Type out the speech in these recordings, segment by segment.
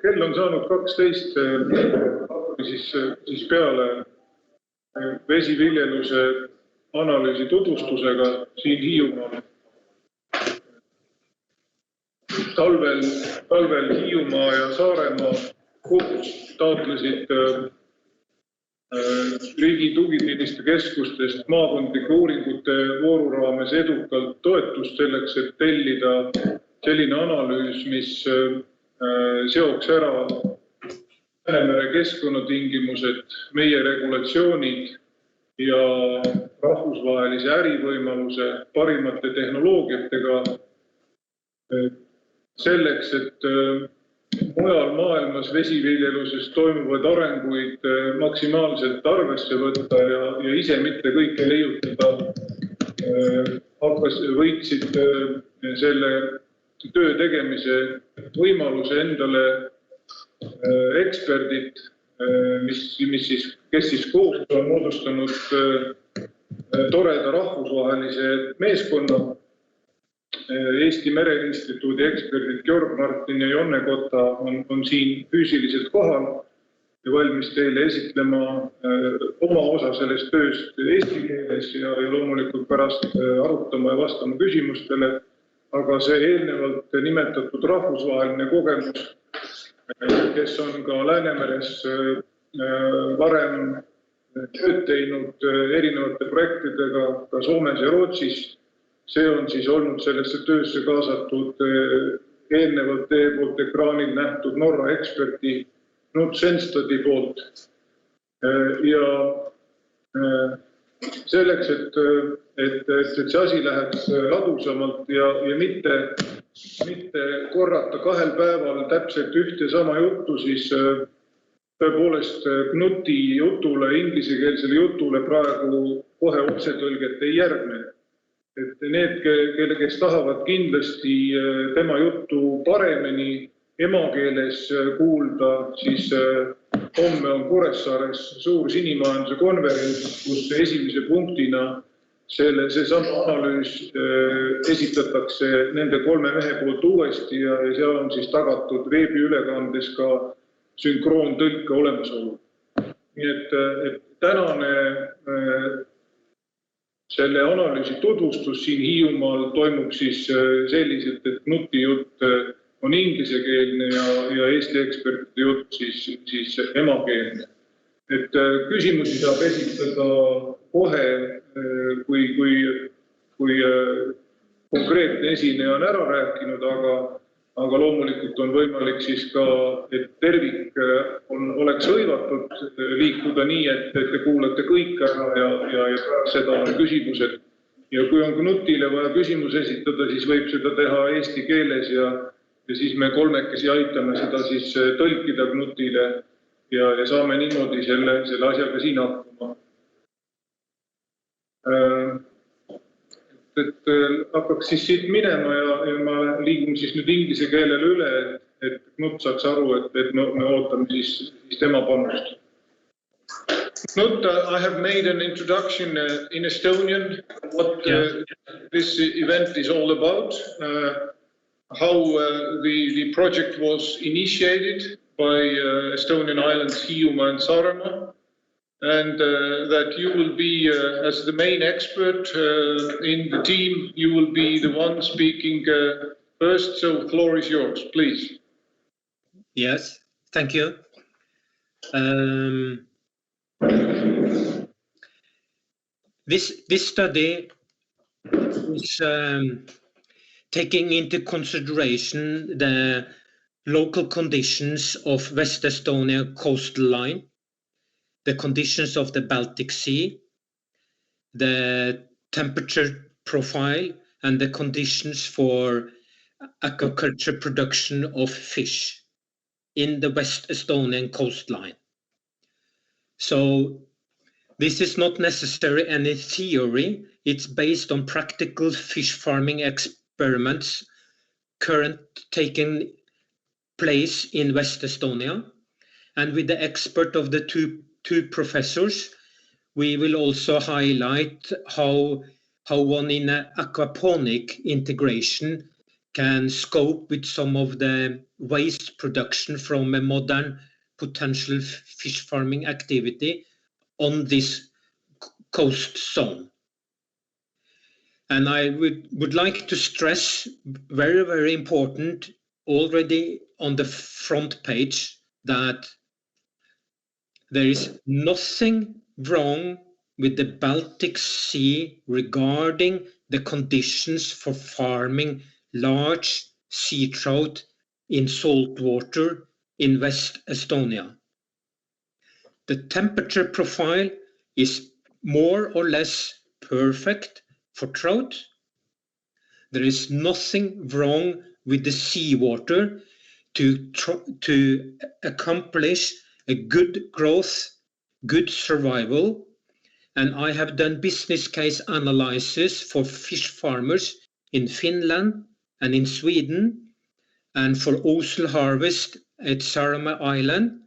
kell on saanud 12, siis peale vesiviljeluse analüüsi tutvustusega siin Hiiumaal. Talvel Hiiumaa ja Saaremaa koos taotlesid riigi tugiteeniste keskustest maakondlike uuringute vooru raames edukalt toetust selleks, et tellida selline analüüs, mis seoks ära Läänemere keskkonnatingimused, meie regulatsioonid ja rahvusvahelise ärivõimaluse parimate tehnoloogiatega selleks, et mujal maailmas vesiviljeluses toimuvaid arenguid maksimaalselt arvesse võtta ja ise mitte kõike leiutada, võiksid selle töö tegemise võimaluse endale eksperdid, kes siis koos on moodustanud toreda rahvusvahelise meeskonna. Eesti Mereinstituudi eksperdid Georg Martin ja Jonne Kotta on siin füüsiliselt kohal ja valmis teile esitlema oma osa sellest tööst eesti keeles ja loomulikult pärast arutama ja vastama küsimustele. Aga see eelnevalt nimetatud rahvusvaheline kogemus, kes on ka Läänemeres varem tööd teinud erinevate projektidega ka Soomes ja Rootsis, see on siis olnud sellesse töösse kaasatud eelnevalt teie poolt ekraanil nähtud Norra eksperti Knut Senstadi poolt. Ja selleks, et see asi läheks ladusamalt ja mitte korrata 2 päeval täpselt ühte sama juttu, siis tõepoolest Knuti jutule, inglisekeelsele jutule praegu kohe otsetõlget ei järgne. Et need, kes tahavad kindlasti tema juttu paremini emakeeles kuulda, siis homme on Kuressaares suur sinimajanduse konverents, kus esimese punktina seesama analüüs esitatakse nende 3 mehe poolt uuesti ja seal on siis tagatud veebiülekandes ka sünkroontõlke olemasolu. Nii et tänane selle analüüsi tutvustus siin Hiiumaal toimub siis selliselt, et Knuti jutt on ingliskeelne ja Eesti ekspertide jutt siis emakeelne. Et küsimusi saab esitada kohe, kui konkreetne esineja on ära rääkinud, aga loomulikult on võimalik siis ka, et tervik oleks hõivatud liikuda nii, et te kuulate kõik ära ja seda on küsimused. Ja kui on Knutile vaja küsimus esitada, siis võib seda teha eesti keeles ja siis me kolmekesi aitame seda siis tõlkida Knutile ja saame niimoodi selle asjaga siin hakkama. Et hakkaks siis siit minema ja ma liigun siis nüüd inglise keelele üle, et Knut saaks aru, et me ootame siis tema panust. Knut, I have made an introduction in Estonian, what this event is all about, how the project was initiated by Estonian islands Hiiumaa and Saaremaa, and that you will be, as the main expert in the team, you will be the one speaking first, so the floor is yours, please. Yes, thank you. This study is taking into consideration the local conditions of West Estonia coastal line, the conditions of the Baltic Sea, the temperature profile, and the conditions for aquaculture production of fish in the West Estonian coastline. So this is not necessarily any theory. It's based on practical fish farming experiments taking place in West Estonia. And with the expert of the two professors, we will also highlight how one in an aquaponic integration can scope with some of the waste production from a modern potential fish farming activity on this coast zone. And I would like to stress, very, very important, already on the front page, that there is nothing wrong with the Baltic Sea regarding the conditions for farming large sea trout in saltwater in West Estonia. The temperature profile is more or less perfect for trout. There is nothing wrong with the seawater to accomplish a good growth, good survival. And I have done business case analysis for fish farmers in Finland and in Sweden, and for Osel harvest at Saaremaa Island,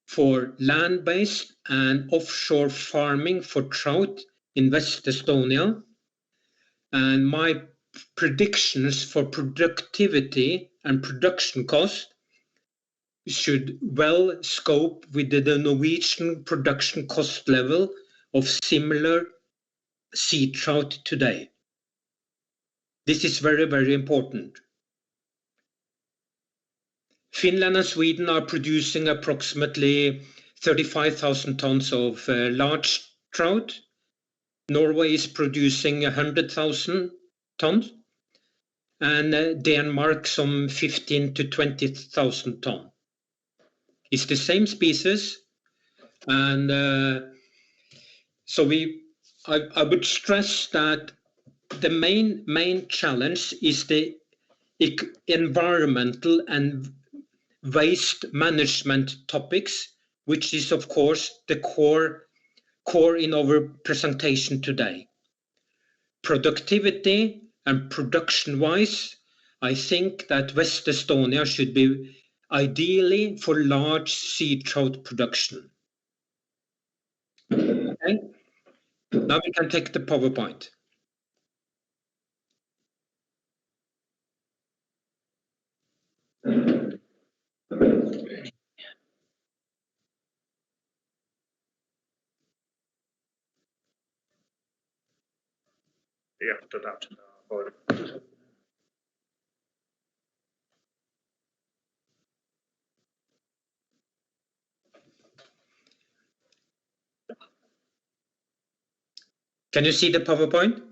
for land-based and offshore farming for trout in West Estonia. And my predictions for productivity and production cost should well scope with the Norwegian production cost level of similar sea trout today. This is very, very important. Finland and Sweden are producing approximately 35,000 tons of large trout. Norway is producing 100,000 tons, and Denmark some 15 to 20,000 tons. It's the same species, and so I would stress that the main challenge is the environmental and waste management topics, which is of course the core in our presentation today. Productivity and production-wise, I think that West Estonia should be ideally for large sea trout production. Okay, now we can take the PowerPoint. Can you see the PowerPoint?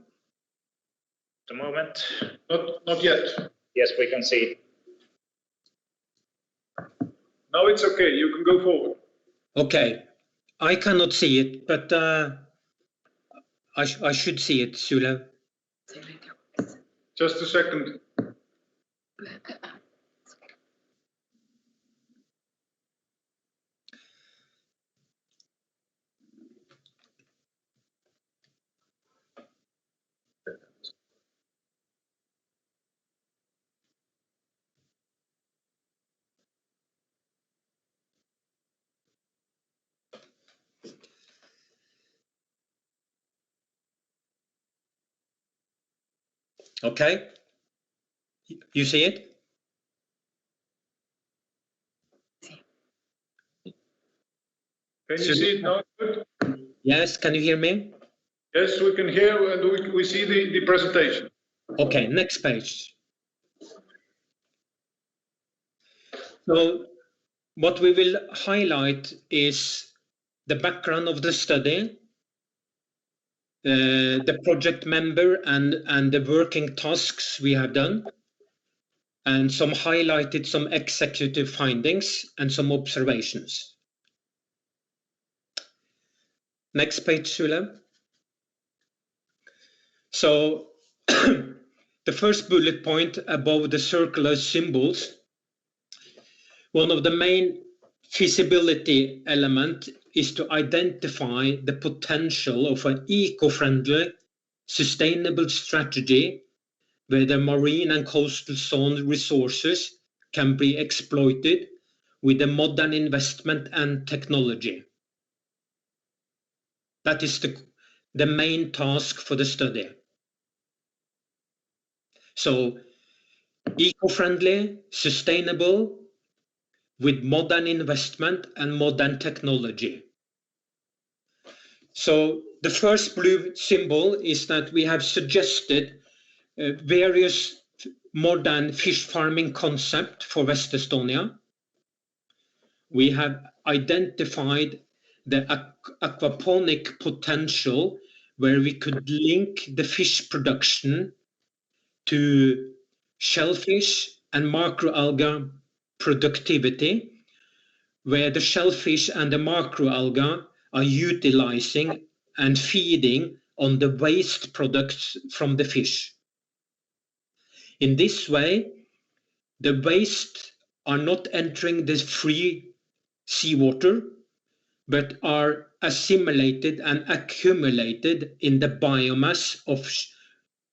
The moment. Not yet. Yes, we can see. Now it's okay, you can go forward. Okay, I cannot see it, but I should see it, Sule. Just a second. Okay, you see it? Can you see it now? Yes, can you hear me? Yes, we can hear and we see the presentation. Okay, next page. So what we will highlight is the background of the study, the project member and the working tasks we have done, and some executive findings and some observations. Next page, Sule. So the first bullet point above the circular symbols, one of the main feasibility element is to identify the potential of an eco-friendly, sustainable strategy where the marine and coastal zone resources can be exploited with a modern investment and technology. That is the main task for the study. So eco-friendly, sustainable, with modern investment and modern technology. So the first blue symbol is that we have suggested various modern fish farming concepts for West Estonia. We have identified the aquaponic potential where we could link the fish production to shellfish and macroalga productivity, where the shellfish and the macroalga are utilizing and feeding on the waste products from the fish. In this way, the waste are not entering the free seawater, but are assimilated and accumulated in the biomass of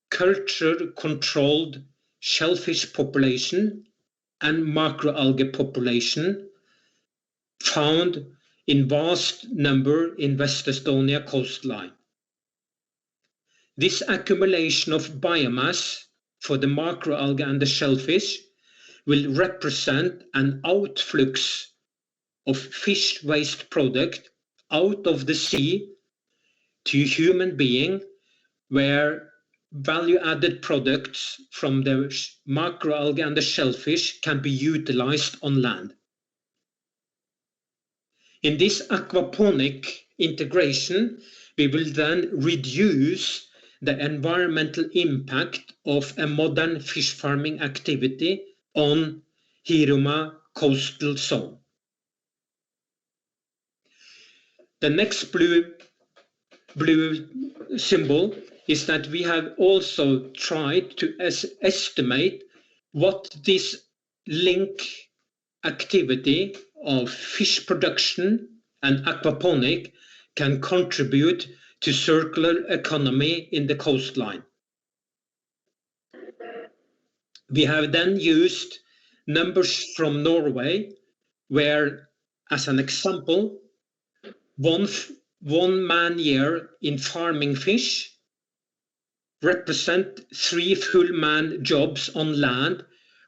culture-controlled shellfish population and macroalgae population found in vast number in West Estonia coastline. This accumulation of biomass for the macroalgae and the shellfish will represent an outflux of fish waste product out of the sea to human being, where value-added products from the macroalgae and the shellfish can be utilized on land. In this aquaponic integration, we will then reduce the environmental impact of a modern fish farming activity on Hiiumaa coastal zone. The next blue symbol is that we have also tried to estimate what this link activity of fish production and aquaponic can contribute to circular economy in the coastline. We have then used numbers from Norway, where, as an example, one man year in farming fish represent 3 full-man jobs on land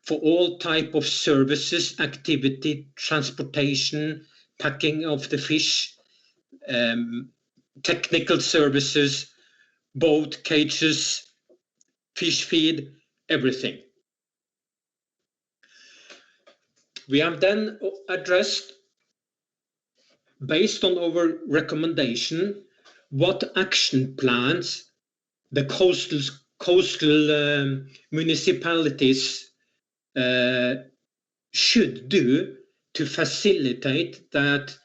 for all type of services, activity, transportation, packing of the fish, technical services, boat cages, fish feed, everything. We have then addressed, based on our recommendation, what action plans the coastal municipalities should do to facilitate that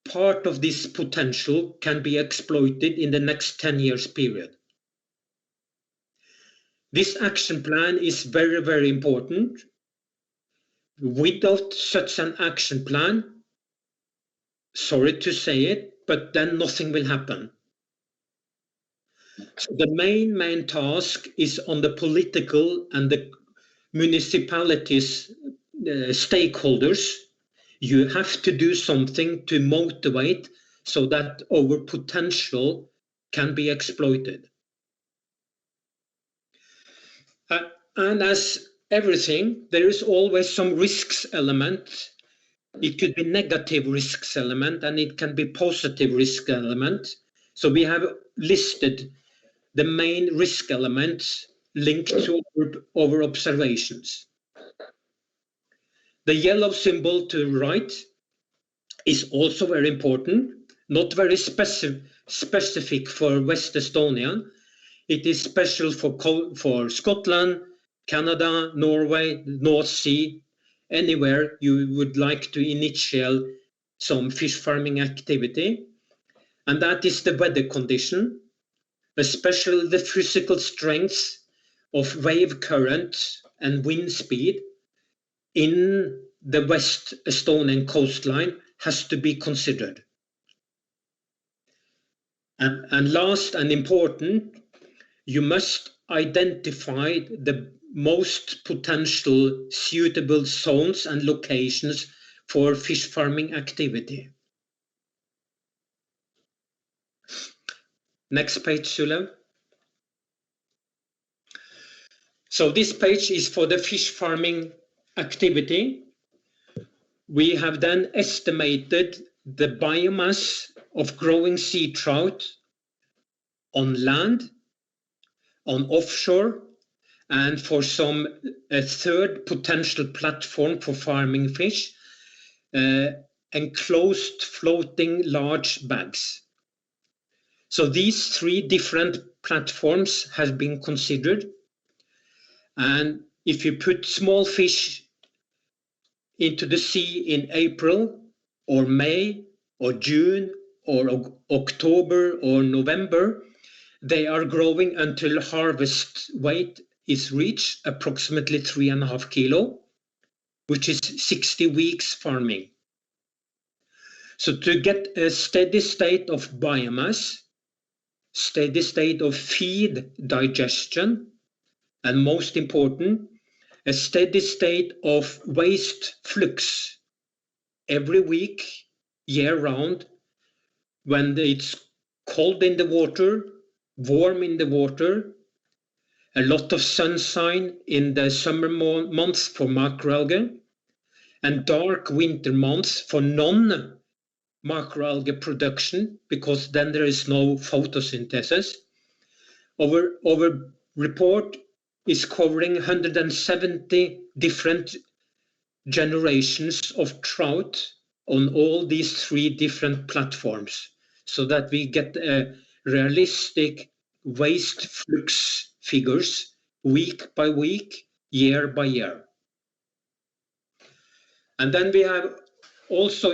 part of this potential can be exploited in the next 10 years period. This action plan is very, very important. Without such an action plan, sorry to say it, but then nothing will happen. So the main task is on the political and the municipalities stakeholders. You have to do something to motivate so that our potential can be exploited. And as everything, there is always some risks element. It could be negative risks element and it can be positive risk element. So we have listed the main risk elements linked to our observations. The yellow symbol to the right is also very important, not very specific for West Estonia. It is special for Scotland, Canada, Norway, North Sea, anywhere you would like to initiate some fish farming activity. And that is the weather condition, especially the physical strength of wave current and wind speed in the West Estonian coastline has to be considered. And last and important, you must identify the most potential suitable zones and locations for fish farming activity. Next page, Sule. So this page is for the fish farming activity. We have then estimated the biomass of growing sea trout on land, on offshore, and for a third potential platform for farming fish, enclosed floating large bags. So these three different platforms have been considered. And if you put small fish into the sea in April or May or June or October or November, they are growing until harvest weight is reached, approximately 3.5 kilo, which is 60 weeks farming. So to get a steady state of biomass, steady state of feed digestion, and most important, a steady state of waste flux every week, year round, when it's cold in the water, warm in the water, a lot of sunshine in the summer months for macroalgae, and dark winter months for non-macroalgae production, because then there is no photosynthesis. Our report is covering 170 different generations of trout on all these three different platforms, so that we get a realistic waste flux figures week by week, year by year. And then we have also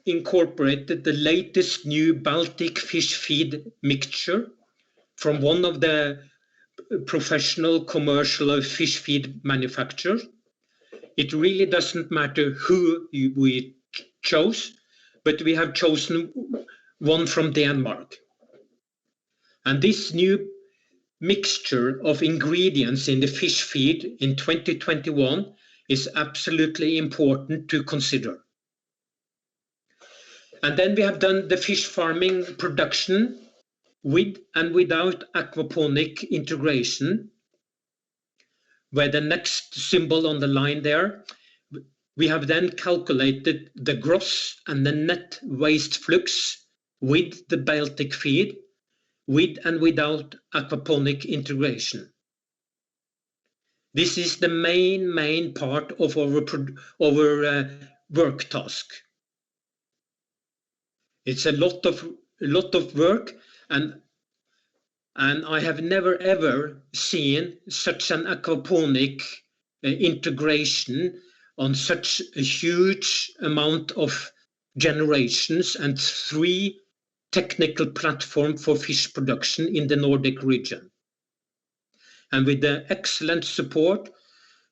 incorporated the latest new Baltic fish feed mixture from one of the professional commercial fish feed manufacturers. It really doesn't matter who we chose, but we have chosen one from Denmark. And this new mixture of ingredients in the fish feed in 2021 is absolutely important to consider. And then we have done the fish farming production with and without aquaponic integration, where the next symbol on the line there, we have then calculated the gross and the net waste flux with the Baltic feed, with and without aquaponic integration. This is the main part of our work task. It's a lot of work, and I have never ever seen such an aquaponic integration on such a huge amount of generations and three technical platforms for fish production in the Nordic region. And with the excellent support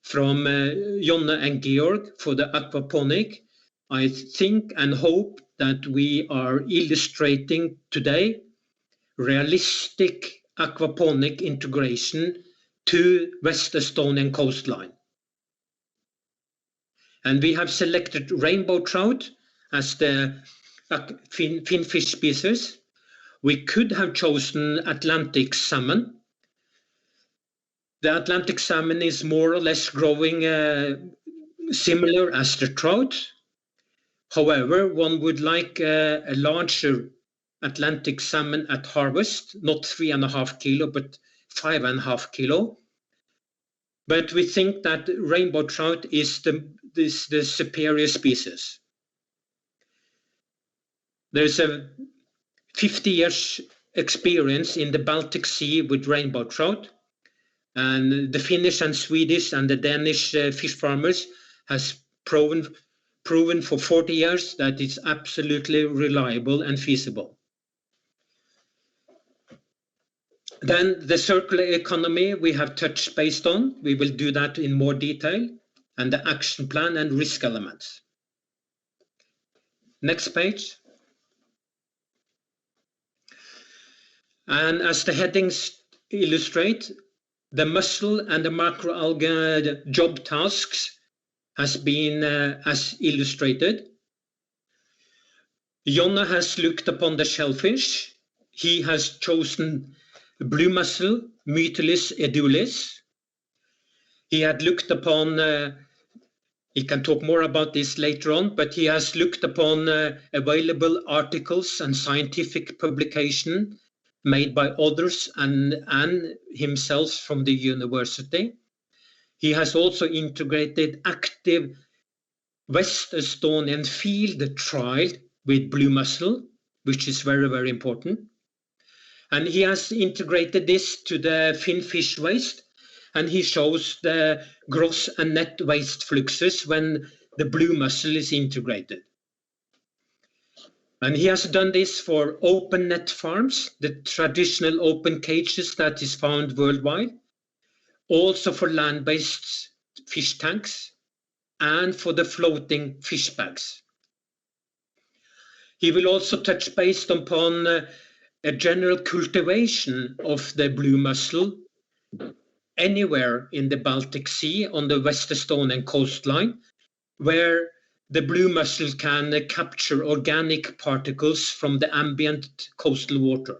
from Jonna and Georg for the aquaponic, I think and hope that we are illustrating today realistic aquaponic integration to West Estonian coastline. And we have selected rainbow trout as the finfish species. We could have chosen Atlantic salmon. The Atlantic salmon is more or less growing similar as the trout. However, one would like a larger Atlantic salmon at harvest, not 3.5 kilo, but 5.5 kilo. But we think that rainbow trout is the superior species. There's a 50 years experience in the Baltic Sea with rainbow trout, and the Finnish and Swedish and the Danish fish farmers has proven for 40 years that it's absolutely reliable and feasible. Then the circular economy we have touched based on. We will do that in more detail, and the action plan and risk elements. Next page. And as the headings illustrate, the mussel and the macroalgae job tasks has been as illustrated. Jonna has looked upon the shellfish. He has chosen blue mussel, Mytilus edulis. He had looked upon, he can talk more about this later on, but he has looked upon available articles and scientific publication made by others and himself from the university. He has also integrated active West Estonian field trial with blue mussel, which is very, very important. And he has integrated this to the fin fish waste, and he shows the gross and net waste fluxes when the blue mussel is integrated. And he has done this for Opennet farms, the traditional open cages that is found worldwide, also for land-based fish tanks, and for the floating fish bags. He will also touch base upon a general cultivation of the blue mussel anywhere in the Baltic Sea on the West Estonian coastline, where the blue mussel can capture organic particles from the ambient coastal water.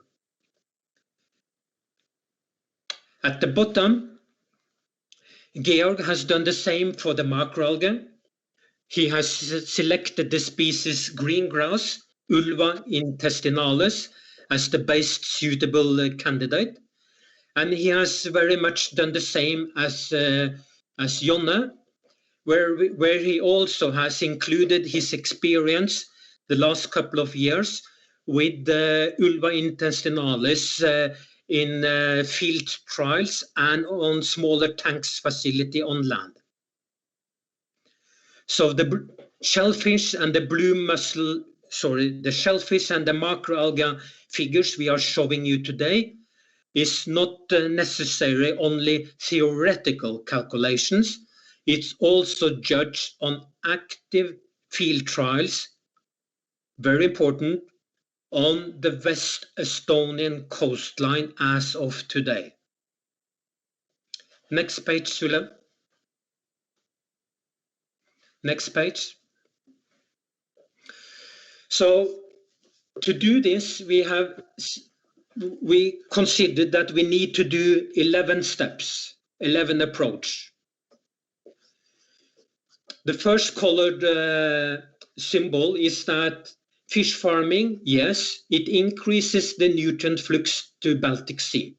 At the bottom, Georg has done the same for the macroalgae. He has selected the species green grass, Ulva intestinalis, as the best suitable candidate. And he has very much done the same as Jonne, where he also has included his experience the last couple of years with Ulva intestinalis in field trials and on smaller tanks facility on land. So the shellfish and the blue mussel, the shellfish and the macroalgae figures we are showing you today is not necessarily only theoretical calculations. It's also judged on active field trials, very important, on the West Estonian coastline as of today. Next page, Sule. Next page. So to do this, we considered that we need to do 11 steps, 11 approach. The first colored symbol is that fish farming, yes, it increases the nutrient flux to Baltic Sea.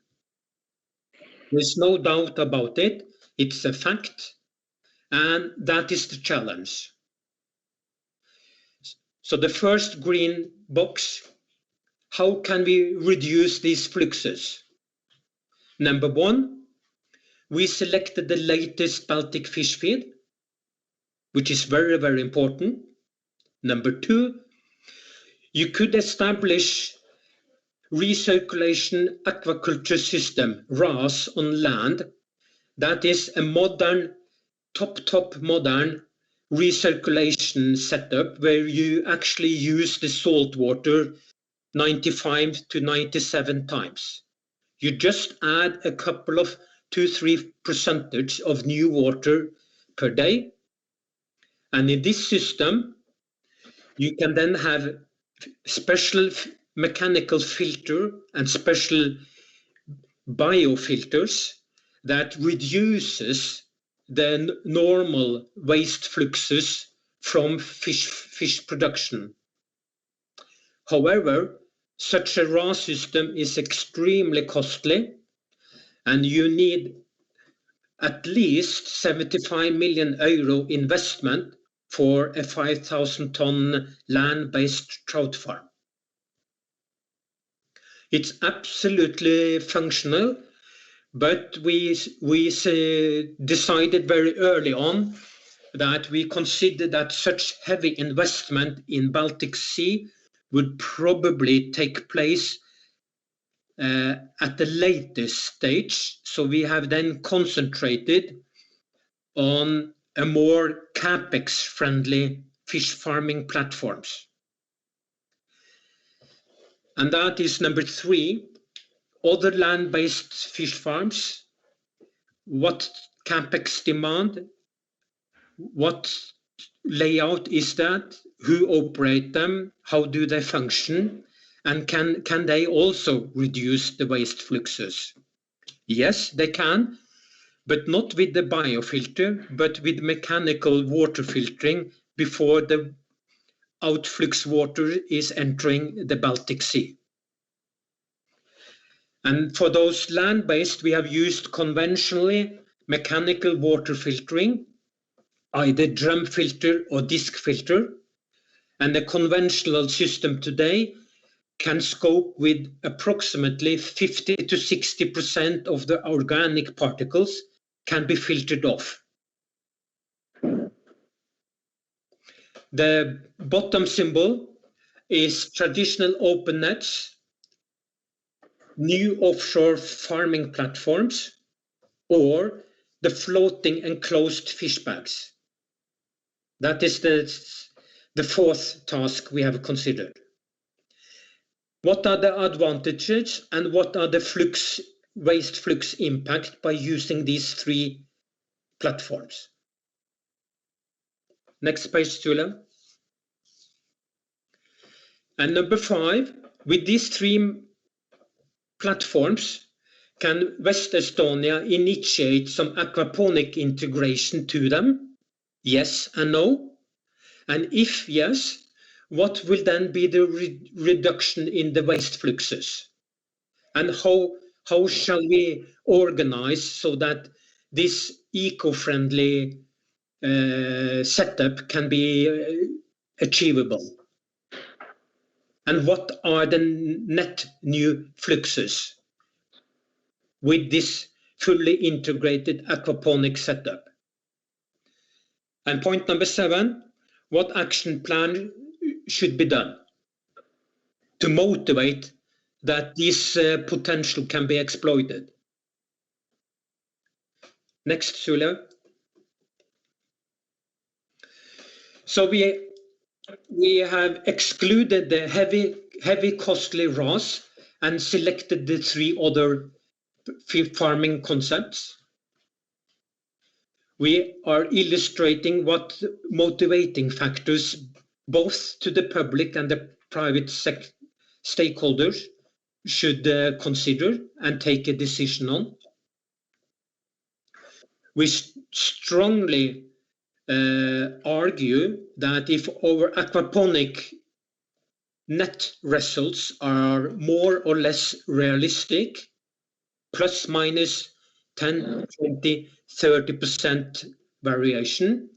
There's no doubt about it. It's a fact. And that is the challenge. So the first green box, how can we reduce these fluxes? Number one, we selected the latest Baltic fish feed, which is very, very important. Number two, you could establish recirculation aquaculture system, RAS, on land. That is a modern, top modern recirculation setup where you actually use the salt water 95 to 97 times. You just add a couple of 2-3% of new water per day. And in this system, you can then have special mechanical filter and special biofilters that reduces the normal waste fluxes from fish production. However, such a RAS system is extremely costly, and you need at least 75 million euro investment for a 5,000-ton land-based trout farm. It's absolutely functional, but we decided very early on that we considered that such heavy investment in Baltic Sea would probably take place at the latest stage. So we have then concentrated on a more capex-friendly fish farming platforms. And that is number three, other land-based fish farms. What capex demand? What layout is that? Who operate them? How do they function? And can they also reduce the waste fluxes? Yes, they can, but not with the biofilter, but with mechanical water filtering before the outflux water is entering the Baltic Sea. And for those land-based, we have used conventionally mechanical water filtering, either drum filter or disc filter. And the conventional system today can cope with approximately 50 to 60% of the organic particles can be filtered off. The bottom symbol is traditional Opennet, new offshore farming platforms, or the floating enclosed fish bags. That is the fourth task we have considered. What are the advantages and what are the waste flux impact by using these three platforms? Next page, Tula. And number 5, with these three platforms, can West Estonia initiate some aquaponic integration to them? Yes and no. And if yes, what will then be the reduction in the waste fluxes? And how shall we organize so that this eco-friendly setup can be achievable? And what are the net new fluxes with this fully integrated aquaponic setup? And point number 7, what action plan should be done to motivate that this potential can be exploited? Next, Sula. So we have excluded the heavy costly RAS and selected the 3 other farming concepts. We are illustrating what motivating factors both to the public and the private stakeholders should consider and take a decision on. We strongly argue that if our aquaponic net results are more or less realistic, plus minus 10, 20, 30% variation,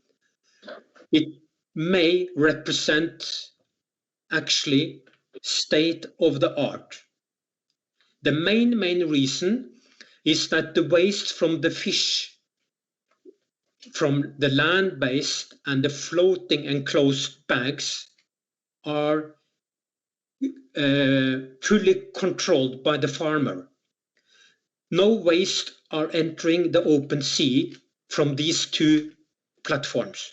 it may represent actually state of the art. The main reason is that the waste from the fish, from the land-based and the floating enclosed bags are fully controlled by the farmer. No waste are entering the open sea from these 2 platforms.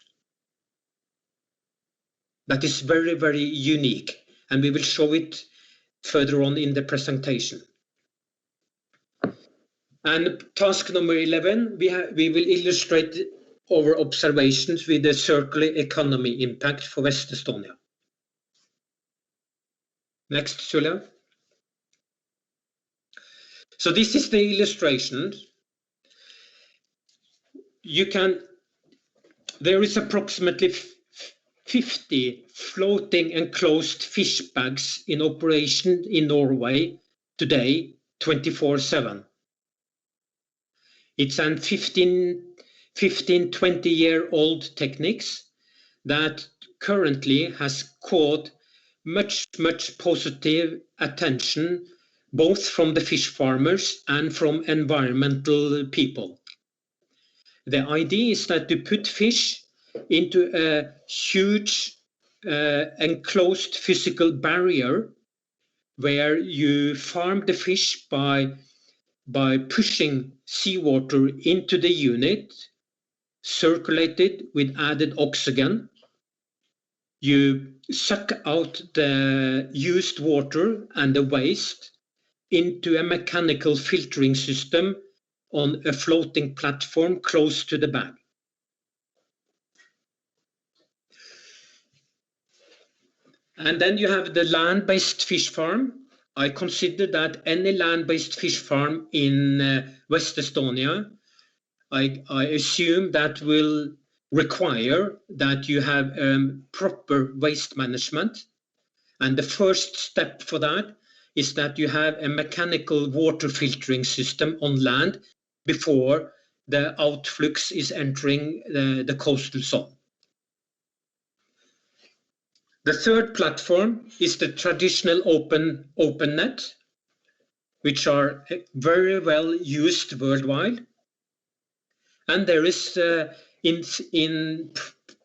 That is very, very unique, and we will show it further on in the presentation. And task number 11, we will illustrate our observations with the circular economy impact for West Estonia. Next, Sula. So this is the illustration. There is approximately 50 floating enclosed fish bags in operation in Norway today, 24/7. It's an 15-20-year-old techniques that currently has caught much positive attention both from the fish farmers and from environmental people. The idea is that to put fish into a huge enclosed physical barrier where you farm the fish by pushing seawater into the unit, circulated with added oxygen. You suck out the used water and the waste into a mechanical filtering system on a floating platform close to the bag. And then you have the land-based fish farm. I consider that any land-based fish farm in West Estonia, I assume that will require that you have proper waste management. And the first step for that is that you have a mechanical water filtering system on land before the outflux is entering the coastal zone. The third platform is the traditional Opennet, which are very well used worldwide. And there is, in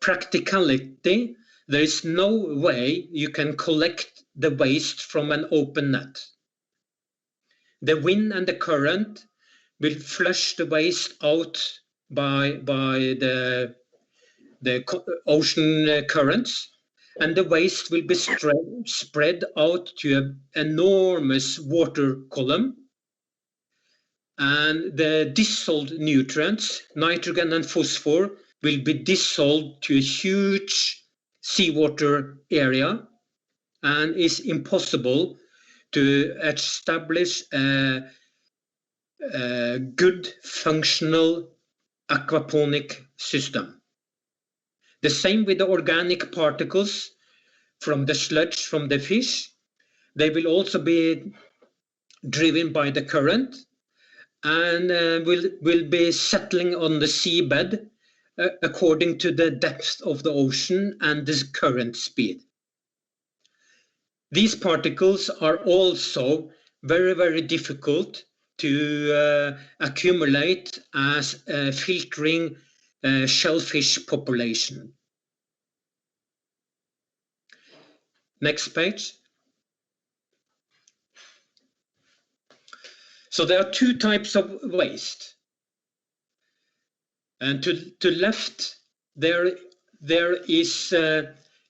practicality, there is no way you can collect the waste from an open net. The wind and the current will flush the waste out by the ocean currents, and the waste will be spread out to an enormous water column. And the dissolved nutrients, nitrogen and phosphor, will be dissolved to a huge seawater area, and is impossible to establish a good functional aquaponic system. The same with the organic particles from the sludge from the fish. They will also be driven by the current and will be settling on the seabed according to the depth of the ocean and the current speed. These particles are also very, very difficult to accumulate as filtering shellfish population. Next page. So there are two types of waste. And to left, there is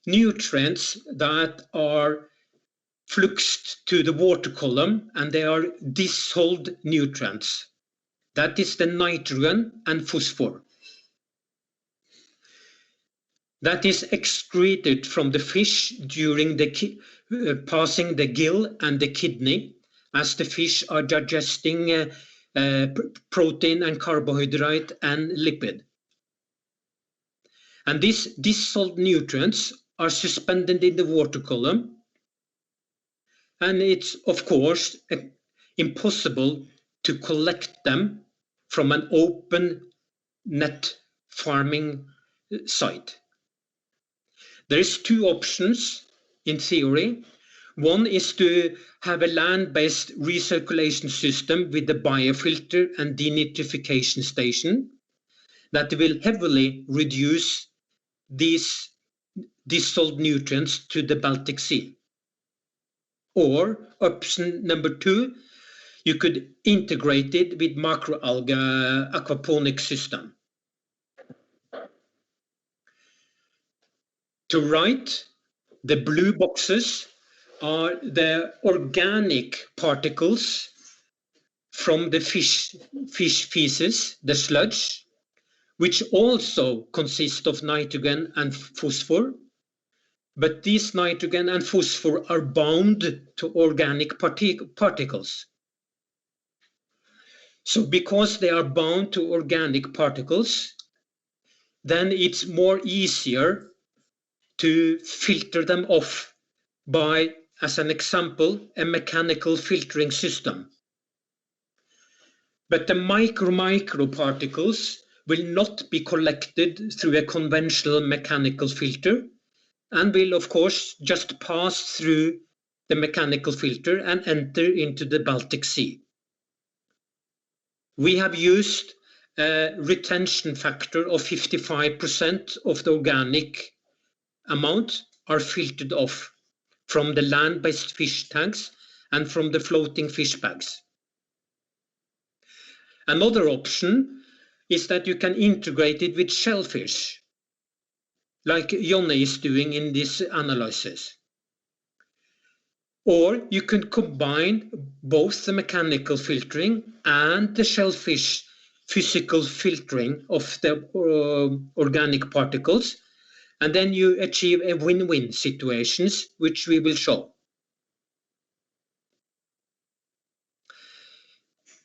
nutrients that are fluxed to the water column, and they are dissolved nutrients. That is the nitrogen and phosphor. That is excreted from the fish during the passing the gill and the kidney, as the fish are digesting protein and carbohydrate and lipid. And these dissolved nutrients are suspended in the water column, and it's of course impossible to collect them from an open net farming site. There is two options in theory. One is to have a land-based recirculation system with a biofilter and denitrification station that will heavily reduce these dissolved nutrients to the Baltic Sea. Or option number two, you could integrate it with macroalgae aquaponic system. To right, the blue boxes are the organic particles from the fish feces, the sludge, which also consist of nitrogen and phosphor. But these nitrogen and phosphor are bound to organic particles. So because they are bound to organic particles, then it's more easier to filter them off by, as an example, a mechanical filtering system. But the micro particles will not be collected through a conventional mechanical filter, and will of course just pass through the mechanical filter and enter into the Baltic Sea. We have used a retention factor of 55% of the organic amount are filtered off from the land-based fish tanks and from the floating fish bags. Another option is that you can integrate it with shellfish, like Jonny is doing in this analysis. Or you can combine both the mechanical filtering and the shellfish physical filtering of the organic particles, and then you achieve a win-win situations, which we will show.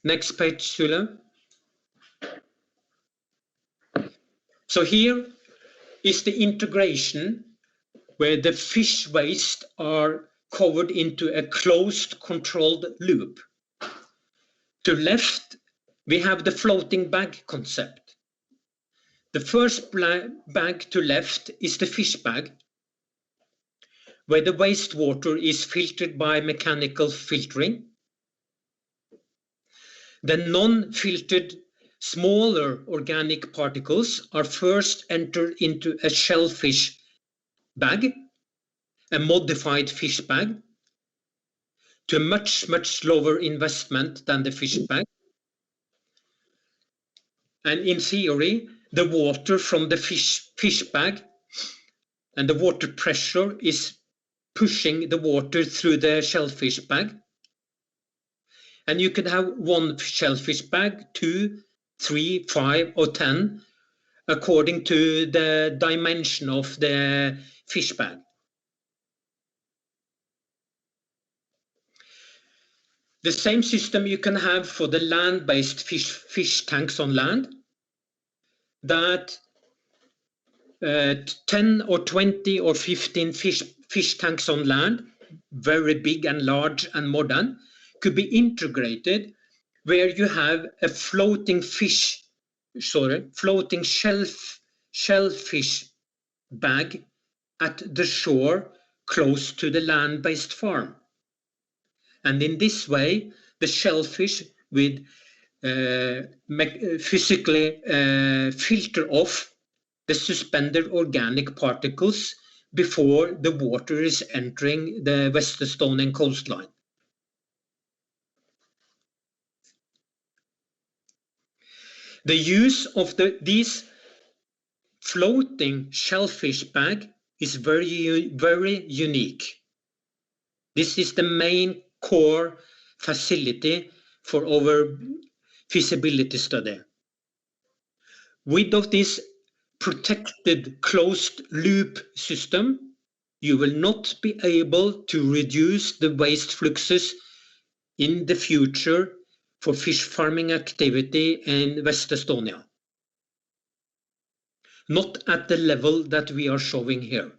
Next page, Sule. So here is the integration where the fish waste are covered into a closed controlled loop. To left, we have the floating bag concept. The first bag to left is the fish bag, where the wastewater is filtered by mechanical filtering. The non-filtered smaller organic particles are first entered into a shellfish bag, a modified fish bag, to a much lower investment than the fish bag. And in theory, the water from the fish bag and the water pressure is pushing the water through the shellfish bag. And you can have one shellfish bag, 2, 3, 5, or 10, according to the dimension of the fish bag. The same system you can have for the land-based fish tanks on land, that 10 or 20 or 15 fish tanks on land, very big and large and modern, could be integrated where you have a floating shellfish bag at the shore close to the land-based farm. And in this way, the shellfish will physically filter off the suspended organic particles before the water is entering the West Estonian coastline. The use of these floating shellfish bag is very unique. This is the main core facility for our feasibility study. Without this protected closed loop system, you will not be able to reduce the waste fluxes in the future for fish farming activity in West Estonia. Not at the level that we are showing here.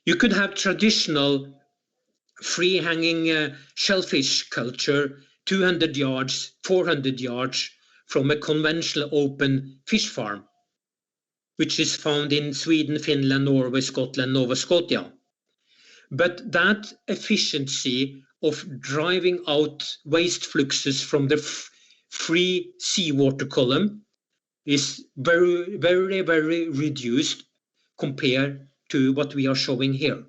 You could have traditional free-hanging shellfish culture 200 yards, 400 yards from a conventional open fish farm, which is found in Sweden, Finland, Norway, Scotland, Nova Scotia. But that efficiency of driving out waste fluxes from the free seawater column is very reduced compared to what we are showing here.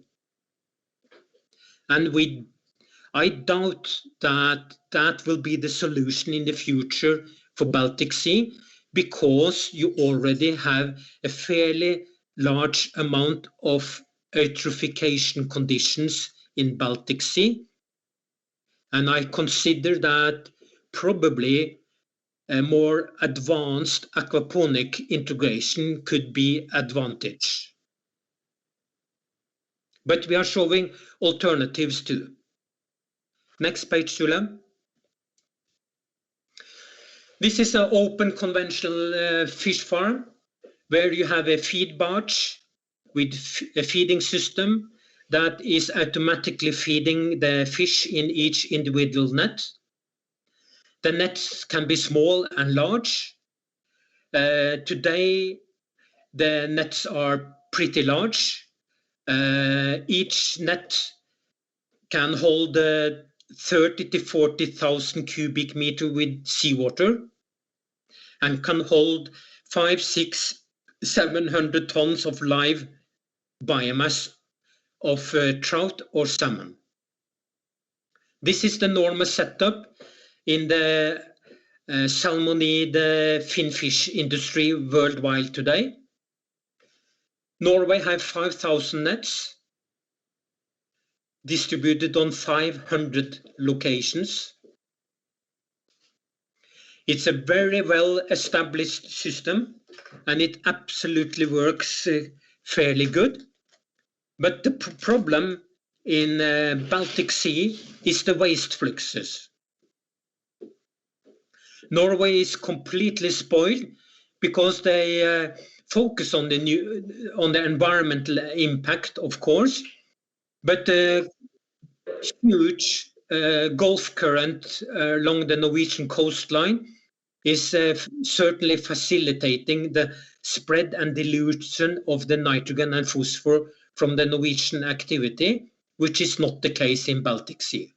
And I doubt that will be the solution in the future for Baltic Sea, because you already have a fairly large amount of eutrophication conditions in Baltic Sea. And I consider that probably a more advanced aquaponic integration could be advantage. But we are showing alternatives too. Next page, Julia. This is an open conventional fish farm where you have a feed barge with a feeding system that is automatically feeding the fish in each individual net. The nets can be small and large. Today, the nets are pretty large. Each net can hold 30 to 40,000 cubic meter with seawater and can hold 500, 600, 700 tons of live biomass of trout or salmon. This is the normal setup in the salmonid finfish industry worldwide today. Norway have 5,000 nets distributed on 500 locations. It's a very well established system and it absolutely works fairly good. But the problem in Baltic Sea is the waste fluxes. Norway is completely spoiled because they focus on the environmental impact, of course, but the huge Gulf current along the Norwegian coastline is certainly facilitating the spread and dilution of the nitrogen and phosphor from the Norwegian activity, which is not the case in Baltic Sea.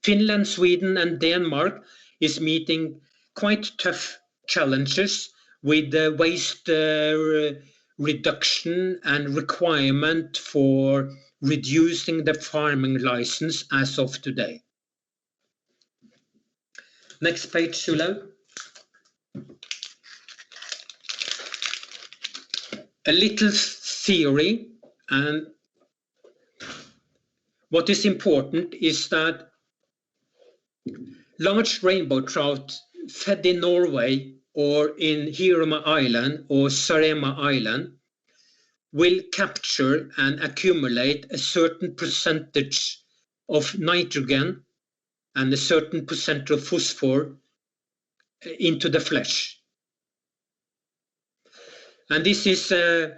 Finland, Sweden and Denmark is meeting quite tough challenges with the waste reduction and requirement for reducing the farming license as of today. Next page, Sulaug. A little theory, and what is important is that large rainbow trout fed in Norway or in Hiroma Island or Sarema Island will capture and accumulate a certain percentage of nitrogen and a certain percent of phosphor into the flesh. And this is a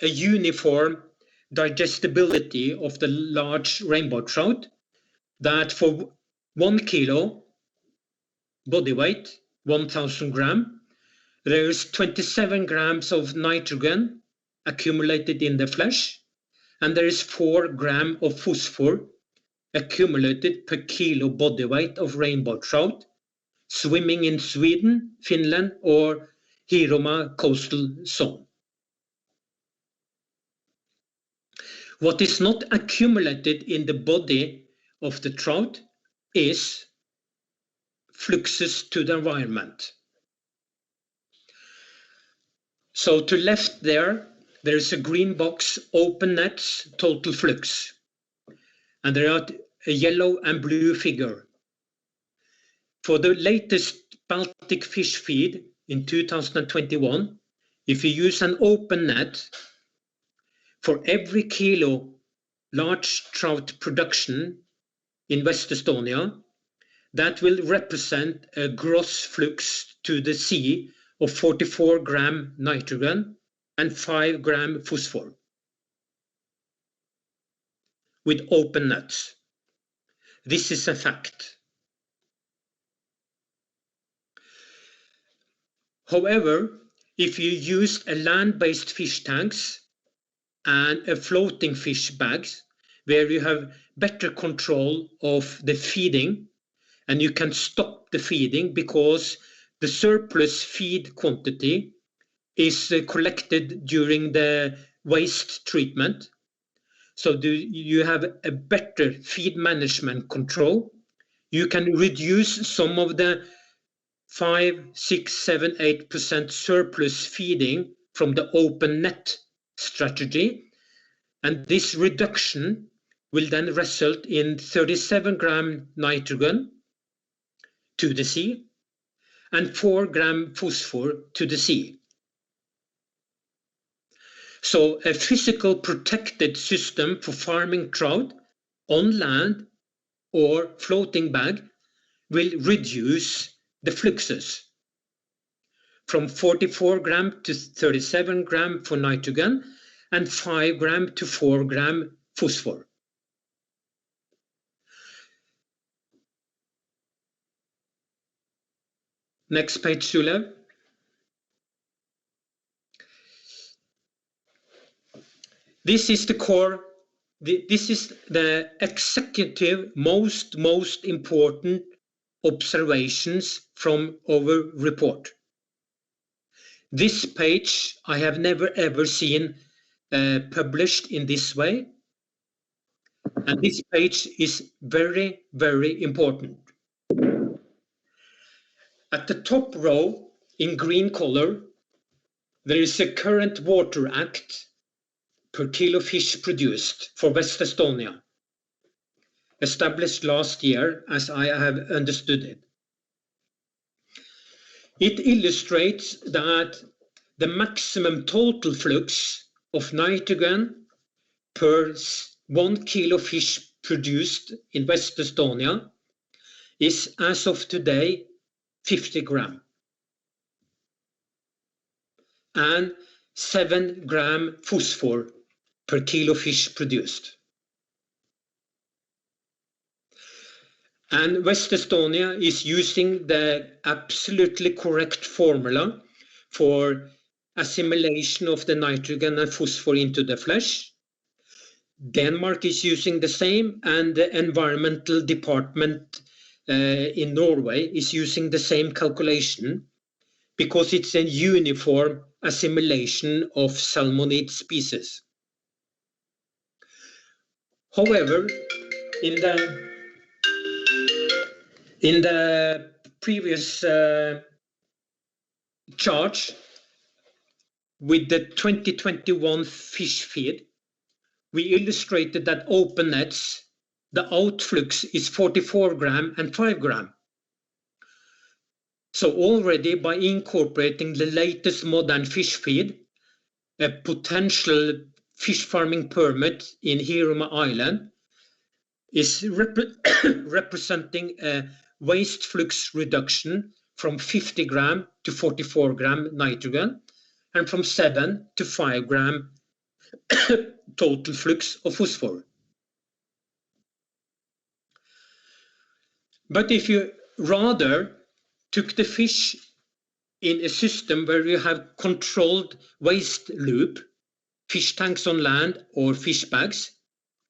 uniform digestibility of the large rainbow trout, that for 1 kilo body weight, 1,000 gram, there is 27 grams of nitrogen accumulated in the flesh, and there is 4 grams of phosphor accumulated per kilo body weight of rainbow trout swimming in Sweden, Finland or Hiroma coastal zone. What is not accumulated in the body of the trout is fluxes to the environment. So to left there is a green box, Opennet's total flux. And there are a yellow and blue figure. For the latest Baltic fish feed in 2021, if you use an Opennet, for every kilo large trout production in West Estonia, that will represent a gross flux to the sea of 44 gram nitrogen and 5 gram phosphor with open nets. This is a fact. However, if you use a land-based fish tanks and a floating fish bags where you have better control of the feeding, and you can stop the feeding because the surplus feed quantity is collected during the waste treatment. So you have a better feed management control. You can reduce some of the 5, 6, 7, 8% surplus feeding from the open net strategy. And this reduction will then result in 37 gram nitrogen to the sea and 4 gram phosphor to the sea. So a physical protected system for farming trout on land or floating bag will reduce the fluxes from 44 gram to 37 gram for nitrogen and 5 gram to 4 gram phosphor. Next page, Sulaug. This is the core. This is the executive most important observations from our report. This page I have never ever seen published in this way, and this page is very, very important. At the top row in green color, there is a current water act per kilo fish produced for West Estonia, established last year as I have understood it. It illustrates that the maximum total flux of nitrogen per 1 kilo fish produced in West Estonia is, as of today, 50 gram. and 7 gram phosphor per kilo fish produced. And West Estonia is using the absolutely correct formula for assimilation of the nitrogen and phosphor into the flesh. Denmark is using the same, and the environmental department in Norway is using the same calculation because it's a uniform assimilation of salmonid species. However, in the previous chart with the 2021 fish feed, we illustrated that Opennet's the outflux is 44 gram and 5 gram. So already by incorporating the latest modern fish feed, a potential fish farming permit in Hiruma Island is representing a waste flux reduction from 50 gram to 44 gram nitrogen and from 7 to 5 gram total flux of phosphor. But if you rather took the fish in a system where you have controlled waste loop, fish tanks on land or fish bags,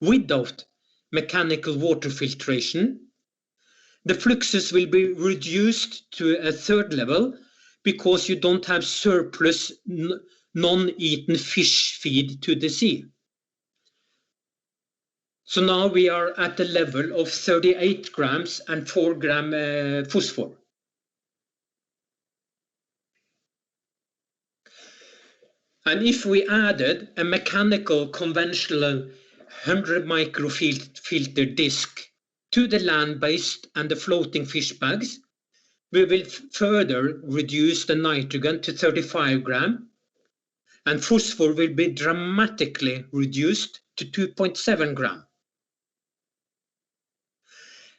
without mechanical water filtration, the fluxes will be reduced to a third level because you don't have surplus non-eaten fish feed to the sea. So now we are at a level of 38 grams and 4 gram phosphor. And if we added a mechanical conventional 100 microfilter disc to the land-based and the floating fish bags, we will further reduce the nitrogen to 35 gram, and phosphor will be dramatically reduced to 2.7 gram.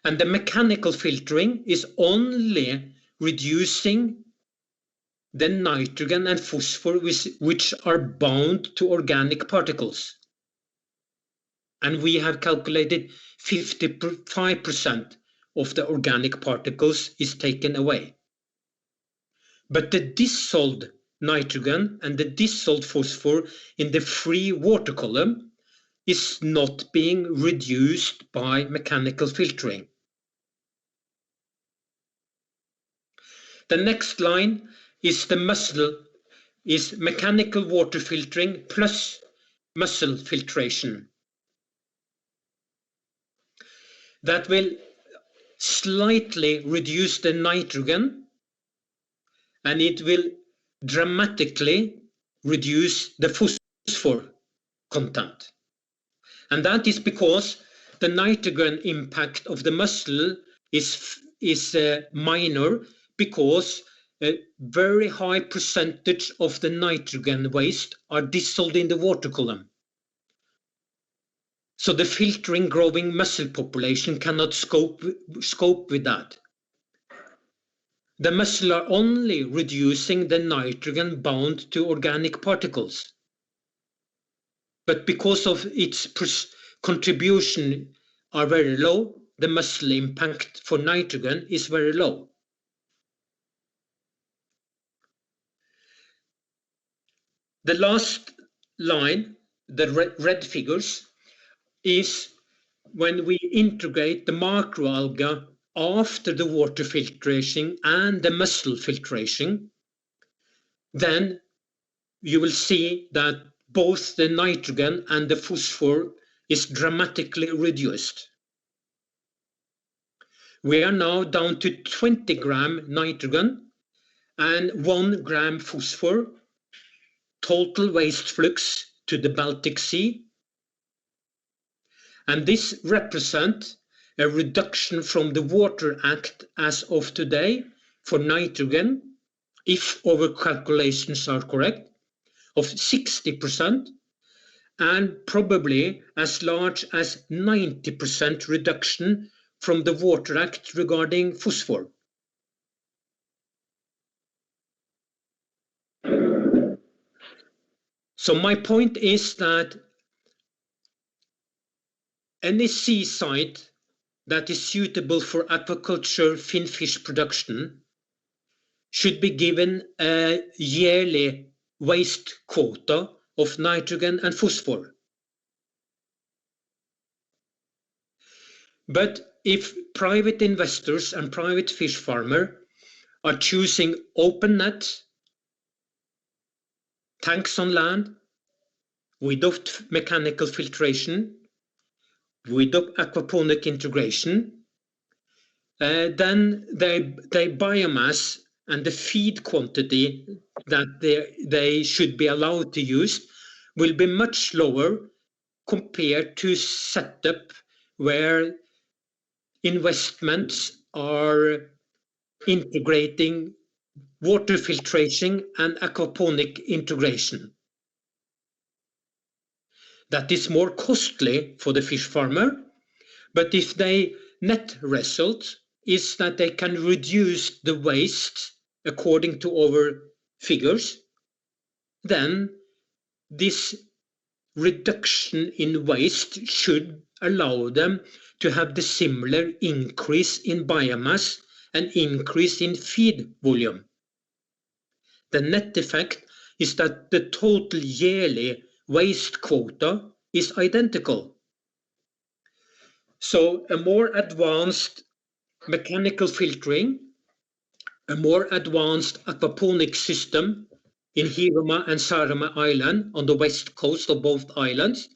And the mechanical filtering is only reducing the nitrogen and phosphor which are bound to organic particles. And we have calculated 55% of the organic particles is taken away. But the dissolved nitrogen and the dissolved phosphor in the free water column is not being reduced by mechanical filtering. The next line is the mechanical water filtering plus mussel filtration. That will slightly reduce the nitrogen, and it will dramatically reduce the phosphor content. And that is because the nitrogen impact of the mussel is minor, because a very high percentage of the nitrogen waste are dissolved in the water column. So the filtering growing mussel population cannot scope with that. The mussel are only reducing the nitrogen bound to organic particles. But because of its contribution are very low, the mussel impact for nitrogen is very low. The last line, the red figures, is when we integrate the macroalgae after the water filtration and the mussel filtration, then you will see that both the nitrogen and the phosphor is dramatically reduced. We are now down to 20 gram nitrogen and 1 gram phosphor total waste flux to the Baltic Sea. And this represents a reduction from the Water Act as of today for nitrogen, if our calculations are correct, of 60%, and probably as large as 90% reduction from the Water Act regarding phosphor. So my point is that any seaside that is suitable for aquaculture finfish production should be given a yearly waste quota of nitrogen and phosphor. But if private investors and private fish farmers are choosing Opennet, tanks on land, without mechanical filtration, without aquaponic integration, then their biomass and the feed quantity that they should be allowed to use will be much lower compared to setup where investments are integrating water filtration and aquaponic integration. That is more costly for the fish farmer, but if the net result is that they can reduce the waste according to our figures, then this reduction in waste should allow them to have the similar increase in biomass and increase in feed volume. The net effect is that the total yearly waste quota is identical. So a more advanced mechanical filtering, a more advanced aquaponic system in Hiroma and Saaremaa Island on the west coast of both islands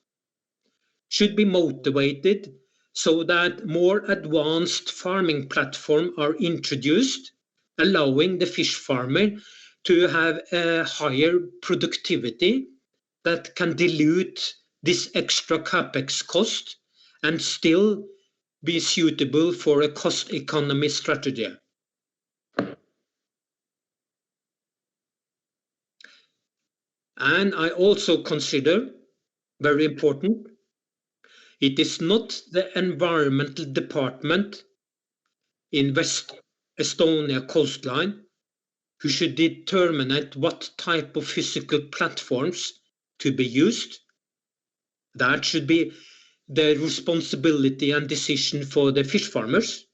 should be motivated so that more advanced farming platforms are introduced, allowing the fish farmer to have a higher productivity that can dilute this extra capex cost and still be suitable for a cost economy strategy. And I also consider, very important, it is not the environmental department in West Estonia coastline who should determine what type of physical platforms to be used. That should be the responsibility and decision for the fish farmers.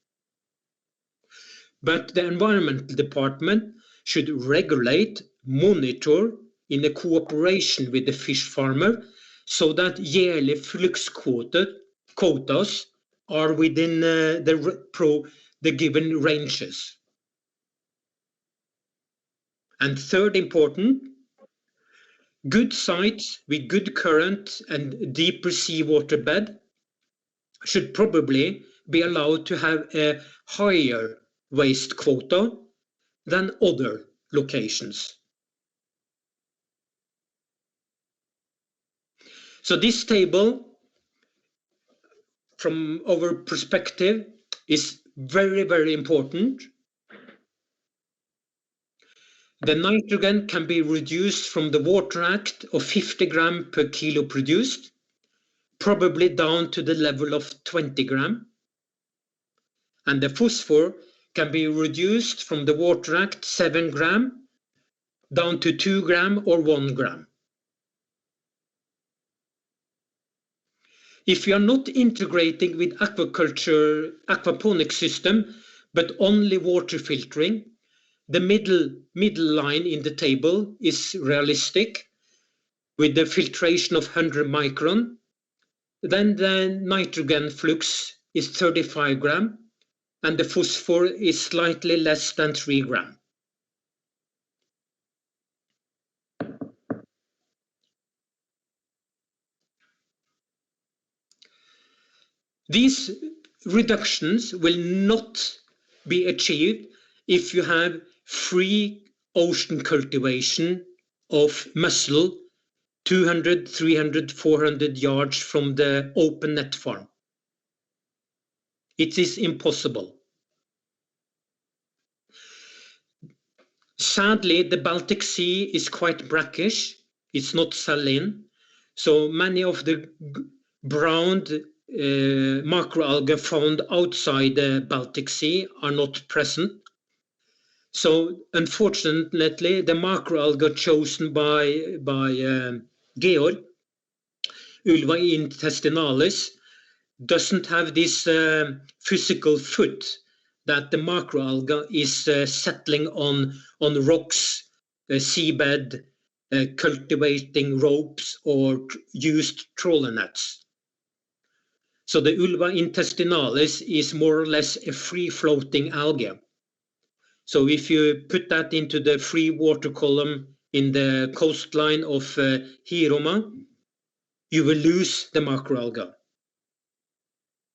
But the environmental department should regulate, monitor in a cooperation with the fish farmer so that yearly flux quotas are within the given ranges. And third important, good sites with good current and deeper seawater bed should probably be allowed to have a higher waste quota than other locations. So this table, from our perspective, is very, very important. The nitrogen can be reduced from the Water Act of 50 grams per kilo produced, probably down to the level of 20 grams. And the phosphor can be reduced from the Water Act 7 grams down to 2 grams or 1 gram. If you are not integrating with aquaponic system, but only water filtering, the middle line in the table is realistic with the filtration of 100 micron. Then the nitrogen flux is 35 grams and the phosphor is slightly less than 3 grams. These reductions will not be achieved if you have free ocean cultivation of mussel 200, 300, 400 yards from the Opennet farm. It is impossible. Sadly, the Baltic Sea is quite brackish. It's not saline. So many of the browned macroalgae found outside the Baltic Sea are not present. So unfortunately, the macroalgae chosen by Georg, Ulva intestinalis, doesn't have this physical foot that the macroalga is settling on rocks, seabed, cultivating ropes or used trawler nets. So the Ulva intestinalis is more or less a free-floating algae. So if you put that into the free water column in the coastline of Hiroma, you will lose the macroalga.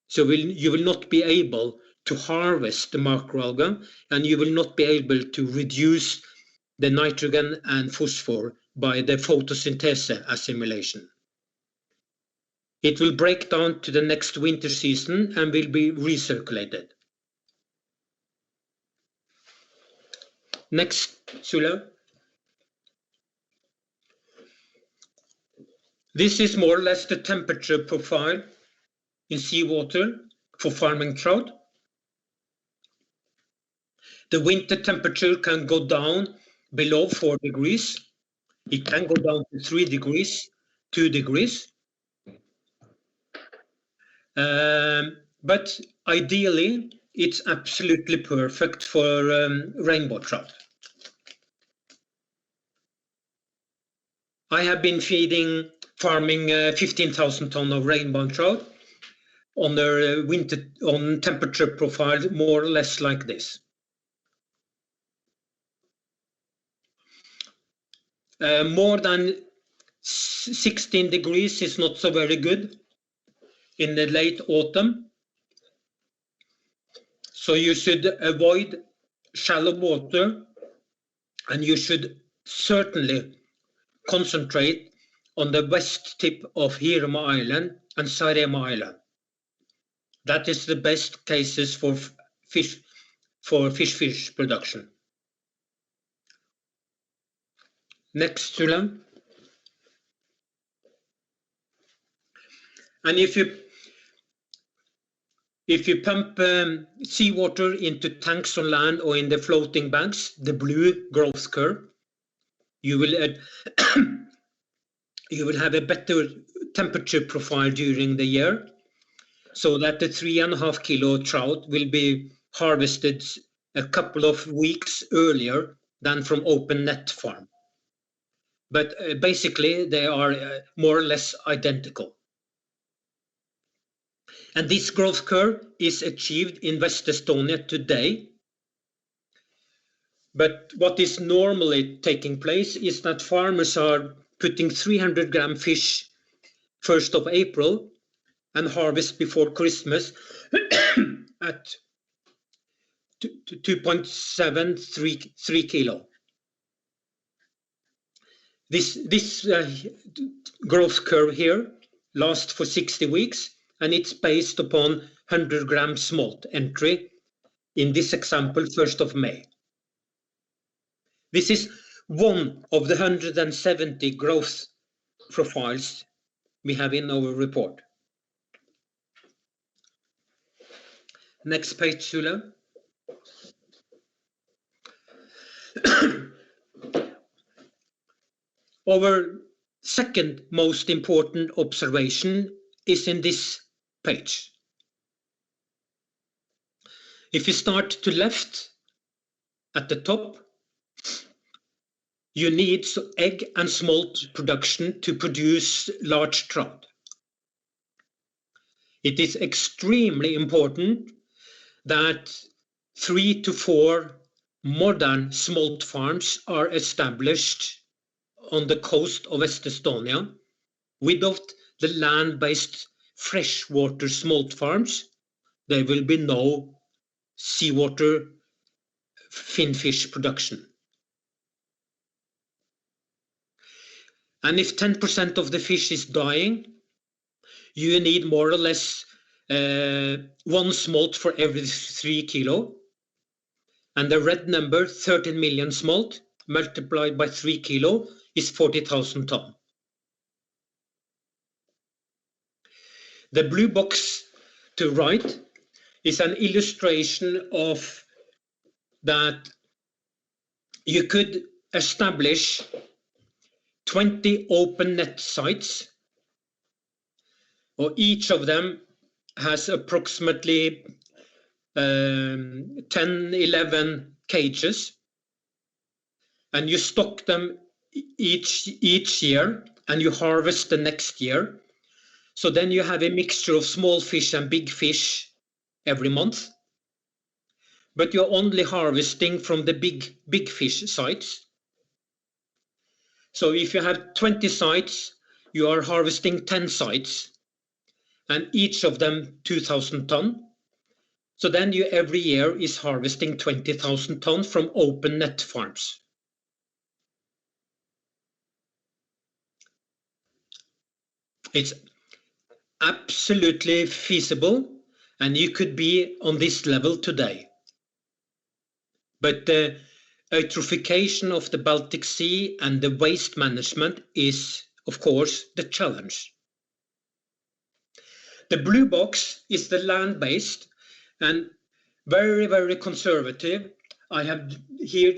So you will not be able to harvest the macroalga, and you will not be able to reduce the nitrogen and phosphor by the photosynthesis assimilation. It will break down to the next winter season and will be recirculated. Next, Sula. This is more or less the temperature profile in seawater for farming trout. The winter temperature can go down below 4 degrees. It can go down to 3 degrees, 2 degrees. But ideally, it's absolutely perfect for rainbow trout. I have been farming 15,000 tons of rainbow trout on their on temperature profile more or less like this. More than 16 degrees is not so very good in the late autumn. So you should avoid shallow water, and you should certainly concentrate on the west tip of Hiroma Island and Saaremaa Island. That is the best cases for fish production. Next, Sulan. And if you pump seawater into tanks on land or in the floating banks, the blue growth curve, you will have a better temperature profile during the year, so that the 3.5 kilo trout will be harvested a couple of weeks earlier than from Opennet farm. But basically, they are more or less identical. And this growth curve is achieved in West Estonia today. But what is normally taking place is that farmers are putting 300 gram fish 1st of April and harvest before Christmas at 2.73 kilo. This growth curve here lasts for 60 weeks, and it's based upon 100 gram smolt entry, in this example 1st of May. This is one of the 170 growth profiles we have in our report. Next page, Sula. Our second most important observation is in this page. If you start to left at the top, you need egg and smolt production to produce large trout. It is extremely important that 3 to 4 modern smolt farms are established on the coast of West Estonia. Without the land-based freshwater smolt farms, there will be no seawater finfish production. And if 10% of the fish is dying, you need more or less 1 smolt for every 3 kilo. And the red number, 13 million smolt, multiplied by 3 kilo, is 40,000 tons. The blue box to right is an illustration of that you could establish 20 Opennet sites, or each of them has approximately 10-11 cages, and you stock them each year and you harvest the next year. So then you have a mixture of small fish and big fish every month, but you're only harvesting from the big fish sites. So if you have 20 sites, you are harvesting 10 sites, and each of them 2,000 tons. So then you every year is harvesting 20,000 tons from Opennet farms. It's absolutely feasible, and you could be on this level today. But the eutrophication of the Baltic Sea and the waste management is, of course, the challenge. The blue box is the land-based and very, very conservative. I have here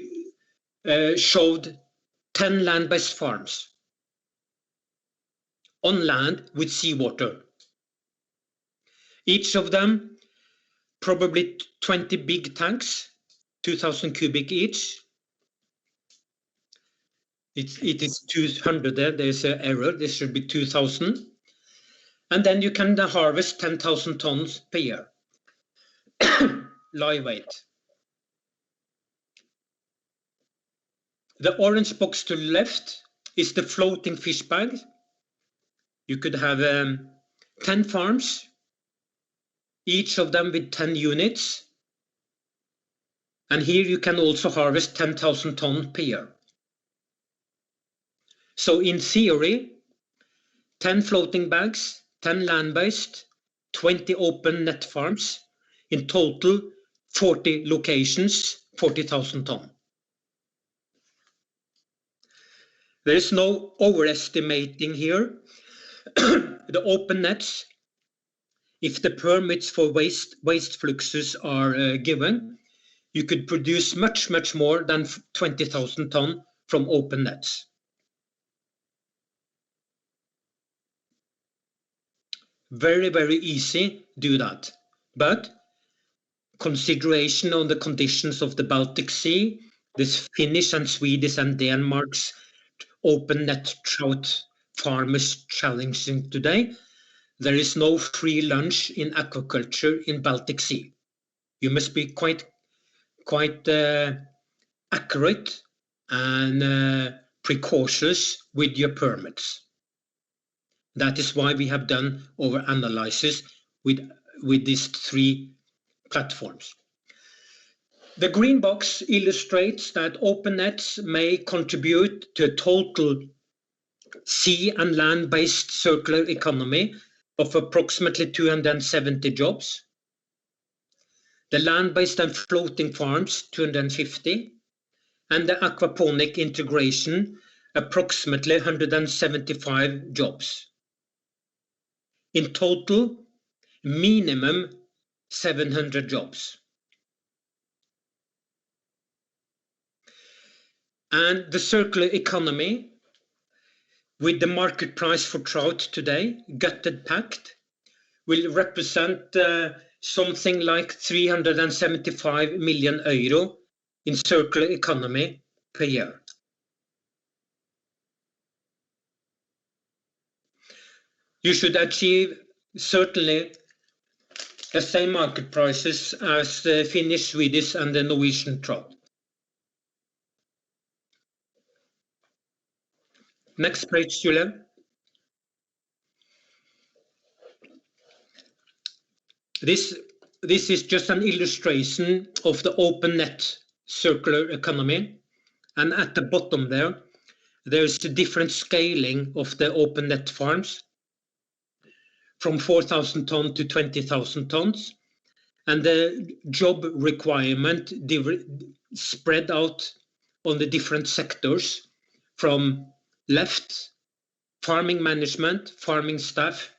showed 10 land-based farms on land with seawater. Each of them probably 20 big tanks, 2,000 cubic each. It is 200 there, there's an error, this should be 2,000. And then you can harvest 10,000 tons per year, live weight. The orange box to the left is the floating fish bag. You could have 10 farms, each of them with 10 units. And here you can also harvest 10,000 tons per year. So in theory, 10 floating bags, 10 land-based, 20 open net farms, in total 40 locations, 40,000 tons. There is no overestimating here. The open nets, if the permits for waste fluxes are given, you could produce much more than 20,000 tons from open nets. Very, very easy do that, but consideration on the conditions of the Baltic Sea, this Finnish and Swedish and Denmark's open net trout farmers challenging today. There is no free lunch in aquaculture in Baltic Sea. You must be quite accurate and precautious with your permits. That is why we have done our analysis with these 3 platforms. The green box illustrates that open nets may contribute to a total sea and land-based circular economy of approximately 270 jobs. The land-based and floating farms, 250, and the aquaponic integration, approximately 175 jobs. In total, minimum 700 jobs. And the circular economy, with the market price for trout today, gutted packed, will represent something like 375 million euro in circular economy per year. You should achieve certainly the same market prices as the Finnish, Swedish and the Norwegian trout. Next page, Julia. This is just an illustration of the open net circular economy, and at the bottom there's a different scaling of the open net farms from 4,000 tons to 20,000 tons, and the job requirement spread out on the different sectors from left, farming management, farming staff,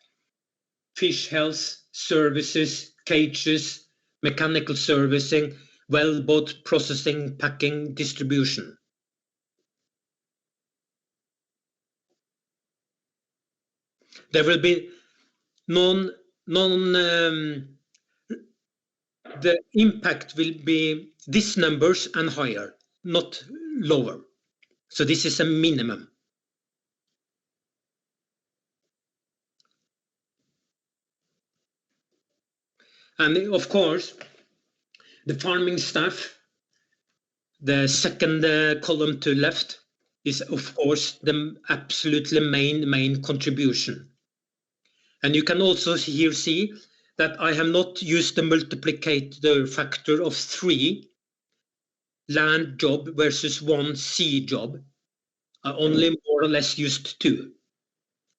fish health, services, cages, mechanical servicing, wellboat processing, packing, distribution. There will be the impact will be these numbers and higher, not lower. So this is a minimum. And of course, the farming staff, the second column to left, is of course the absolutely main contribution. And you can also here see that I have not used the multiplicator factor of 3 land job versus 1 sea job. I only more or less used 2.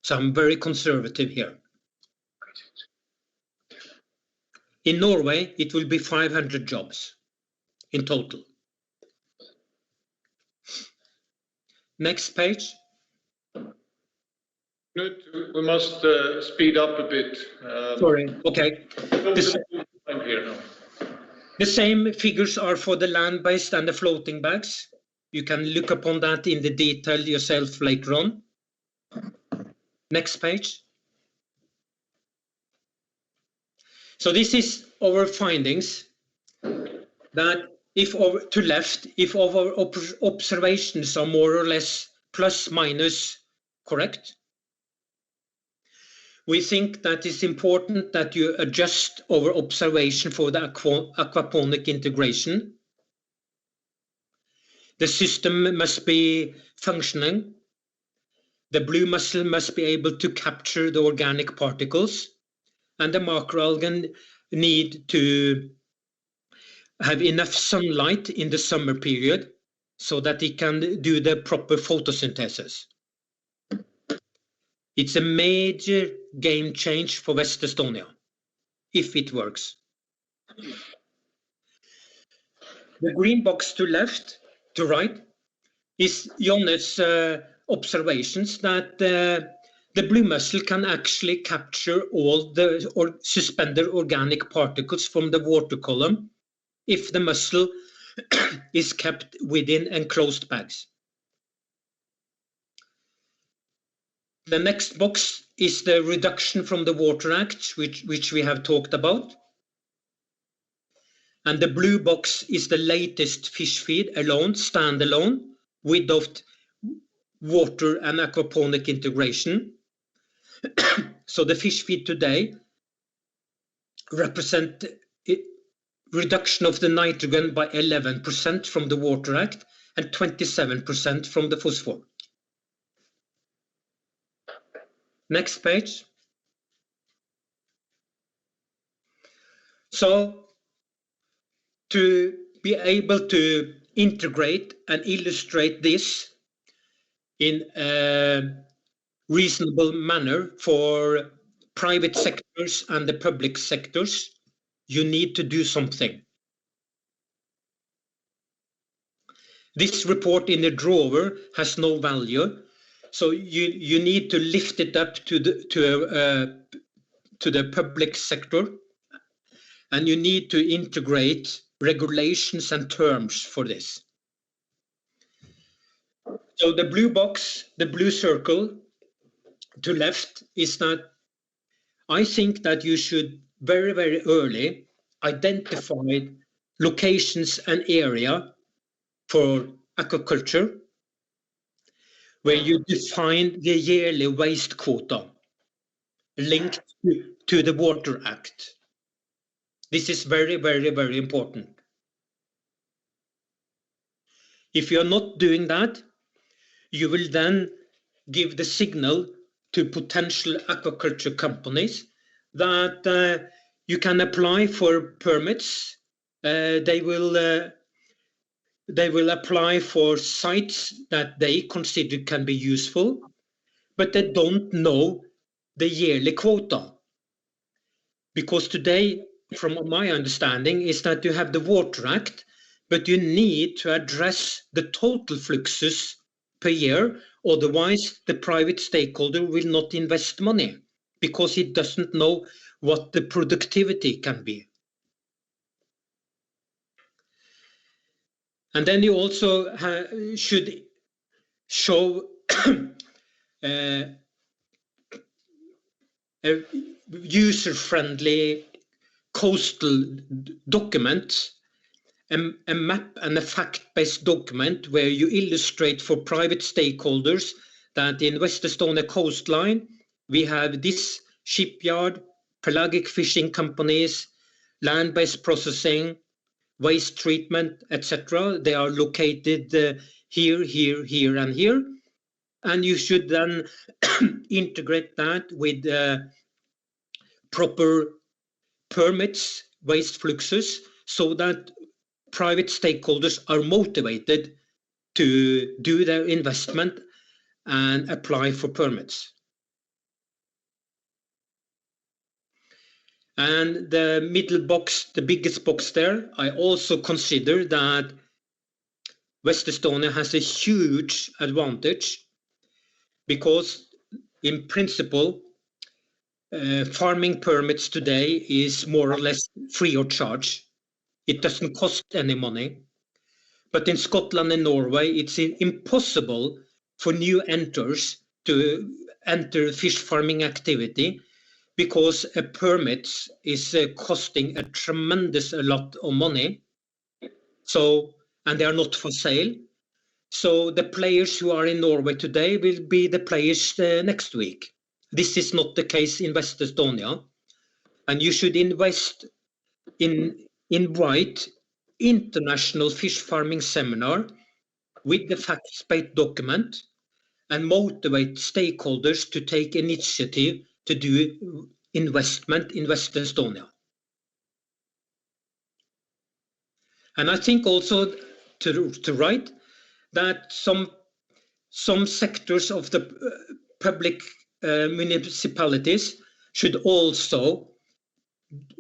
So I'm very conservative here. In Norway, it will be 500 jobs in total. Next page. We must speed up a bit. Sorry, okay. The same figures are for the land-based and the floating bags. You can look upon that in the detail yourself later on. Next page. So this is our findings, that if our, to left, if our observations are more or less plus minus correct, we think that it's important that you adjust our observation for the aquaponic integration. The system must be functioning. The blue mussel must be able to capture the organic particles, and the macroalgae need to have enough sunlight in the summer period so that it can do the proper photosynthesis. It's a major game change for West Estonia, if it works. The green box to right, is Jonne's observations that the blue mussel can actually capture all the suspended organic particles from the water column if the mussel is kept within enclosed bags. The next box is the reduction from the Water Act, which we have talked about. And the blue box is the latest fish feed alone, standalone, without water and aquaponic integration. So the fish feed today represent reduction of the nitrogen by 11% from the Water Act and 27% from the phosphor. Next page. So to be able to integrate and illustrate this in a reasonable manner for private sectors and the public sectors, you need to do something. This report in the drawer has no value, so you need to lift it up to the public sector, and you need to integrate regulations and terms for this. So the blue box, the blue circle to left, is that I think that you should very, very early identify locations and area for aquaculture where you define the yearly waste quota linked to the Water Act. This is very, very, very important. If you are not doing that, you will then give the signal to potential aquaculture companies that you can apply for permits. They will apply for sites that they consider can be useful, but they don't know the yearly quota. Because today, from my understanding, is that you have the Water Act, but you need to address the total fluxes per year, otherwise the private stakeholder will not invest money because it doesn't know what the productivity can be. And then you also should show a user-friendly coastal document, a map and a fact-based document where you illustrate for private stakeholders that in West Estonia coastline we have this shipyard, pelagic fishing companies, land-based processing, waste treatment, etc. They are located here, here, here, and here. And you should then integrate that with proper permits, waste fluxes, so that private stakeholders are motivated to do their investment and apply for permits. And the middle box, the biggest box there, I also consider that West Estonia has a huge advantage because in principle, farming permits today is more or less free of charge. It doesn't cost any money. But in Scotland and Norway, it's impossible for new enters to enter fish farming activity because a permit is costing a tremendous lot of money. So, and they are not for sale. So the players who are in Norway today will be the players next week. This is not the case in West Estonia. And you should invest in invite international fish farming seminar with the facts-based document and motivate stakeholders to take initiative to do investment in West Estonia. And I think also to write that some sectors of the public municipalities should also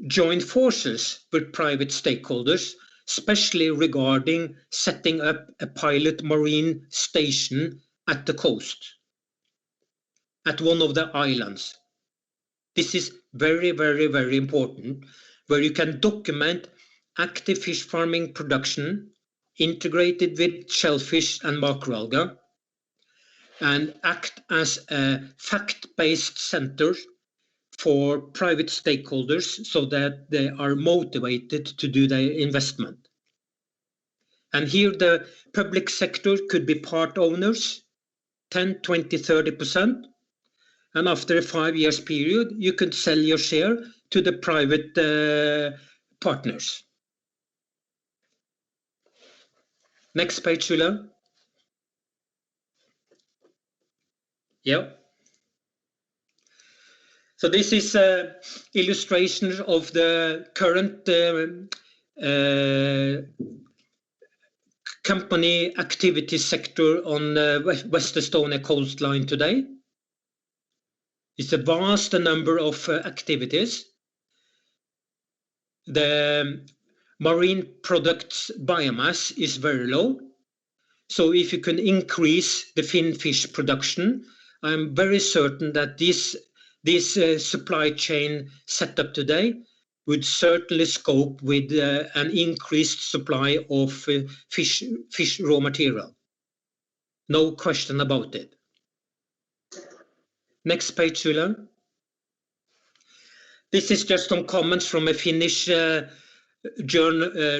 join forces with private stakeholders, especially regarding setting up a pilot marine station at the coast, at one of the islands. This is very, very, very important, where you can document active fish farming production integrated with shellfish and macroalgae and act as a fact-based center for private stakeholders so that they are motivated to do their investment. And here the public sector could be part owners, 10, 20, 30%. And after a 5 years period, you could sell your share to the private partners. Next page, Shula. Yeah. So this is an illustration of the current company activity sector on West Estonia coastline today. It's a vast number of activities. The marine products biomass is very low. So if you can increase the fin fish production, I'm very certain that this supply chain setup today would certainly scope with an increased supply of fish raw material. No question about it. Next page, Sula. This is just some comments from a Finnish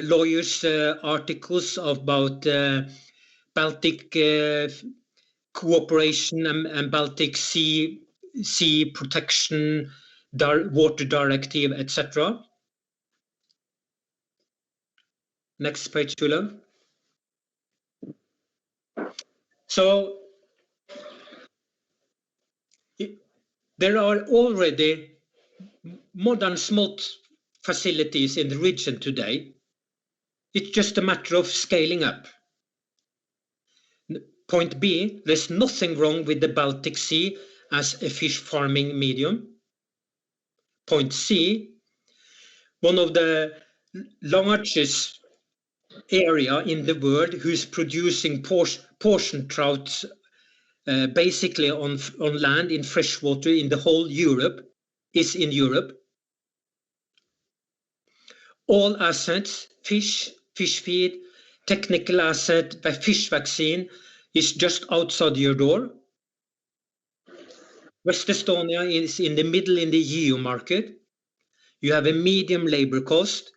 lawyers' articles about Baltic cooperation and Baltic Sea protection, water directive, etc. Next page, Tula. So there are already modern smolt facilities in the region today. It's just a matter of scaling up. Point B, there's nothing wrong with the Baltic Sea as a fish farming medium. Point C, one of the largest area in the world who's producing portion trouts basically on land in freshwater in the whole Europe is in Europe. All assets, fish feed, technical asset, fish vaccine is just outside your door. West Estonia is in the middle in the EU market. You have a medium labor cost,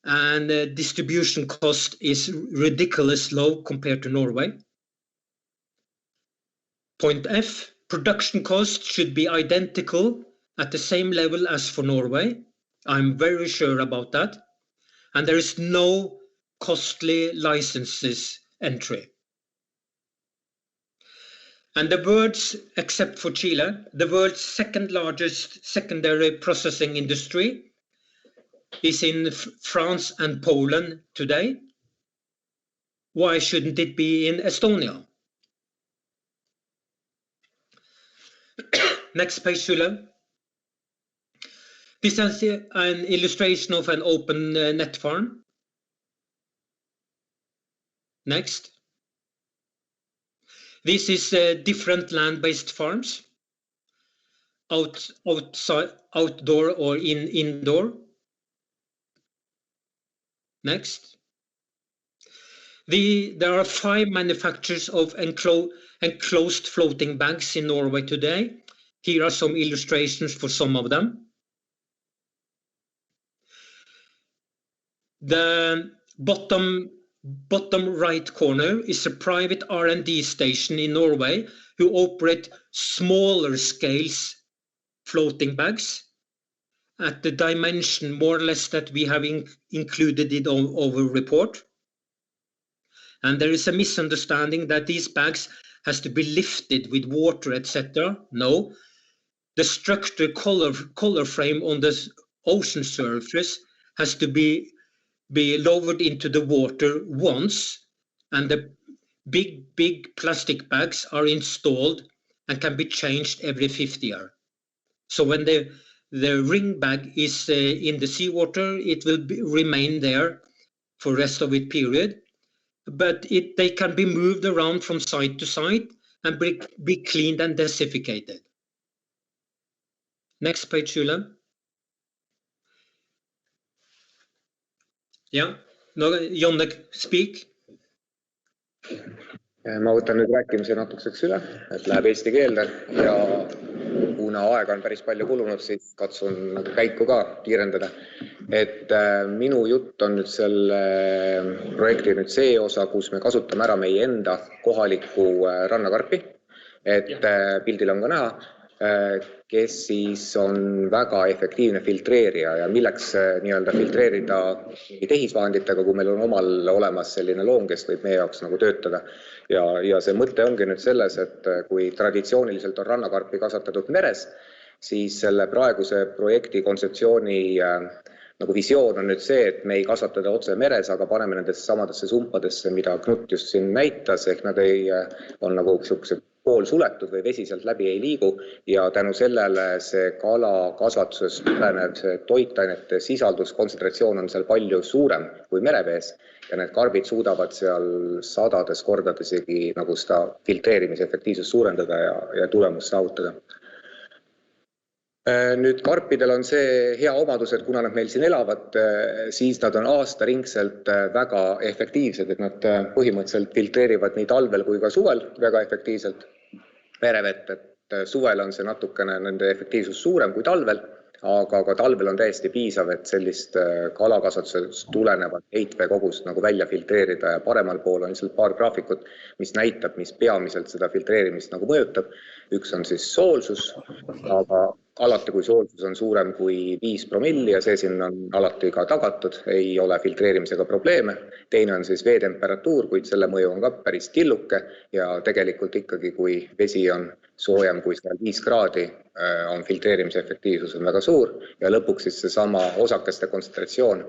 and distribution cost is ridiculous low compared to Norway. Point F, production cost should be identical at the same level as for Norway. I'm very sure about that. And there is no costly licenses entry. And the world's, except for Chile, the world's second largest secondary processing industry is in France and Poland today. Why shouldn't it be in Estonia? Next page, Sule. This is an illustration of an open net farm. Next. This is different land-based farms, outside, outdoor or indoor. Next. There are 5 manufacturers of enclosed floating bags in Norway today. Here are some illustrations for some of them. The bottom right corner is a private R&D station in Norway who operate smaller scales floating bags at the dimension more or less that we have included in our report. And there is a misunderstanding that these bags has to be lifted with water, etc. No, the structure color frame on the ocean surface has to be lowered into the water once, and the big plastic bags are installed and can be changed every 5th year. So when the ring bag is in the seawater, it will remain there for the rest of its period, but they can be moved around from site to site and be cleaned and desinfected. Next page, Sule. Yeah, no, Jonne, speak. Ma võtan nüüd rääkimise natukeseks üle, et läheb eesti keelde ja kuna aega on päris palju kulunud, siis katsun käiku ka kiirendada. Et minu jutt on nüüd selle projekti nüüd see osa, kus me kasutame ära meie enda kohaliku rannakarpi, et pildil on ka näha, kes siis on väga efektiivne filtreerija ja milleks nii-öelda filtreerida tehisvahenditega, kui meil on omal olemas selline loom, kes võib meie jaoks nagu töötada. Ja see mõte ongi nüüd selles, et kui traditsiooniliselt on rannakarpi kasvatatud meres, siis selle praeguse projekti kontseptsiooni nagu visioon on nüüd see, et me ei kasvatada otse meres, aga paneme nendesse samadesse sumpadesse, mida Knut just siin näitas, ehk nad on nagu sellised pool suletud või vesi sealt läbi ei liigu ja tänu sellele see kala kasvatusest tulenev see toitainete sisaldus, kontsentratsioon on seal palju suurem kui merevees ja need karbid suudavad seal sadades kordades isegi nagu seda filtreerimise efektiivsust suurendada ja tulemust saavutada. Nüüd karpidel on see hea omadus, et kuna nad meil siin elavad, siis nad on aastaringselt väga efektiivsed, et nad põhimõtteliselt filtreerivad nii talvel kui ka suvel väga efektiivselt merevett, et suvel on see natukene nende efektiivsus suurem kui talvel, aga ka talvel on täiesti piisav, et sellist kalakasvatusest tulenevat heitvee kogust nagu välja filtreerida ja paremal pool on lihtsalt paar graafikut, mis näitab, mis peamiselt seda filtreerimist nagu mõjutab. Üks on siis soolsus, aga alati kui soolsus on suurem kui 5 promilli ja see siin on alati ka tagatud, ei ole filtreerimisega probleeme. Teine on siis veetemperatuur, kuid selle mõju on ka päris tilluke ja tegelikult ikkagi, kui vesi on soojem kui 5 kraadi, on filtreerimise efektiivsus on väga suur ja lõpuks siis seesama osakeste kontsentratsioon,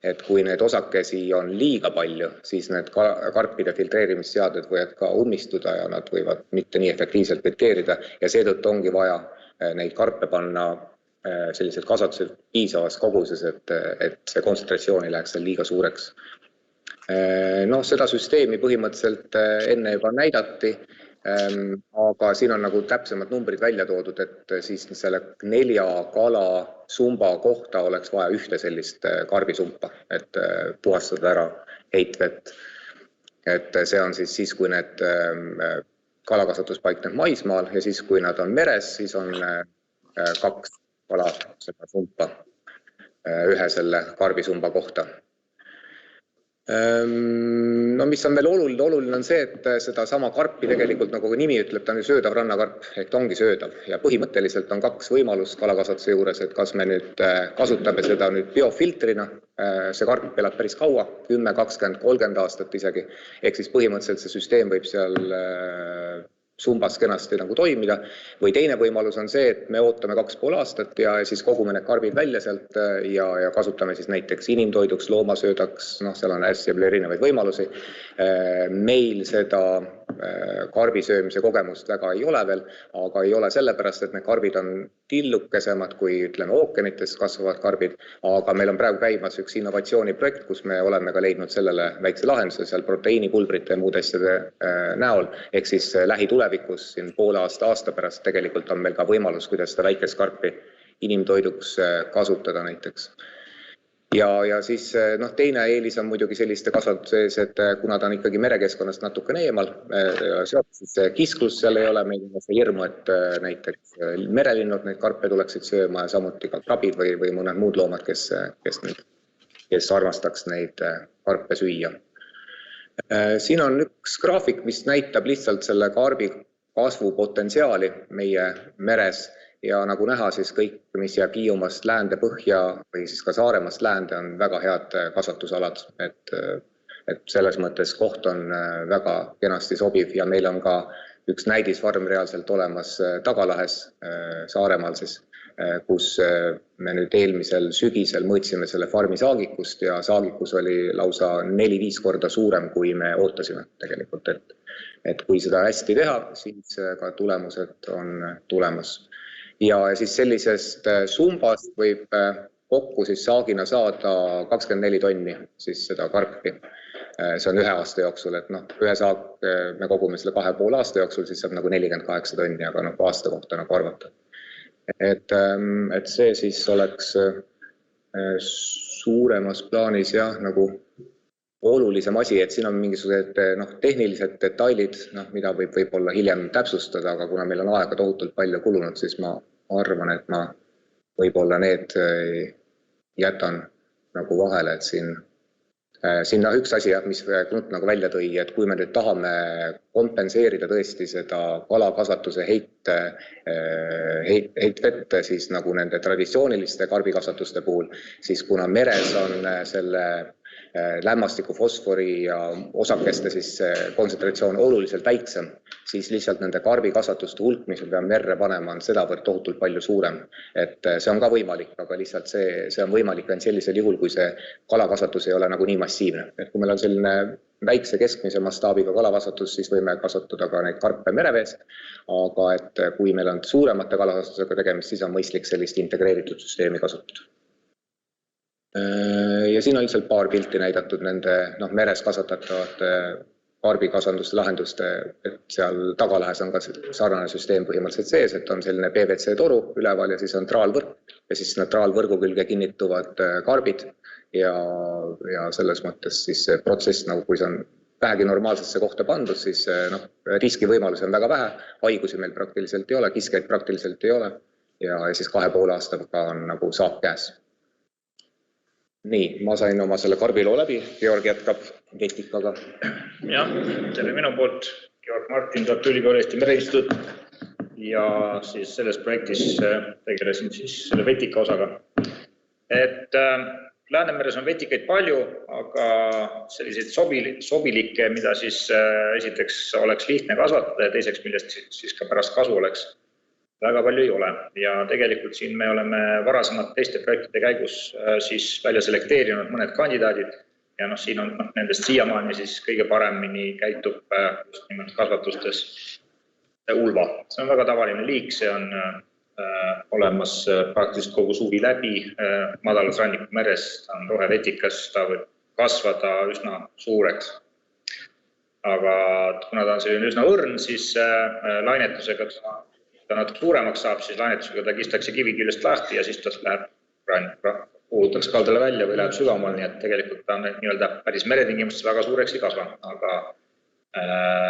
et kui need osakesi on liiga palju, siis need karpide filtreerimisseaded võivad ka ummistuda ja nad võivad mitte nii efektiivselt filtreerida ja seetõttu ongi vaja neid karpe panna sellised kasvatused piisavas koguses, et see kontsentratsioon ei läheks seal liiga suureks. No, seda süsteemi põhimõtteliselt enne juba näidati, aga siin on nagu täpsemad numbrid välja toodud, et siis selle 4 kala sumba kohta oleks vaja ühte sellist karbisumpa, et puhastada ära heitvett. Et see on siis, kui need kalakasvatus paikneb maismaal ja siis, kui nad on meres, siis on 2 kala seda sumpa ühe selle karbisumba kohta. No mis on veel oluline on see, et seda sama karpi tegelikult, nagu nimi ütleb, ta on ju söödav rannakarp, ehk ta ongi söödav ja põhimõtteliselt on 2 võimalust kalakasvatuse juures, et kas me nüüd kasutame seda nüüd biofiltrina, see karp elab päris kaua, 10, 20, 30 aastat isegi, ehk siis põhimõtteliselt see süsteem võib seal sumbas kenasti nagu toimida, või teine võimalus on see, et me ootame 2,5 aastat ja siis kogume need karbid välja sealt ja kasutame siis näiteks inimtoiduks, loomasöödaks, seal on hästi erinevaid võimalusi. Meil seda karbisöömise kogemust väga ei ole veel, aga ei ole sellepärast, et need karbid on tillukesemad kui ütleme ookeanites kasvavad karbid, aga meil on praegu käimas üks innovatsiooniprojekt, kus me oleme ka leidnud sellele väikse lahenduse seal proteiinipulbrite ja muude asjade näol, ehk siis lähitulevikus siin poole aasta pärast tegelikult on meil ka võimalus, kuidas seda väikest karpi inimtoiduks kasutada näiteks. Ja siis teine eelis on muidugi selliste kasvatuse ees, et kuna ta on ikkagi merekeskkonnast natukene eemal, siis kisklus seal ei ole, meil on see hirmu, et näiteks merelinnud neid karpe tuleksid sööma ja samuti ka krabid või mõned muud loomad, kes armastaks neid karpe süüa. Siin on üks graafik, mis näitab lihtsalt selle karbi kasvupotentsiaali meie meres. Ja nagu näha, siis kõik, mis jääb Hiiumaast läände põhja või siis ka Saaremaast läände on väga head kasvatusalad, et selles mõttes koht on väga kenasti sobiv ja meil on ka üks näidisfarm reaalselt olemas Tagalahes Saaremaal siis, kus me nüüd eelmisel sügisel mõõtsime selle farmi saagikust ja saagikus oli lausa 4-5 korda suurem, kui me ootasime tegelikult, et kui seda hästi teha, siis ka tulemused on tulemas. Ja siis sellisest sumbast võib kokku siis saagina saada 24 tonni siis seda karpi. See on 1 aasta jooksul, et ühe saag me kogume selle 2,5 aasta jooksul, siis saab nagu 48 tonni, aga aasta kohta nagu arvata. Et see siis oleks suuremas plaanis jah, nagu olulisem asi, et siin on mingisugused tehnilised detailid, mida võib-olla hiljem täpsustada, aga kuna meil on aega tohutult palju kulunud, siis ma arvan, et ma võib-olla need jätan nagu vahele, et siin üks asi, mis Knut nagu välja tõi, et kui me nüüd tahame kompenseerida tõesti seda kalakasvatuse heitvette siis nagu nende traditsiooniliste karbikasvatuste puhul, siis kuna meres on selle lämmastiku, fosfori ja osakeste siis kontsentratsioon oluliselt väiksem, siis lihtsalt nende karbikasvatuste hulk, mis me peame merre panema, on sedavõrd tohutult palju suurem. Et see on ka võimalik, aga lihtsalt see on võimalik ainult sellisel juhul, kui see kalakasvatus ei ole nagu nii massiivne. Et kui meil on selline väikse keskmise mastaabiga kalakasvatus, siis võime kasvatada ka neid karpe mereveest, aga et kui meil on suuremate kalakasvatusega tegemist, siis on mõistlik sellist integreeritud süsteemi kasutada. Ja siin on lihtsalt paar pilti näidatud nende meres kasvatatavate karbikasanduste lahenduste, et seal Tagalahes on ka sarnane süsteem põhimõtteliselt sees, et on selline PVC toru üleval ja siis on traalvõrk ja siis need traalvõrgu külge kinnituvad karbid ja selles mõttes siis see protsess, nagu kui see on vähegi normaalsesse kohta pandud, siis riskivõimalusi on väga vähe, haigusi meil praktiliselt ei ole, kiskeid praktiliselt ei ole ja siis 2,5 aastaga on nagu saak käes. Nii, ma sain oma selle karbiloo läbi, Georg jätkab vetikaga. Jah, tere minu poolt, Georg Martin, Tartu Ülikooli Eesti Mereinstituut ja siis selles projektis tegelesin siis selle vetika osaga. Et Läänemeres on vetikaid palju, aga selliseid sobilikke, mida siis esiteks oleks lihtne kasvatada ja teiseks, millest siis ka pärast kasu oleks. Väga palju ei ole ja tegelikult siin me oleme varasemalt teiste projektide käigus siis välja selekteerinud mõned kandidaadid ja siin on nendest siiamaani siis kõige paremini käitub just nimelt kasvatustes ulva. See on väga tavaline liik, see on olemas praktiliselt kogu suvi läbi, madalas ranniku meres, ta on rohevetikas, ta võib kasvada üsna suureks. Aga kuna ta on selline üsna õrn, siis lainetusega ta natuke suuremaks saab, siis lainetusega ta kistakse kivi küljest lahti ja siis ta läheb puhutakse kaldale välja või läheb sügamal, nii et tegelikult ta nii-öelda päris meretingimustes väga suureks ei kasva, aga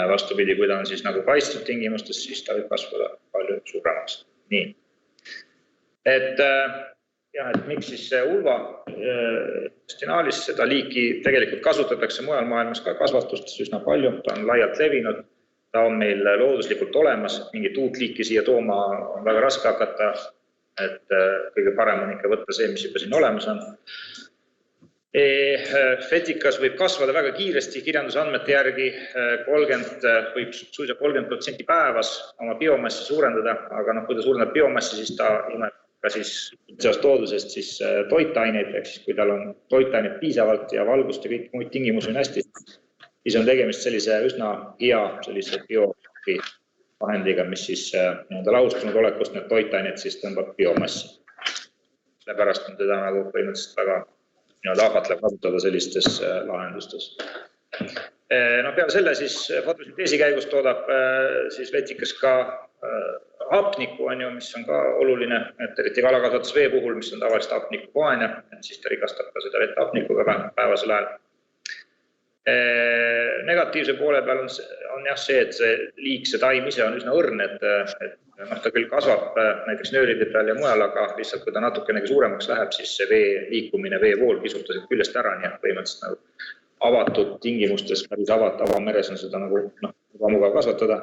Vastupidi, kui ta on siis nagu kaitstud tingimustes, siis ta võib kasvada palju suuremaks. Nii. Et miks siis see ulva intestinaalis seda liiki tegelikult kasutatakse mujal maailmas ka kasvatustes üsna palju, ta on laialt levinud, ta on meil looduslikult olemas, mingit uut liiki siia tooma on väga raske hakata, et kõige parem on ikka võtta see, mis juba siin olemas on. Vetikas võib kasvada väga kiiresti, kirjanduse andmete järgi 30% või 30% päevas oma biomassi suurendada, aga kui ta suurendab biomassi, siis ta imeb ka siis toodusest siis toitaineid, ehk siis kui tal on toitaineid piisavalt ja valgust ja kõik muid tingimusi on hästi, siis on tegemist sellise üsna hea sellise biovahendiga, mis siis lahustunud olekust need toitained siis tõmbab biomassi. Sellepärast on teda nagu põhimõtteliselt väga ahvatlev kasutada sellistes lahendustes. Peale selle siis fotosünteesi käigus toodab siis vetikas ka hapnikku, mis on ka oluline, et eriti kalakasvatus vee puhul, mis on tavaliselt hapnikuvaene, et siis ta rikastab ka seda vett hapnikuga päevasel ajal. Negatiivse poole peal on see, et see liik, see taim ise on üsna õrn, et ta küll kasvab näiteks nööride peal ja mujal, aga lihtsalt kui ta natukenegi suuremaks läheb, siis see vee liikumine, veevool kisub ta küljest ära, nii et põhimõtteliselt nagu avatud tingimustes, päris avameres on seda nagu juba mugav kasvatada.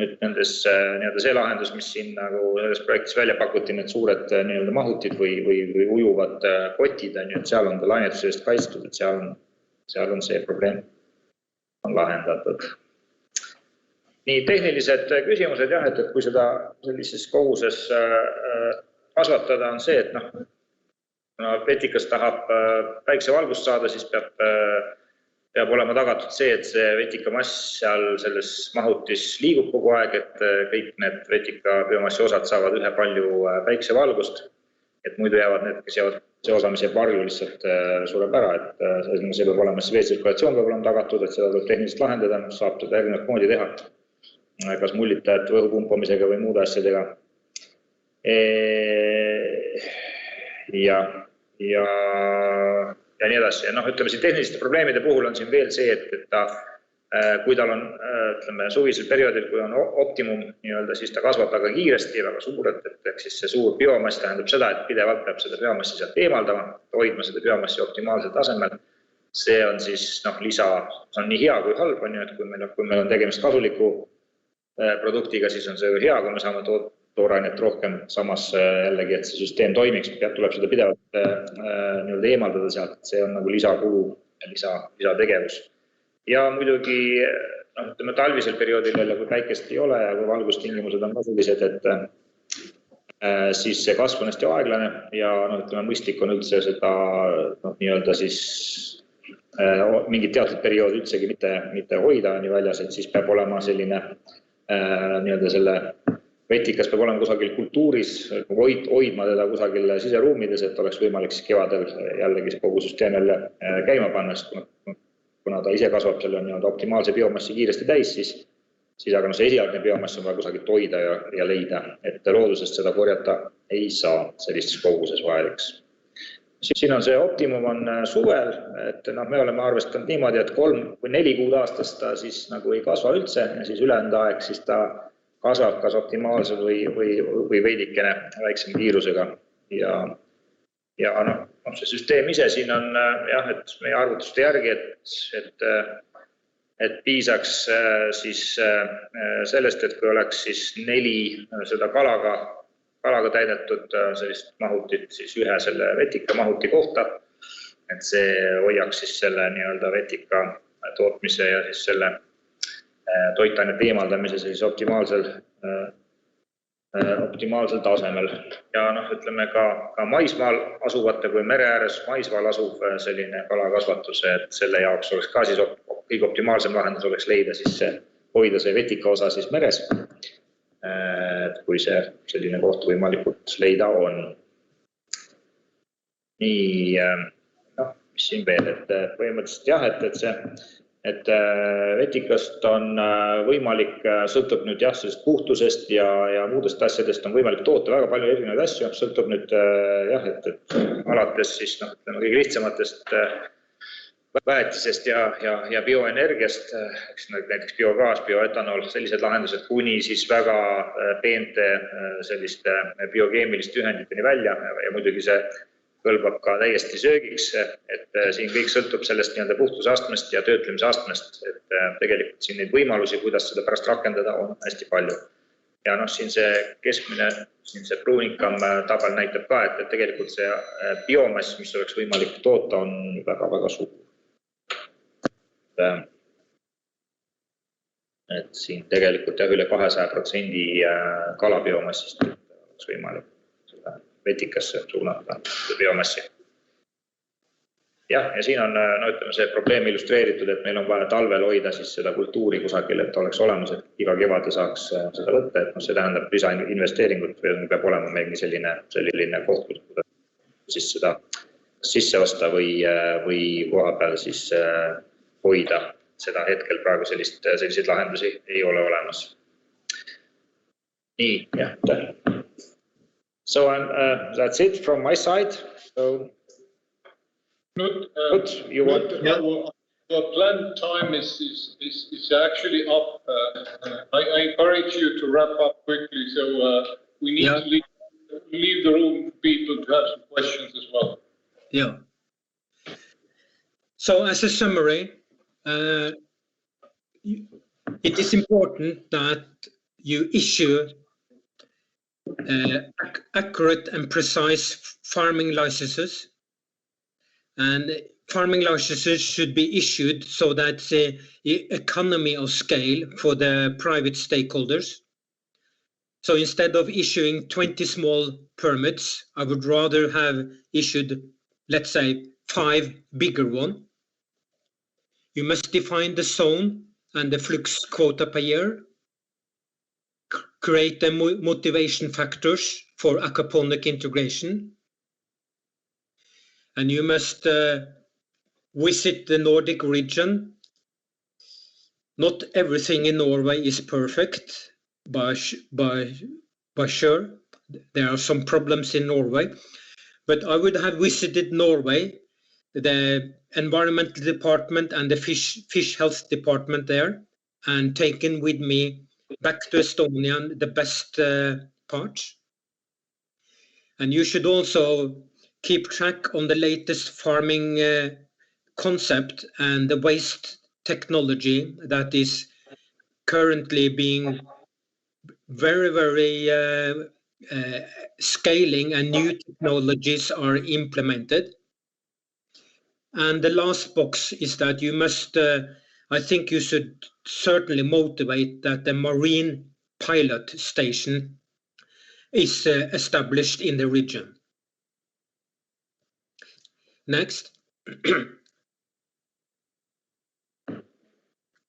Nüüd nendes see lahendus, mis siin nagu selles projektis välja pakuti, need suured mahutid või ujuvad kotid, et seal on ta lainetuse eest kaitstud, et seal on see probleem on lahendatud. Nii tehnilised küsimused, et kui seda sellises koguses kasvatada on see, et vetikas tahab päiksevalgust saada, siis peab olema tagatud see, et see vetikamass seal selles mahutis liigub kogu aeg, et kõik need vetika biomassi osad saavad ühe palju päiksevalgust, et muidu jäävad need, kes jäävad see osa, mis jääb varju, lihtsalt sureb ära, et see peab olema, see veesirkulatsioon peab olema tagatud, et seda tuleb tehniliselt lahendada, saab seda erinevat moodi teha, kas mullitajat või õhupumpamisega või muude asjadega. Ja nii edasi. Ütleme siin tehniliste probleemide puhul on siin veel see, et ta, kui tal on suvisel perioodil, kui on optimum, siis ta kasvab väga kiiresti, väga suur, et siis see suur biomass tähendab seda, et pidevalt peab seda biomassi sealt eemaldama, hoidma seda biomassi optimaalsel tasemel. See on siis lisa, see on nii hea kui halb, et kui meil on tegemist kasuliku produktiga, siis on see hea, kui me saame toorainet rohkem, samas jällegi, et see süsteem toimiks, tuleb seda pidevalt eemaldada sealt, see on nagu lisakulu ja lisategevus. Ja muidugi talvisel perioodil jälle, kui päikest ei ole ja kui valgustingimused on sellised, et siis see kasv on hästi aeglane ja mõistlik on üldse seda siis mingit teatud perioodi üldsegi mitte hoida nii väljas, et siis peab olema selline selle vetikas peab olema kusagil kultuuris, hoidma teda kusagil siseruumides, et oleks võimalik siis kevadel jällegi kogu süsteem jälle käima panna, kuna ta ise kasvab selle optimaalse biomassi kiiresti täis, siis aga see esialgne biomass on vaja kusagilt hoida ja leida, et loodusest seda korjata ei saa sellistes koguses vajaliks. Siin on see optimum on suvel, et me oleme arvestanud niimoodi, et 3 või 4 kuud aastast ta siis nagu ei kasva üldse ja siis ülejäänud aeg siis ta kasvab kas optimaalse või veidikene väiksem kiirusega. Ja see süsteem ise siin on et meie arvutuste järgi, et piisaks siis sellest, et kui oleks siis 4 seda kalaga täidetud sellist mahutit siis ühe selle vetika mahuti kohta, et see hoiaks siis selle vetika tootmise ja siis selle toitainete eemaldamise siis optimaalsel tasemel. Ja ütleme ka maismaal asuvate või mere ääres maismaal asuv selline kalakasvatus, et selle jaoks oleks ka siis kõige optimaalsem lahendus oleks leida siis hoida see vetika osa siis meres, kui see selline koht võimalikult leida on. Nii, mis siin veel, et põhimõtteliselt et vetikast on võimalik, sõltub nüüd sellest puhtusest ja muudest asjadest on võimalik toota väga palju erinevaid asju, sõltub nüüd et alates siis kõige lihtsamatest väetisest ja bioenergiast, eks näiteks biogaas, bioetanool, sellised lahendused kuni siis väga peente selliste biokeemiliste ühenditeni välja ja muidugi see kõlbab ka täiesti söögiks, et siin kõik sõltub sellest nii-öelda puhtuse astmest ja töötlemise astmest, et tegelikult siin neid võimalusi, kuidas seda pärast rakendada, on hästi palju. Ja siin see keskmine, siin see pruunikam tabel näitab ka, et tegelikult see biomass, mis oleks võimalik toota, on väga-väga suur. Et siin tegelikult üle 200% kalabiomassist oleks võimalik seda vetikasse suunata biomassi. Ja siin on ütleme, see probleem illustreeritud, et meil on vaja talvel hoida siis seda kultuuri kusagil, et oleks olemas, et iga kevade saaks seda võtta, et see tähendab lisainvesteeringut või peab olema meil selline koht, kus siis seda sisse osta või koha peal siis hoida. Seda hetkel praegu selliseid lahendusi ei ole olemas. Nii, jah. So that's it from my side. So you want our planned time is actually up. I encourage you to wrap up quickly, so we need to leave the room for people to have some questions as well. Yeah. So as a summary, it is important that you issue accurate and precise farming licenses. And farming licenses should be issued so that the economy of scale for the private stakeholders. So instead of issuing 20 small permits, I would rather have issued, let's say, 5 bigger ones. You must define the zone and the flux quota per year. Create the motivation factors for aquaponic integration. And you must visit the Nordic region. Not everything in Norway is perfect, by sure. There are some problems in Norway. But I would have visited Norway, the environmental department and the fish health department there, and taken with me back to Estonia the best parts. And you should also keep track on the latest farming concept and the waste technology that is currently being very scaling, and new technologies are implemented. And the last box is that you must, I think you should certainly motivate that the marine pilot station is established in the region. Next.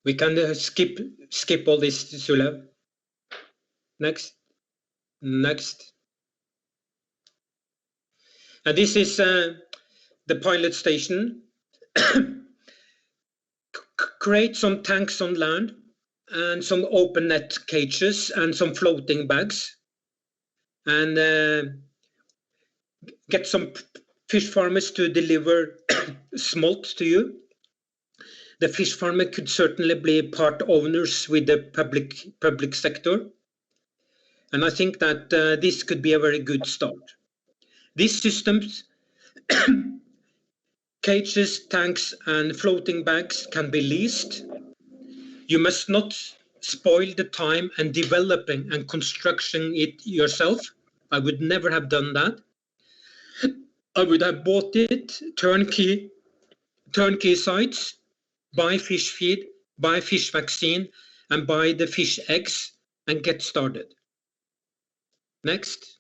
We can skip all this, Sulev. Next. And this is the pilot station. Create some tanks on land and some Opennet cages and some floating bags, and get some fish farmers to deliver smolt to you. The fish farmer could certainly be part owners with the public sector. And I think that this could be a very good start. These systems, cages, tanks, and floating bags can be leased. You must not spoil the time and developing and constructing it yourself. I would never have done that. I would have bought it, turnkey sites, buy fish feed, buy fish vaccine, and buy the fish eggs, and get started. Next.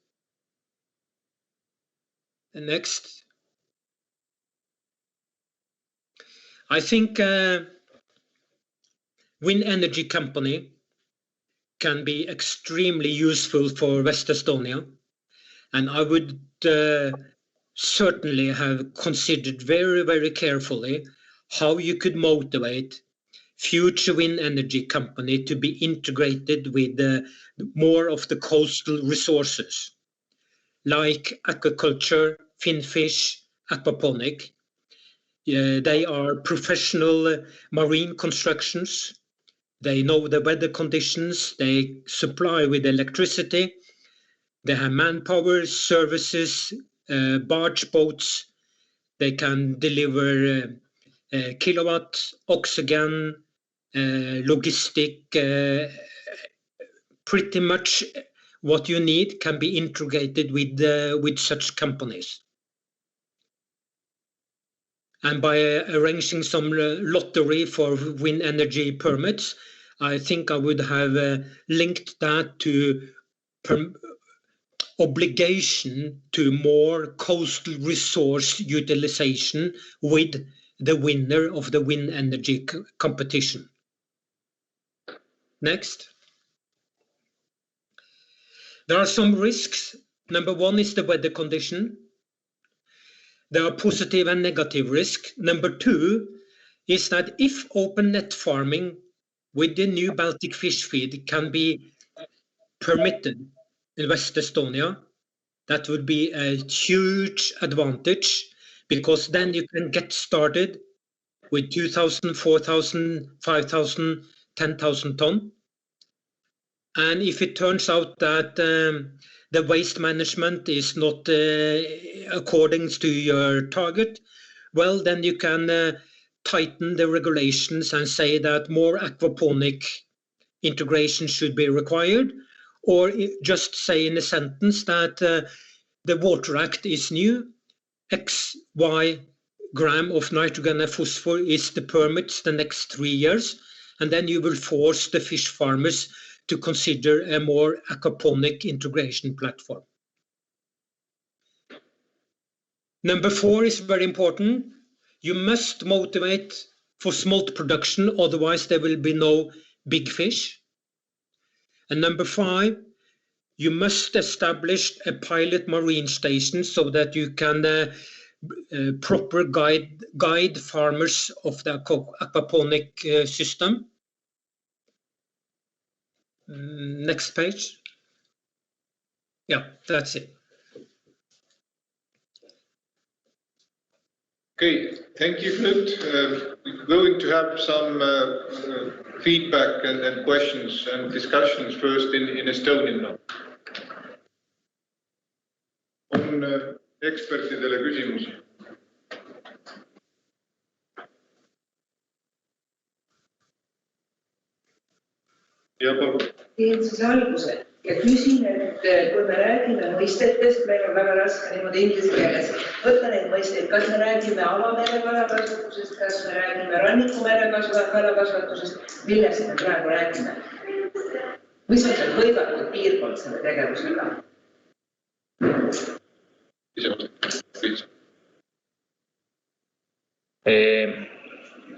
I think wind energy company can be extremely useful for West Estonia, and I would certainly have considered very carefully how you could motivate future wind energy company to be integrated with more of the coastal resources, like aquaculture, finfish, aquaponic. They are professional marine constructions. They know the weather conditions. They supply with electricity. They have manpower, services, barge boats. They can deliver kilowatts, oxygen, logistic. Pretty much what you need can be integrated with such companies. And by arranging some lottery for wind energy permits, I think I would have linked that to obligation to more coastal resource utilization with the winner of the wind energy competition. Next. There are some risks. Number one is the weather condition. There are positive and negative risks. Number two is that if open net farming with the new Baltic fish feed can be permitted in West Estonia, that would be a huge advantage, because then you can get started with 2,000, 4,000, 5,000, 10,000 ton. And if it turns out that the waste management is not according to your target, well, then you can tighten the regulations and say that more aquaponic integration should be required, or just say in a sentence that the Water Act is new, X, Y gram of nitrogen and phosphor is the permits the next 3 years, and then you will force the fish farmers to consider a more aquaponic integration platform. Number 4 is very important. You must motivate for smolt production, otherwise there will be no big fish. And number 5, you must establish a pilot marine station so that you can proper guide farmers of the aquaponic system. Next page. Yeah, that's it. Okay, thank you, Knut. We're going to have some feedback and questions and discussions first in Estonian now. On ekspertidele küsimusi? Ja palun. Teen siis alguse ja küsin, et kui me räägime mõistetest, meil on väga raske niimoodi inglise keeles võtta neid mõisteid, kas me räägime avamere kalakasvatusest, kas me räägime rannikumere kalakasvatusest, millest me praegu räägime? Mis on see hõivatud piirkond selle tegevusega?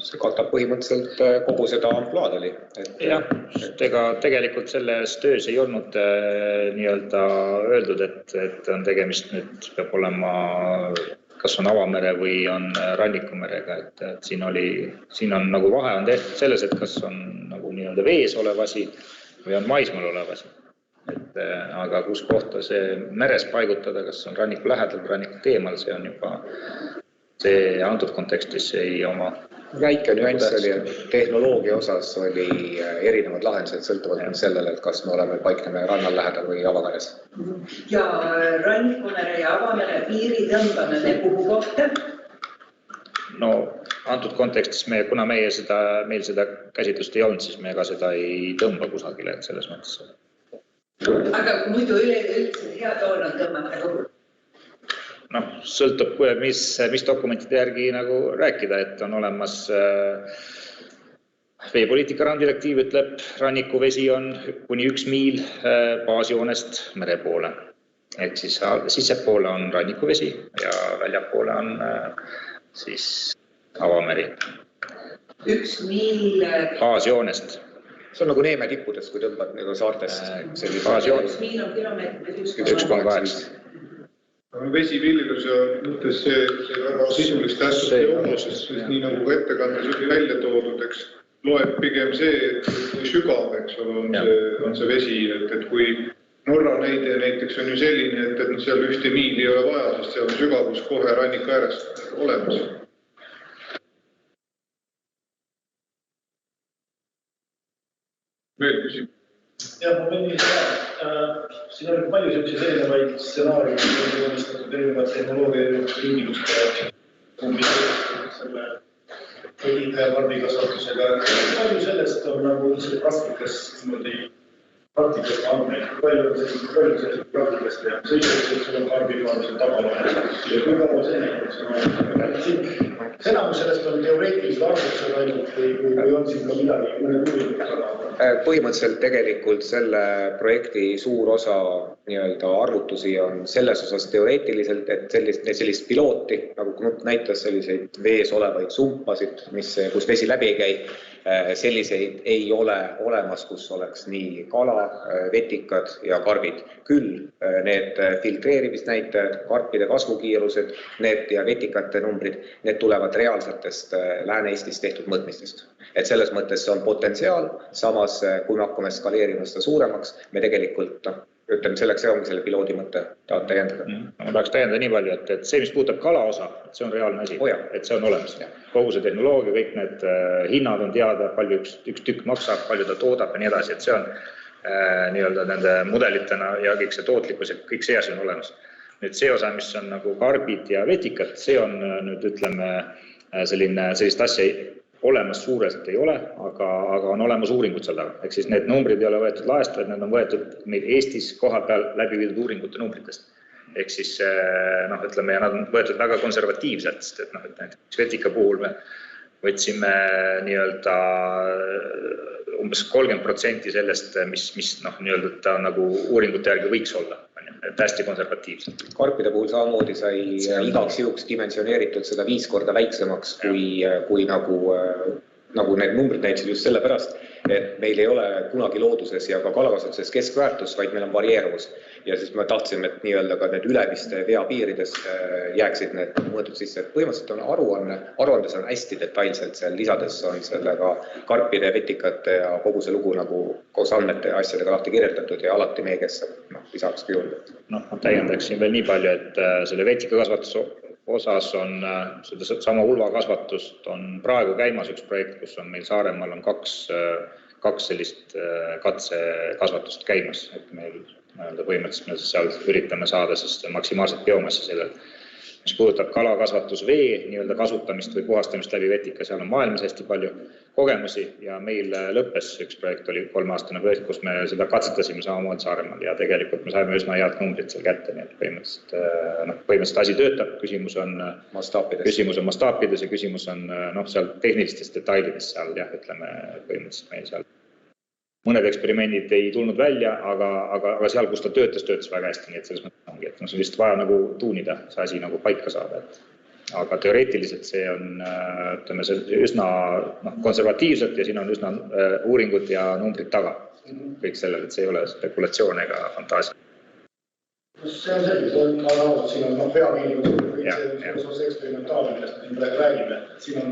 See katab põhimõtteliselt kogu seda ampluaad oli. Jah, ega tegelikult selles töös ei olnud nii-öelda öeldud, et on tegemist nüüd peab olema, kas on avamere või on rannikumerega. Et siin on nagu vahe on tehtud selles, et kas on nagu nii-öelda vees olev asi või on maismaal olev asi. Aga kus kohta see meres paigutada, kas on ranniku lähedal või ranniku teemal, see on juba see antud kontekstis ei oma. Väike nüanss oli, et tehnoloogia osas oli erinevad lahendused sõltuvalt sellele, et kas me oleme paikneme rannal lähedal või avameres. Ja rannikumere ja avamere piiri tõmbame me kuhu kohta? No antud kontekstis kuna meil seda käsitlust ei olnud, siis me ka seda ei tõmba kusagile selles mõttes. Aga muidu üleüldse hea toon on tõmmata kuhu? Sõltub, mis dokumentide järgi nagu rääkida, et on olemas veepoliitika raamdirektiiv ütleb, rannikuvesi on kuni 1 miil baasjoonest mere poole. Ehk siis sissepoole on rannikuvesi ja väljapoole on siis avameri. 1 miil baasjoonest. See on nagu Neeme tippudest, kui tõmbad nagu saartest. 1 miil on kilomeetrit 1,8. Vesiviljeluse mõttes see väga sisulist tähtsust ei ole, sest nii nagu ettekandes oli välja toodud, eks loeb pigem see, et kui sügav on see vesi, et kui Norra näide näiteks on ju selline, et seal 1 miili ei ole vaja, sest seal on sügavus kohe ranniku äärest olemas. Ja, ma võin siin on palju selliseid erinevaid stsenaariume, mis on joonistatud erinevad tehnoloogia tingimuste selle põlide ja karbikasvatusega. Palju sellest on nagu praktikast andmeid, palju sellisest praktikast ja sõidusest, et sul on karbimaadusel tabalane ja kui kaua see enamus sellest on teoreetilised arvutused ainult või on siin ka midagi mõned uuringud? Põhimõtteliselt tegelikult selle projekti suur osa arvutusi on selles osas teoreetiliselt, et sellist pilooti, nagu Knut näitas selliseid vees olevaid sumpasid, kus vesi läbi ei käi, selliseid ei ole olemas, kus oleks nii kala, vetikad ja karbid. Küll need filtreerimisnäitajad, karpide kasvukiirused, need ja vetikate numbrid, need tulevad reaalsetest Lääne-Eestis tehtud mõõtmistest. Et selles mõttes see on potentsiaal, samas kui me hakkame skaleerima seda suuremaks, me tegelikult, ütleme, selleks ongi selle piloodi mõte, tahab täiendada. Ma tahaks täiendada nii palju, et see, mis puudutab kala osa, see on reaalne asi, et see on olemas. Kogu see tehnoloogia, kõik need hinnad on teada, palju üks tükk maksab, palju ta toodab ja nii edasi, et see on nii-öelda nende mudelitena ja kõik see tootlikkus ja kõik see asi on olemas. Nüüd see osa, mis on nagu karbid ja vetikad, see on nüüd ütleme sellist asja olemas suures, ei ole, aga on olemas uuringud seal taga. Ehk siis need numbrid ei ole võetud laest, vaid need on võetud meil Eestis koha peal läbi viidud uuringute numbritest. Ehk siis ütleme, ja nad on võetud väga konservatiivselt, sest et näiteks vetika puhul me võtsime nii-öelda umbes 30% sellest, mis nii-öelda ta nagu uuringute järgi võiks olla, et hästi konservatiivselt. Karpide puhul samamoodi sai igaks juhuks dimensioneeritud seda 5 korda väiksemaks, kui nagu need numbrid näitasid just selle pärast, et meil ei ole kunagi looduses ja ka kalakasvatuses keskväärtus, vaid meil on varieeruvus. Ja siis me tahtsime, et nii-öelda ka need ülemiste veapiirides jääksid need mõõtud sisse. Põhimõtteliselt on aruandes on hästi detailselt seal lisades on sellega karpide, vetikate ja kogu see lugu nagu koos andmete ja asjadega lahti kirjeldatud ja alati meie, kes lisaks ka juurde. Ma täiendaksin veel nii palju, et selle vetikakasvatuse osas on seda sama ulvakasvatust on praegu käimas üks projekt, kus on meil Saaremaal on kaks sellist katsekasvatust käimas, et meil põhimõtteliselt me seal üritame saada maksimaalset biomassi sellel. Mis puudutab kalakasvatusvee nii-öelda kasutamist või puhastamist läbi vetika, seal on maailmas hästi palju kogemusi ja meil lõppes üks projekt oli 3-aastane projekt, kus me seda katsetasime samamoodi Saaremaal ja tegelikult me saime üsna head numbrid seal kätte, nii et põhimõtteliselt asi töötab, küsimus on mastaapides ja küsimus on seal tehnilistes detailides seal ütleme põhimõtteliselt meil seal. Mõned eksperimendid ei tulnud välja, aga seal, kus ta töötas väga hästi, nii et selles mõttes ongi, et see on vist vaja nagu tuunida, see asi nagu paika saada. Aga teoreetiliselt see on üsna konservatiivselt ja siin on üsna uuringud ja numbrid taga. Kõik sellel, et see ei ole spekulatsioon ega fantaasia. See on selge, siin on veapiirikud, kõik see eksperimentaalne, millest me siin praegu räägime. Siin on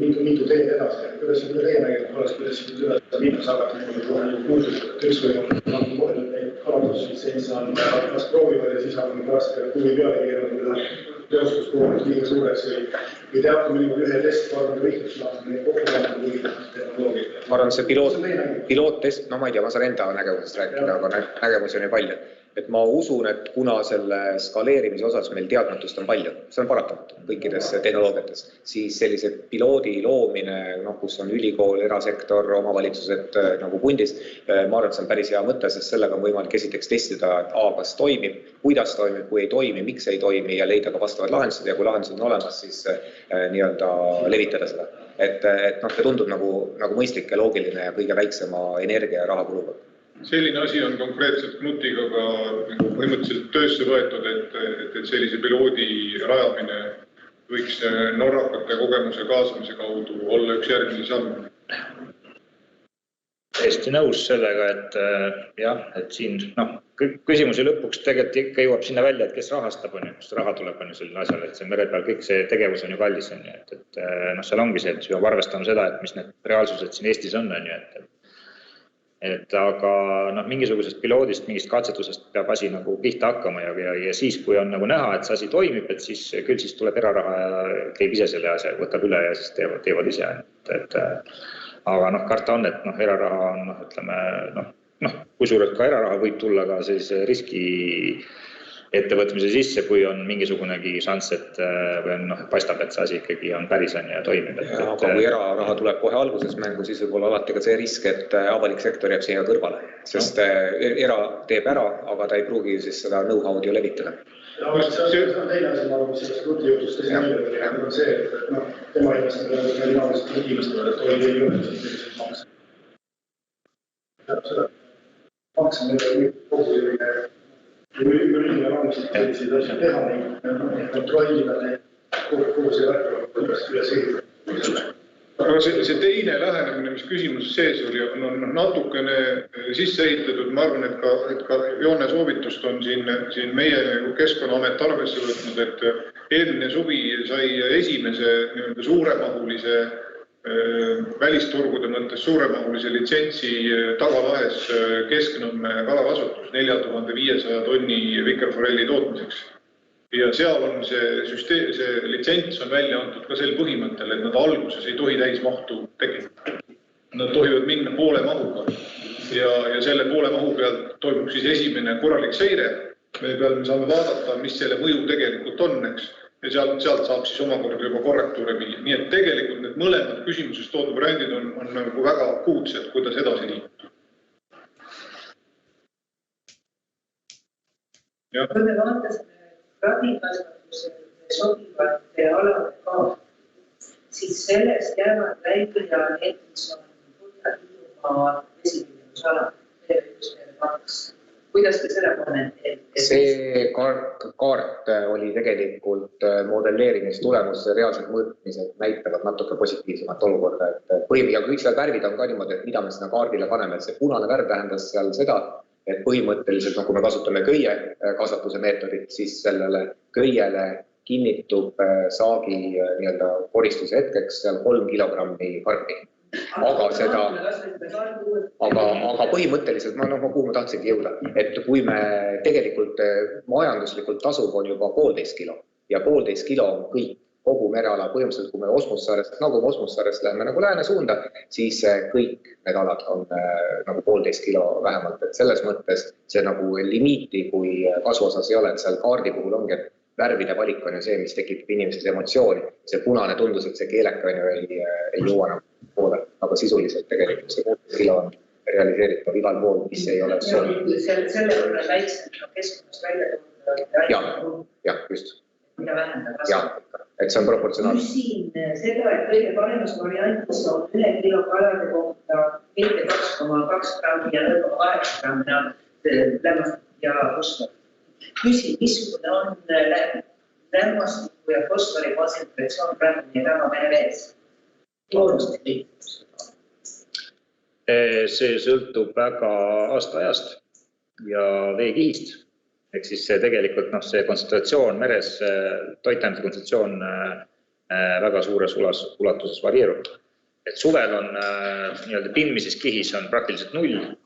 mitu teed edasi. Kuidas see teie nägema oleks, kuidas siin üles minna saavad muutuda? Üks või on kalatuslisensi on kas proovivad ja siis on pärast kuvi peale keeranud teostuspuhul liiga suureks või teab mõnikord ühe testvarmade võitlus neid kokkupannud või tehnoloogia? Ma arvan, see piloottest, ma ei tea, ma saan enda nägemusest rääkida, aga nägemusi on ju palju. Et ma usun, et kuna selle skaleerimise osas meil teadmatust on palju, see on paratamatu kõikides tehnoloogiates, siis sellise piloodi loomine, kus on ülikool, erasektor, omavalitsused nagu pundis, ma arvan, et see on päris hea mõte, sest sellega on võimalik esiteks testida, et kas toimib, kuidas toimib, kui ei toimi, miks ei toimi ja leida ka vastavad lahendused ja kui lahendused on olemas, siis nii-öelda levitada seda. Et see tundub nagu mõistlik ja loogiline ja kõige väiksema energia ja raha kuluga. Selline asi on konkreetselt Knutiga ka põhimõtteliselt töösse võetud, et sellise piloodi rajamine võiks norrakate kogemuse kaasamise kaudu olla üks järgmine samm. Hästi nõus sellega, et siin küsimusi lõpuks tegelikult ikka jõuab sinna välja, et kes rahastab, kust raha tuleb selline asjal, et see mere peal kõik see tegevus on ju kallis, et seal ongi see, et peab arvestama seda, et mis need reaalsused siin Eestis on, aga mingisugusest piloodist, mingist katsetusest peab asi nagu pihta hakkama ja siis, kui on nagu näha, et see asi toimib, et siis küll siis tuleb eraraha ja teeb ise selle asja, võtab üle ja siis teevad ise. Aga karta on, et eraraha on, kui suurelt ka eraraha võib tulla ka sellise riski ettevõtmise sisse, kui on mingisugunegi šanss, et paistab, et see asi ikkagi on päris ja toimib. Aga kui eraraha tuleb kohe alguses mängu, siis võib olla alati ka see risk, et avalik sektor jääb siia kõrvale, sest era teeb ära, aga ta ei pruugi siis seda know-how'd ju levitada. See on teine asi, ma arvan, mis sellest jutust on see, et tema inimestele, et oli ei ole selliseid makse. Makse nende üleüldine raamistik selliseid asju teha, kontrollida kogu see värk üles ehitada. Aga see teine lähenemine, mis küsimuses sees oli, on natukene sisse ehitatud. Ma arvan, et ka Joone soovitust on siin meie Keskkonnaamet arvesse võtnud, et eelmine suvi sai esimese suuremahulise välisturgude mõttes suuremahulise litsentsi Tagalahes Kesknõmme kalakasutus 4500 tonni vikerforelli tootmiseks. Ja seal on see litsents on välja antud ka sel põhimõttel, et nad alguses ei tohi täismahtu tekitada. Nad tohivad minna poole mahuga ja selle poole mahu pealt toimub siis esimene korralik seire. Me saame vaadata, mis selle mõju tegelikult on, eks. Ja sealt saab siis omakorda juba korrektuure viia. Nii et tegelikult need mõlemad küsimuses toodud variandid on nagu väga akuutsed, kuidas edasi liikuda. Kui me vaatasime radikasvatusele sobivate alade kaart, siis sellest jäävad välja need, mis on Põhja-Hiiumaa vesiviljelusala, TV1-2. Kuidas te selle kommenteerite? See kaart oli tegelikult modelleerimistulemus, reaalsed mõõtmised näitavad natuke positiivsemat olukorda. Ja kõik seal värvid on ka niimoodi, et mida me sinna kaardile paneme. See punane värv tähendas seal seda, et põhimõtteliselt, kui me kasutame köie kasvatuse meetodit, siis sellele köiele kinnitub saagi koristuse hetkeks seal 3 kilogrammi karpi. Aga põhimõtteliselt, kuhu ma tahtsingi jõuda, et kui me tegelikult majanduslikult tasub on juba 1,5 kilo ja 1,5 kilo on kõik, kogu mereala, põhimõtteliselt kui me Osmussaarest läheme nagu lääne suunda, siis kõik need alad on nagu 1,5 kilo vähemalt, et selles mõttes see nagu limiiti, kui kasvuosas ei ole, et seal kaardi puhul ongi, et värvide valik on ju see, mis tekitab inimeses emotsiooni. See punane tundus, et see keeleka ei jõua nagu poole, aga sisuliselt tegelikult see 1,5 kilo on realiseeritav igal pool, mis ei ole soov. Selle võrra väiksem keskkonnast välja tulla. Ja, just. Mida vähendab. Ja, et see on proportsionaalne. Küsin seda, et kõige paremas variantis on 1 kilo kalade kohta mitte 2,2 grammi ja 0,8 grammi lämmastikku ja fosfori. Küsin, missugune on lämmastiku ja fosfori kontsentratsioon praegu meie vees? See sõltub väga aastaajast ja veekihist. Ehk siis tegelikult see kontsentratsioon meres, toitainete kontsentratsioon väga suures ulatuses varieerub. Et suvel on pindmises kihis on praktiliselt 0.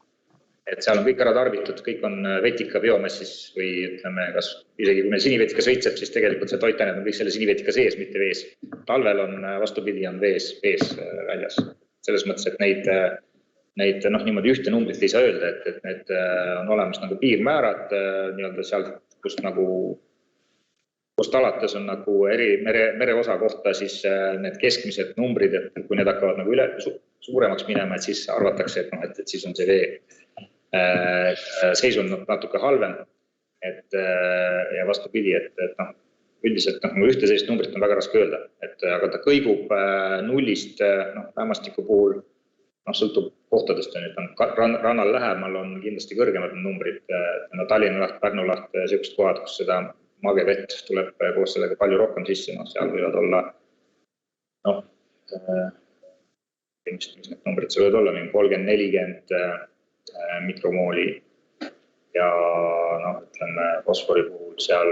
Et seal on kõik ära tarbitud, kõik on vetika biomassis või ütleme, kas isegi kui meil sinivetika sõitseb, siis tegelikult see toitainet on kõik selle sinivetika sees, mitte vees. Talvel on vastupidi, on vees väljas. Selles mõttes, et neid niimoodi ühte numbrit ei saa öelda, et need on olemas nagu piirmäärad sealt, kust alates on nagu mereosa kohta siis need keskmised numbrid, et kui need hakkavad nagu üle suuremaks minema, et siis arvatakse, et siis on see vee seisund natuke halvem, ja vastupidi, et üldiselt ühte sellist numbrit on väga raske öelda, aga ta kõigub nullist lämmastiku puhul, sõltub kohtadest, rannal lähemal on kindlasti kõrgemad numbrid, Tallinna laht, Pärnu laht, sellised kohad, kus seda magevett tuleb koos sellega palju rohkem sisse, seal võivad olla, mis need numbrid võivad olla, 30-40 mikromooli ja ütleme fosfori puhul seal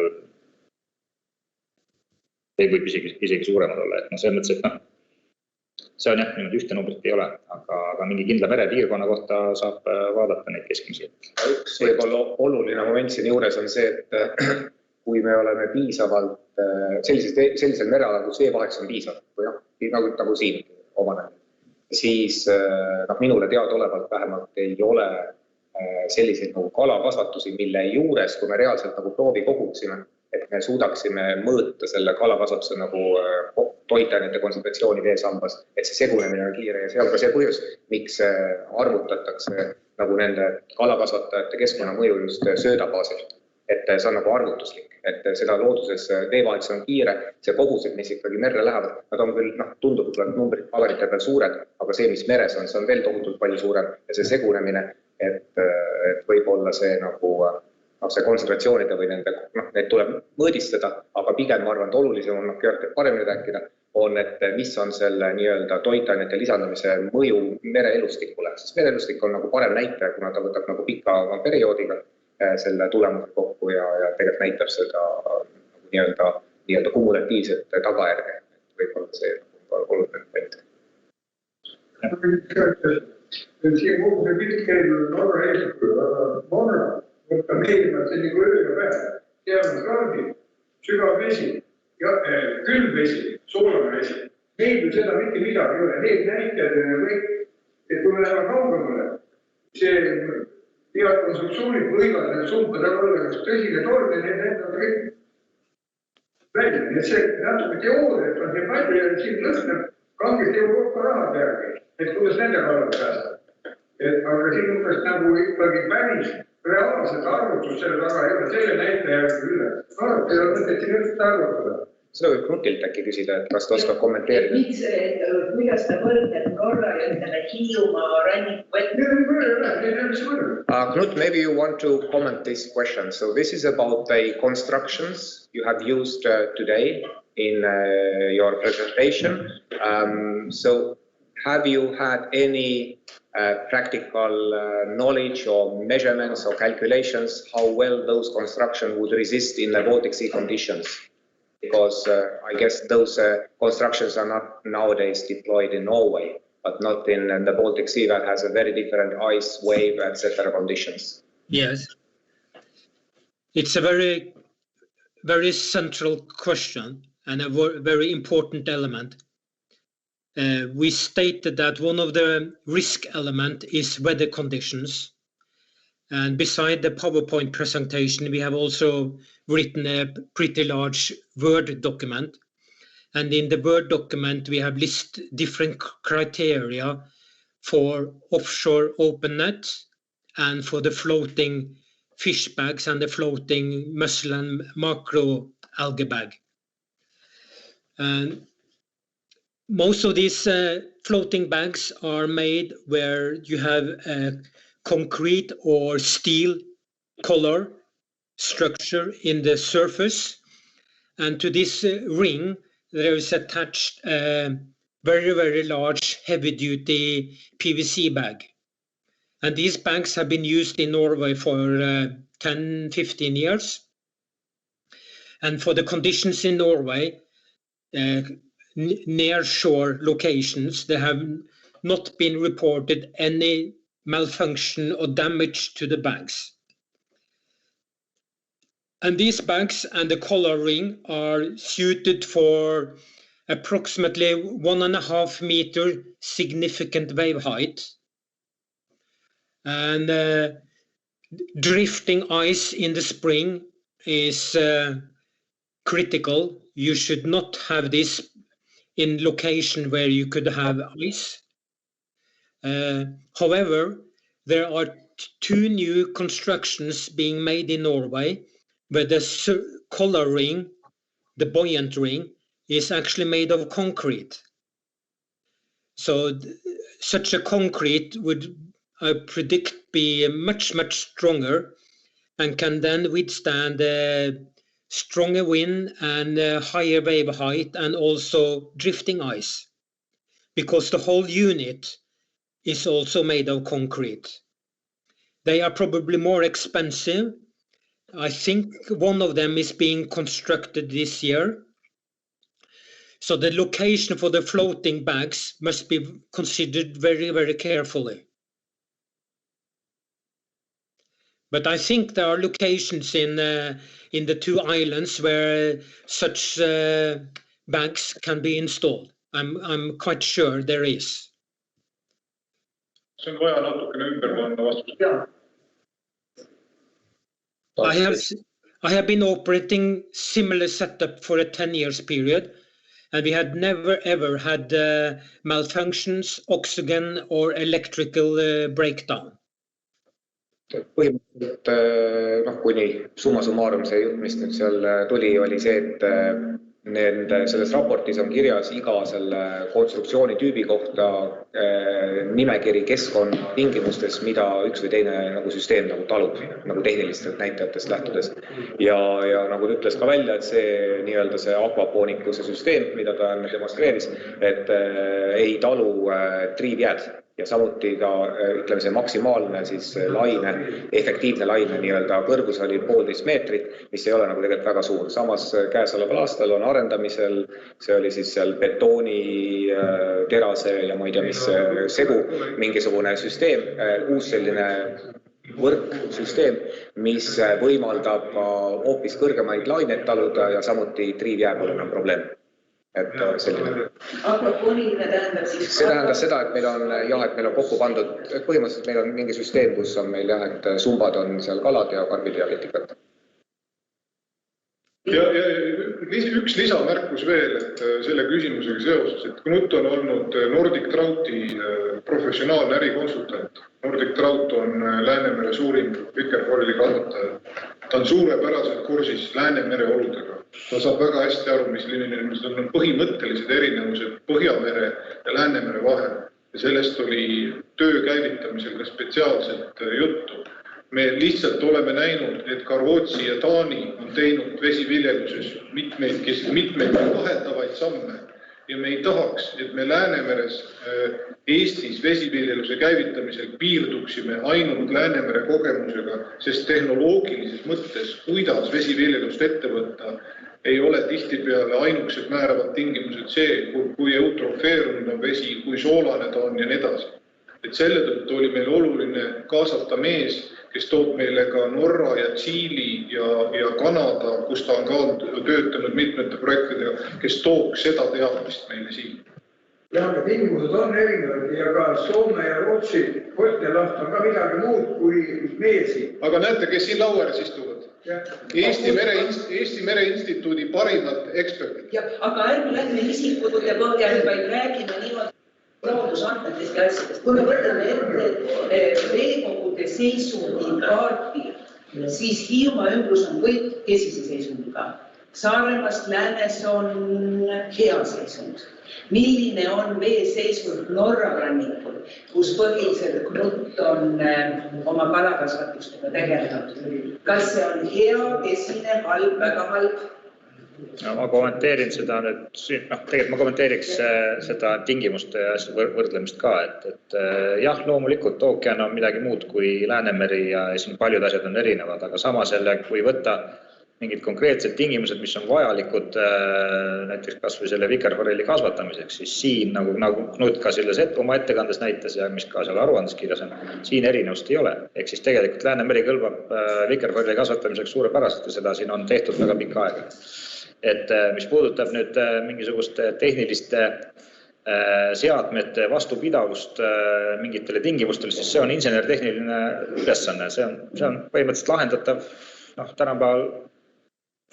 ei võib isegi suuremad olla, et see mõttes, et see on niimoodi ühte numbrit ei ole, aga mingi kindla merepiirkonna kohta saab vaadata neid keskmisi. Üks võib-olla oluline moment siin juures on see, et kui me oleme piisavalt sellisel merealal, kus veevaheks on piisavalt, või nagu siin omaneb, siis minule teadaolevalt vähemalt ei ole selliseid nagu kalakasvatusi, mille juures, kui me reaalselt nagu proovi kogutsime, et me suudaksime mõõta selle kalakasvatuse nagu toitainete kontsentratsiooni veesambas, et see segunemine on kiire ja see on ka see põhjus, miks arvutatakse nagu nende kalakasvatajate keskkonnamõju just sööda baasil. Et see on nagu arvutuslik, et seda looduses veevahetus on kiire, see kogused, mis ikkagi merre lähevad, nad on küll, tundub, et numbrid paberite peal suured, aga see, mis meres on, see on veel tohutult palju suurem ja see segunemine, et võib olla see nagu see kontsentratsioonide või nende, need tuleb mõõdistada, aga pigem ma arvan, et olulisem on paremini rääkida, on, et mis on selle nii-öelda toitainete lisandamise mõju mereelustikule, sest mereelustik on nagu parem näitaja, kuna ta võtab nagu pika perioodiga selle tulemuse kokku ja tegelikult näitab seda nii-öelda kumulatiivset tagajärge. Võib-olla see on oluline point. Siin kogu see pilt käinud Norra eeskujul, aga Norra võtta meeldima selline kui öö ja päev. Seal on salgi, sügav vesi, külm vesi, soolane vesi. Meil ju seda mitte midagi ei ole. Need näitajad on kõik, et kui me läheme kaugemale, see head konstruktsioonid võivad need sumpade olla üks tõsine torm ja need näitavad kõik välja. Nii et see natuke teooriat on see palju ja siin lõhnab kangest Euroopa raha peagi, et kuidas nende kallal pääseb. Aga siin umbes nagu ikkagi päris reaalset arvutust selle taga ei ole, selle näite järgi üle. Arvuti on mõtet siin üldse arvutada. Seda võib Knutilt äkki küsida, et kas ta oskab kommenteerida? Miks, kuidas ta võrdleb Norra ja ütleme Hiiumaa ranniku Knut, maybe you want to comment this question. So this is about the constructions you have used today in your presentation. So have you had any practical knowledge or measurements or calculations how well those constructions would resist in the Baltic Sea conditions? Because I guess those constructions are not nowadays deployed in Norway, but not in the Baltic Sea that has a very different ice, wave, etc. conditions. Yes. It's a very, very central question and a very important element. We stated that one of the risk elements is weather conditions. And beside the PowerPoint presentation, we have also written a pretty large Word document. And in the Word document, we have listed different criteria for offshore Opennet and for the floating fish bags and the floating mussel and macro algae bag. And most of these floating bags are made where you have a concrete or steel color structure in the surface, and to this ring there is attached a very, very large heavy-duty PVC bag. And these bags have been used in Norway for 10-15 years. And for the conditions in Norway, near shore locations, there have not been reported any malfunction or damage to the bags. And these bags and the collar ring are suited for approximately 1.5 meter significant wave height. And drifting ice in the spring is critical. You should not have this in location where you could have ice. However, there are two new constructions being made in Norway where the collar ring, the buoyant ring, is actually made of concrete. So such a concrete would, I predict, be much, much stronger and can then withstand stronger wind and higher wave height and also drifting ice, because the whole unit is also made of concrete. They are probably more expensive. I think one of them is being constructed this year. So the location for the floating bags must be considered very, very carefully. But I think there are locations in the two islands where such bags can be installed. I'm quite sure there is. See on vaja natukene ümber panna vastus. I have been operating similar setup for a 10 years period, and we had never ever had malfunctions, oxygen or electrical breakdown. Põhimõtteliselt kuni summa summarum see jutt, mis nüüd seal tuli, oli see, et selles raportis on kirjas iga selle konstruktsiooni tüübi kohta nimekiri keskkonna tingimustes, mida üks või teine nagu süsteem nagu talub, nagu tehnilistelt näitajatest lähtudes. Ja nagu ta ütles ka välja, et see nii-öelda see akvapoonikuse süsteem, mida ta demonstreeris, et ei talu triivjääd. Ja samuti ka, ütleme see maksimaalne siis laine, efektiivne laine nii-öelda kõrgus oli 1,5 meetrit, mis ei ole nagu tegelikult väga suur. Samas käesoleval aastal on arendamisel, see oli siis seal betooni, terase ja ma ei tea, mis segu, mingisugune süsteem, uus selline võrksüsteem, mis võimaldab hoopis kõrgemaid laineid taluda ja samuti triivjää pole enam probleem. Et selline. Akvapooniline tähendab siis... See tähendab seda, et meil on kokku pandud, põhimõtteliselt meil on mingi süsteem, kus on meil et sumbad on seal kalad ja karbid ja vetikad. Ja üks lisamärkus veel, et selle küsimusega seoses, et Knut on olnud Nordic Trouti professionaalne ärikonsultant. Nordic Trout on Läänemere suurim vikerforeli kasvataja. Ta on suurepäraselt kursis Läänemere oludega. Ta saab väga hästi aru, mis on põhimõttelised erinevused Põhjamere ja Läänemere vahel. Ja sellest oli töö käivitamisel ka spetsiaalselt juttu. Me lihtsalt oleme näinud, et ka Rootsi ja Taani on teinud vesiviljeluses mitmeid vahetavaid samme. Ja me ei tahaks, et me Läänemeres Eestis vesiviljeluse käivitamisel piirduksime ainult Läänemere kogemusega, sest tehnoloogilises mõttes, kuidas vesiviljelust ette võtta, ei ole tihtipeale ainukesed määravad tingimused see, kui eutrofeerunud on vesi, kui soolane ta on ja nii edasi. Et selle tõttu oli meil oluline kaasata mees, kes toob meile ka Norra ja Tšiili ja Kanada, kus ta on ka töötanud mitmete projektidega, kes tooks seda teadmist meile siin. Ja tingimused on erinevad ja ka Soome ja Rootsi Kotnelast on ka midagi muud kui meesi. Aga näete, kes siin lauares istuvad? Eesti Mereinstituudi parimad eksperdid. Ja, aga ärme lähme isikute põhjal, vaid räägime niimoodi loodusandmetest ja asjadest. Kui me võtame ette veekogude seisundi kaarti, siis Hiiumaa ümbrus on kõik kesise seisundiga. Saaremaast läänes on hea seisund. Milline on vee seisund Norra rannikul, kus põhiliselt Knut on oma kalakasvatustega tegelenud? Kas see on hea, kesine, halb, väga halb? No, ma kommenteerin seda nüüd, tegelikult ma kommenteeriks seda tingimuste ja võrdlemist ka, et jah, loomulikult ookean on midagi muud kui Läänemeri ja siin paljud asjad on erinevad, aga samas jälle, kui võtta mingid konkreetsed tingimused, mis on vajalikud näiteks kas või selle vikerforelli kasvatamiseks, siis siin, nagu Knut ka selles oma ettekandes näitas ja mis ka seal aruandeskirjas on, siin erinevust ei ole. Ehk siis tegelikult Läänemeri kõlbab vikerforelli kasvatamiseks suurepäraselt ja seda siin on tehtud väga pikka aega. Et mis puudutab nüüd mingisuguste tehniliste seadmete vastupidavust mingitele tingimustele, siis see on insenertehniline ülesanne. See on põhimõtteliselt lahendatav, tänapäeval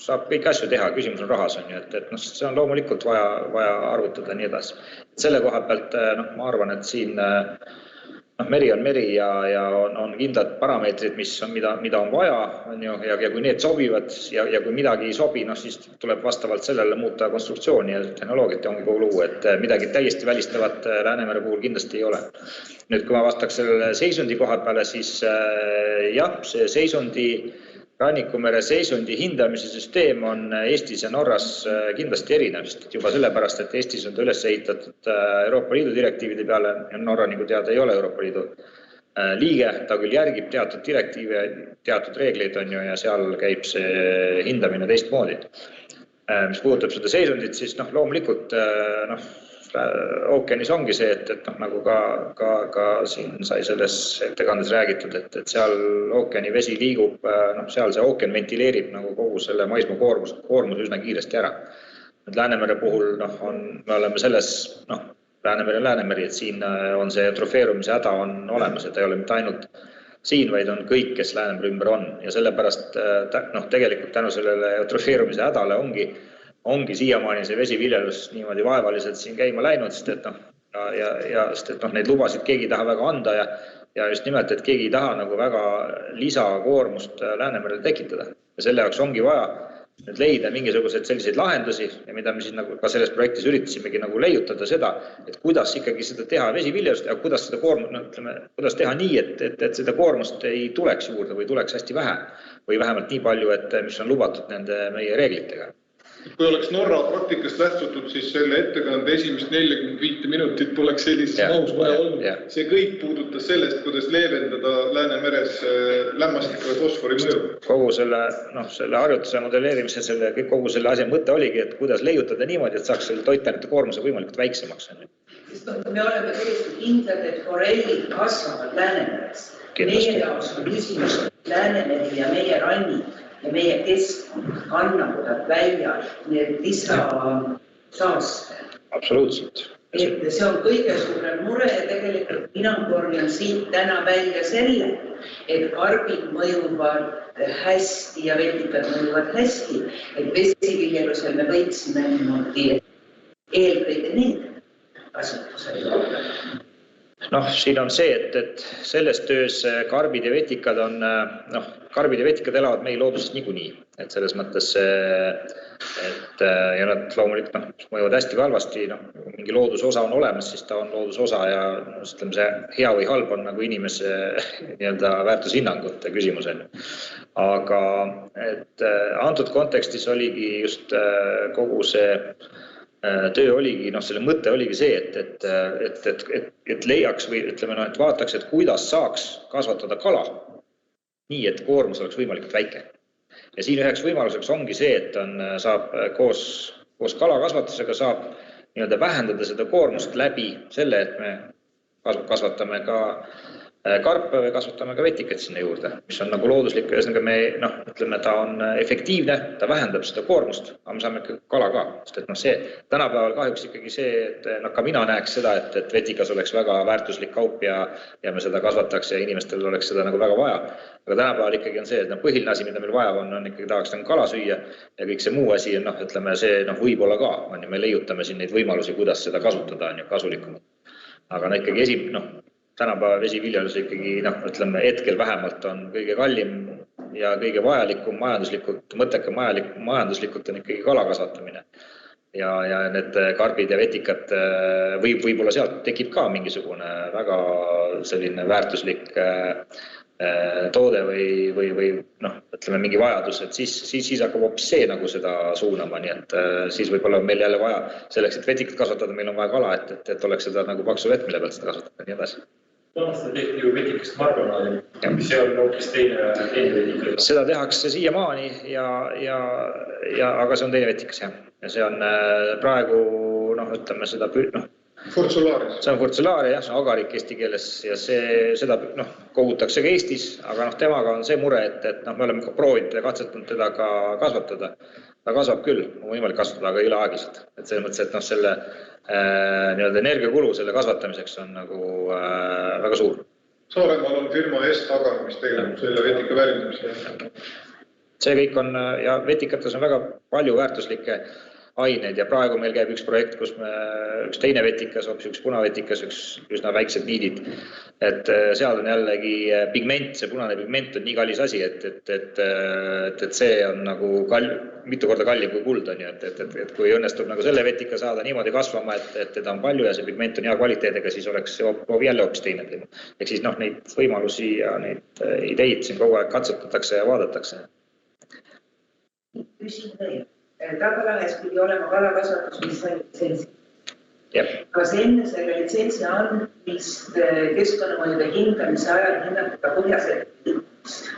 saab kõik asju teha, küsimus on rahas, et see on loomulikult vaja arvutada nii edasi. Selle koha pealt ma arvan, et siin meri on meri ja on kindlad parameetrid, mida on vaja, ja kui need sobivad ja kui midagi ei sobi, siis tuleb vastavalt sellele muuta konstruktsiooni ja tehnoloogiat ja ongi kogu lugu, et midagi täiesti välistavat Läänemere puhul kindlasti ei ole. Nüüd, kui ma vastaks selle seisundi koha peale, siis jah, see seisundi Rannikumere seisundi hindamise süsteem on Eestis ja Norras kindlasti erinev, sest juba sellepärast, et Eestis on ta üles ehitatud Euroopa Liidu direktiivide peale ja Norra nagu teada ei ole Euroopa Liidu liige, ta küll järgib teatud direktiive, teatud reegleid on ja seal käib see hindamine teistmoodi. Mis puudutab seda seisundit, siis loomulikult ookeanis ongi see, et nagu ka siin sai selles ettekandes räägitud, et seal ookeani vesi liigub, seal see ookean ventileerib nagu kogu selle maismaa koormus üsna kiiresti ära. Läänemere puhul me oleme selles, Läänemeri, et siin on see trofeerumise häda on olemas, et ei ole mitte ainult siin, vaid on kõik, kes Läänemere ümber on. Ja sellepärast tegelikult tänu sellele eutrofeerumise hädale ongi siiamaani see vesiviljelus niimoodi vaevaliselt siin käima läinud, sest et neid lubasid keegi ei taha väga anda ja just nimelt, et keegi ei taha nagu väga lisakoormust Läänemerele tekitada. Ja selle jaoks ongi vaja nüüd leida mingisuguseid selliseid lahendusi ja mida me siis nagu ka selles projektis üritasimegi nagu leiutada seda, et kuidas ikkagi seda teha vesiviljelust ja kuidas seda kuidas teha nii, et seda koormust ei tuleks juurde või tuleks hästi vähe või vähemalt nii palju, et mis on lubatud nende meie reeglitega. Kui oleks Norra praktikast lähtutud, siis selle ettekande esimest 45 minutit poleks sellises mahus vaja olnud. See kõik puudutas sellest, kuidas leevendada Läänemeres lämmastiku ja fosfori mõju. Kogu selle harjutuse modelleerimise, kogu selle asja mõte oligi, et kuidas leiutada niimoodi, et saaks selle toitainete koormuse võimalikult väiksemaks. Me oleme tegelikult kindlad, et forellid kasvavad Läänemeres. Meie jaoks on küsimus Läänemeri ja meie rannik ja meie keskkond kannavad välja need lisasaaste. Absoluutselt. See on kõige suurem mure ja tegelikult mina korjan siit täna välja selle, et karbid mõjuvad hästi ja vetikad mõjuvad hästi, et vesiviljelusel me võiksime niimoodi eelkõige need kasutusel olla. Siin on see, et selles töös karbid ja vetikad karbid ja vetikad elavad meil looduses niikuinii. Et selles mõttes, et ja nad loomulikult mõjuvad hästi halvasti, mingi loodusosa on olemas, siis ta on loodusosa ja see hea või halb on nagu inimese väärtushinnangute küsimus. Aga et antud kontekstis oligi just kogu see töö oligi, selle mõte oligi see, et leiaks või ütleme, et vaataks, et kuidas saaks kasvatada kala nii, et koormus oleks võimalikult väike. Ja siin üheks võimaluseks ongi see, et saab koos kalakasvatusega saab vähendada seda koormust läbi selle, et me kasvatame ka karpe või kasvatame ka vetikat sinna juurde, mis on nagu looduslik, ütleme, ta on efektiivne, ta vähendab seda koormust, aga me saame ikka kala ka. Sest et see tänapäeval kahjuks ikkagi see, et ka mina näeks seda, et vetikas oleks väga väärtuslik kaup ja me seda kasvataks ja inimestel oleks seda nagu väga vaja. Aga tänapäeval ikkagi on see, et põhiline asi, mida meil vaja on ikkagi tahaks kala süüa ja kõik see muu asi, ütleme, see võib-olla ka, me leiutame siin neid võimalusi, kuidas seda kasutada on kasulikumalt. Aga ikkagi tänapäeva vesiviljelus ikkagi, ütleme, hetkel vähemalt on kõige kallim ja kõige vajalikum majanduslikult, mõtteka majanduslikult on ikkagi kala kasvatamine. Ja need karbid ja vetikad võib-olla sealt tekib ka mingisugune väga selline väärtuslik toode või ütleme mingi vajadus, et siis hakkab hoopis see nagu seda suunama, nii et siis võib-olla meil jälle vaja selleks, et vetikat kasvatada, meil on vaja kala, et oleks seda nagu paksu vett, mille pealt seda kasvatada, nii edasi. Seda tehti ju vetikast margonaadi, mis see on hoopis teine vetikas? Seda tehakse siiamaani, aga see on teine vetikas, jah. Ja see on praegu, ütleme seda... Furtsulaaria. See on furtsulaaria, jah, see on agarik eesti keeles ja seda kogutakse ka Eestis, aga temaga on see mure, et me oleme proovinud ja katsetanud teda ka kasvatada. Ta kasvab küll, on võimalik kasvatada, aga ei ole aegiselt. Et selles mõttes, et selle energiakulu selle kasvatamiseks on nagu väga suur. Saaremaal on firma S-Agar, mis tegeleb selle vetika väärindamisega. See kõik on, ja vetikates on väga palju väärtuslikke aineid ja praegu meil käib üks projekt, kus üks teine vetikas, hoopis üks punavetikas, üks üsna väiksed niidid. Et seal on jällegi pigment, see punane pigment on nii kallis asi, et see on nagu mitu korda kallim kui kuld on ju, et kui õnnestub nagu selle vetika saada niimoodi kasvama, et teda on palju ja see pigment on hea kvaliteediga, siis oleks jälle hoopis teine teema. Ehk siis neid võimalusi ja neid ideid siin kogu aeg katsetatakse ja vaadatakse. Küsin veel. Tagalahes pidi olema kalakasvatus, mis sai litsentsi. Kas enne selle litsentsi andmist keskkonnamõjude hindamise ajal hinnata põhjaselt liikust?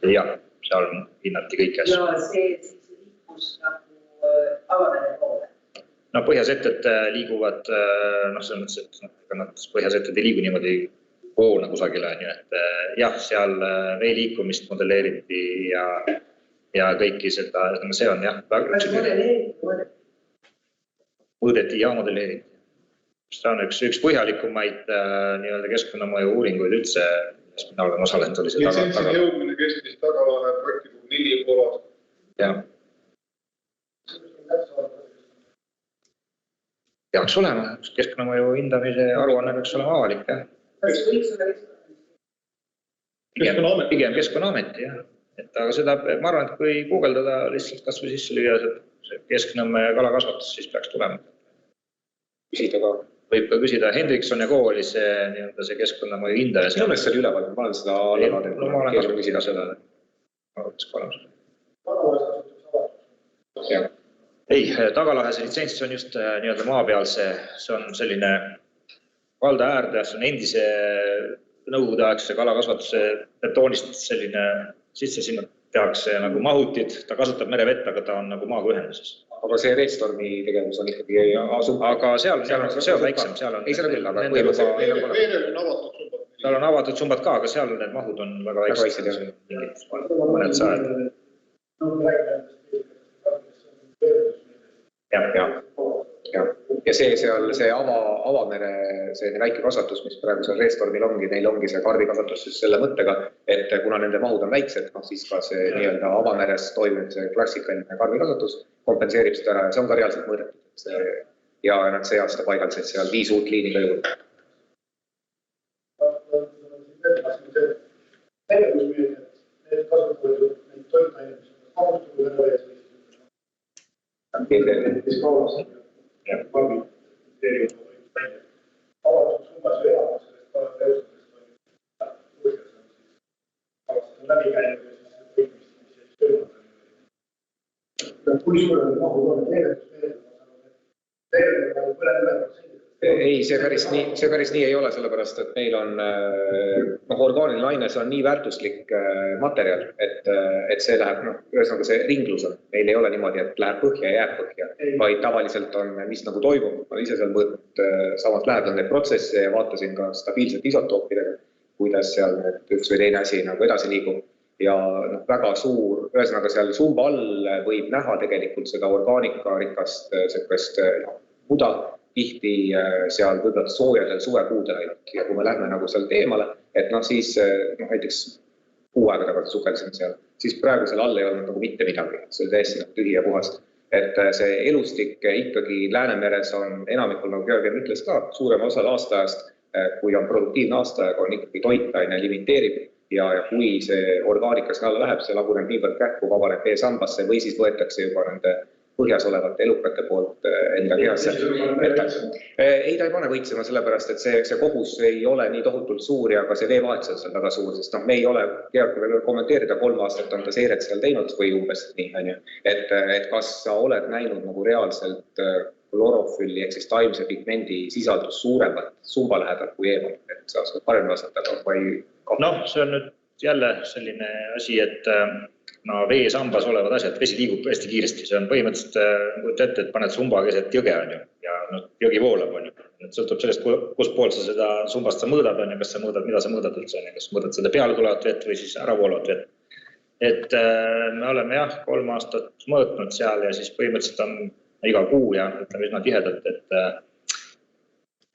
Jah, seal hinnati kõiki asju. Ja see siis liikus nagu avamere poole? Põhjasetted liiguvad, selles mõttes, et nad põhjasetted ei liigu niimoodi poolna kusagile, et jah, seal vee liikumist modelleeriti ja kõiki seda, see on jah. Kas modelleeriti? Mõõdeti ja modelleeriti. See on üks põhjalikumaid keskkonnamõju uuringuid üldse mina olen osalenud, oli see litsentsini jõudmine kestis tagalahe projekti 4,5 aastat. Jah. Peaks olema, keskkonnamõju hindamise aruanne peaks olema avalik. Kas võiks olla Pigem Keskkonnaameti, jah. Et aga seda, ma arvan, et kui guugeldada lihtsalt kas või sisse lüüa see Kesknõmme kalakasvatus, siis peaks tulema. Küsida ka. Võib ka küsida, Hendrikson ja Koo oli see keskkonnamõju hindaja. Minu meelest see oli üleval, ma olen seda allavaadet. No ma olen ka küsida seda. Ei, Tagalahe see litsents on just nii-öelda maa peal, see on selline valda äärde, see on endise nõukogude aegse kalakasvatuse betoonist selline sisse sinna tehakse nagu mahutid, ta kasutab merevett, aga ta on nagu maaga ühenduses. Aga see Redstormi tegevus on ikkagi aga seal on väiksem, seal on... Ei, seal on küll, aga seal on avatud sumbad ka, aga seal need mahud on väga väiksed. Mõned sajad. Ja see avamere, see väike kasvatus, mis praegu seal Redstormil ongi, neil ongi see karbikasvatus siis selle mõttega, et kuna nende mahud on väiksed, siis ka see nii-öelda avameres toimub see klassikaline karbikasvatus, kompenseerib seda ära ja see on ka reaalselt mõõdetud. Ja nad see aasta paigaldsid seal 5 uut liini ka juurde. Need kasutavad neid toitaineid, mis on kaostunud avatud summas või elamas sellest põhjast on läbi käinud ja siis kui suured mahud on Ei, see päris nii ei ole, sellepärast, et meil on orgaaniline aine, see on nii väärtuslik materjal, et see läheb, ühesõnaga see ringlus on. Meil ei ole niimoodi, et läheb põhja ja jääb põhja, vaid tavaliselt on, mis nagu toimub. Ma ise seal mõõtnud samalt lähedal neid protsesse ja vaatasin ka stabiilselt isotoopidega, kuidas seal üks või teine asi nagu edasi liigub. Ja väga suur, ühesõnaga seal sumba all võib näha tegelikult seda orgaanikarikast muda, tihti seal võivad soojadel suvekuudel ja kui me lähme nagu seal teemale, et siis näiteks kuu aega tagasi sukeldasin seal, siis praegu seal all ei olnud nagu mitte midagi, see oli täiesti tühi ja puhast. Et see elustik ikkagi Läänemeres on enamikul, nagu Georgian ütles ka, suurema osal aastaajast, kui on produktiivne aastaaega, on ikkagi toitaine limiteerib ja kui see orgaanikas alla läheb, see laguneb niivõrd kähku, vabaneb veesambasse või siis võetakse juba nende põhjas olevate elukate poolt enda kehasse. Ei, ta ei pane võitsema sellepärast, et see kogus ei ole nii tohutult suur ja ka see veevahetsus on väga suur, sest me ei ole, Georg veel kommenteerida, 3 aastat on ta seiret seal teinud või umbes nii, et kas sa oled näinud nagu reaalselt klorofülli ehk siis taimse pigmendi sisaldus suuremat sumba lähedalt kui eemal, et sa saad paremini vastata või... see on nüüd jälle selline asi, et veesambas olevad asjad, vesi liigub hästi kiiresti, see on põhimõtteliselt ette, et paned sumba keset jõge on ju, ja jõgi voolab on ju. Sõltub sellest, kus pool sa seda sumbast sa mõõdad on ja kas sa mõõdad, mida sa mõõdad üldse on ja kas mõõdad seda peale tulevat vett või siis ära voolavat vett. Et me oleme 3 aastat mõõtnud seal ja siis põhimõtteliselt on iga kuu ja ütleme üsna tihedalt, et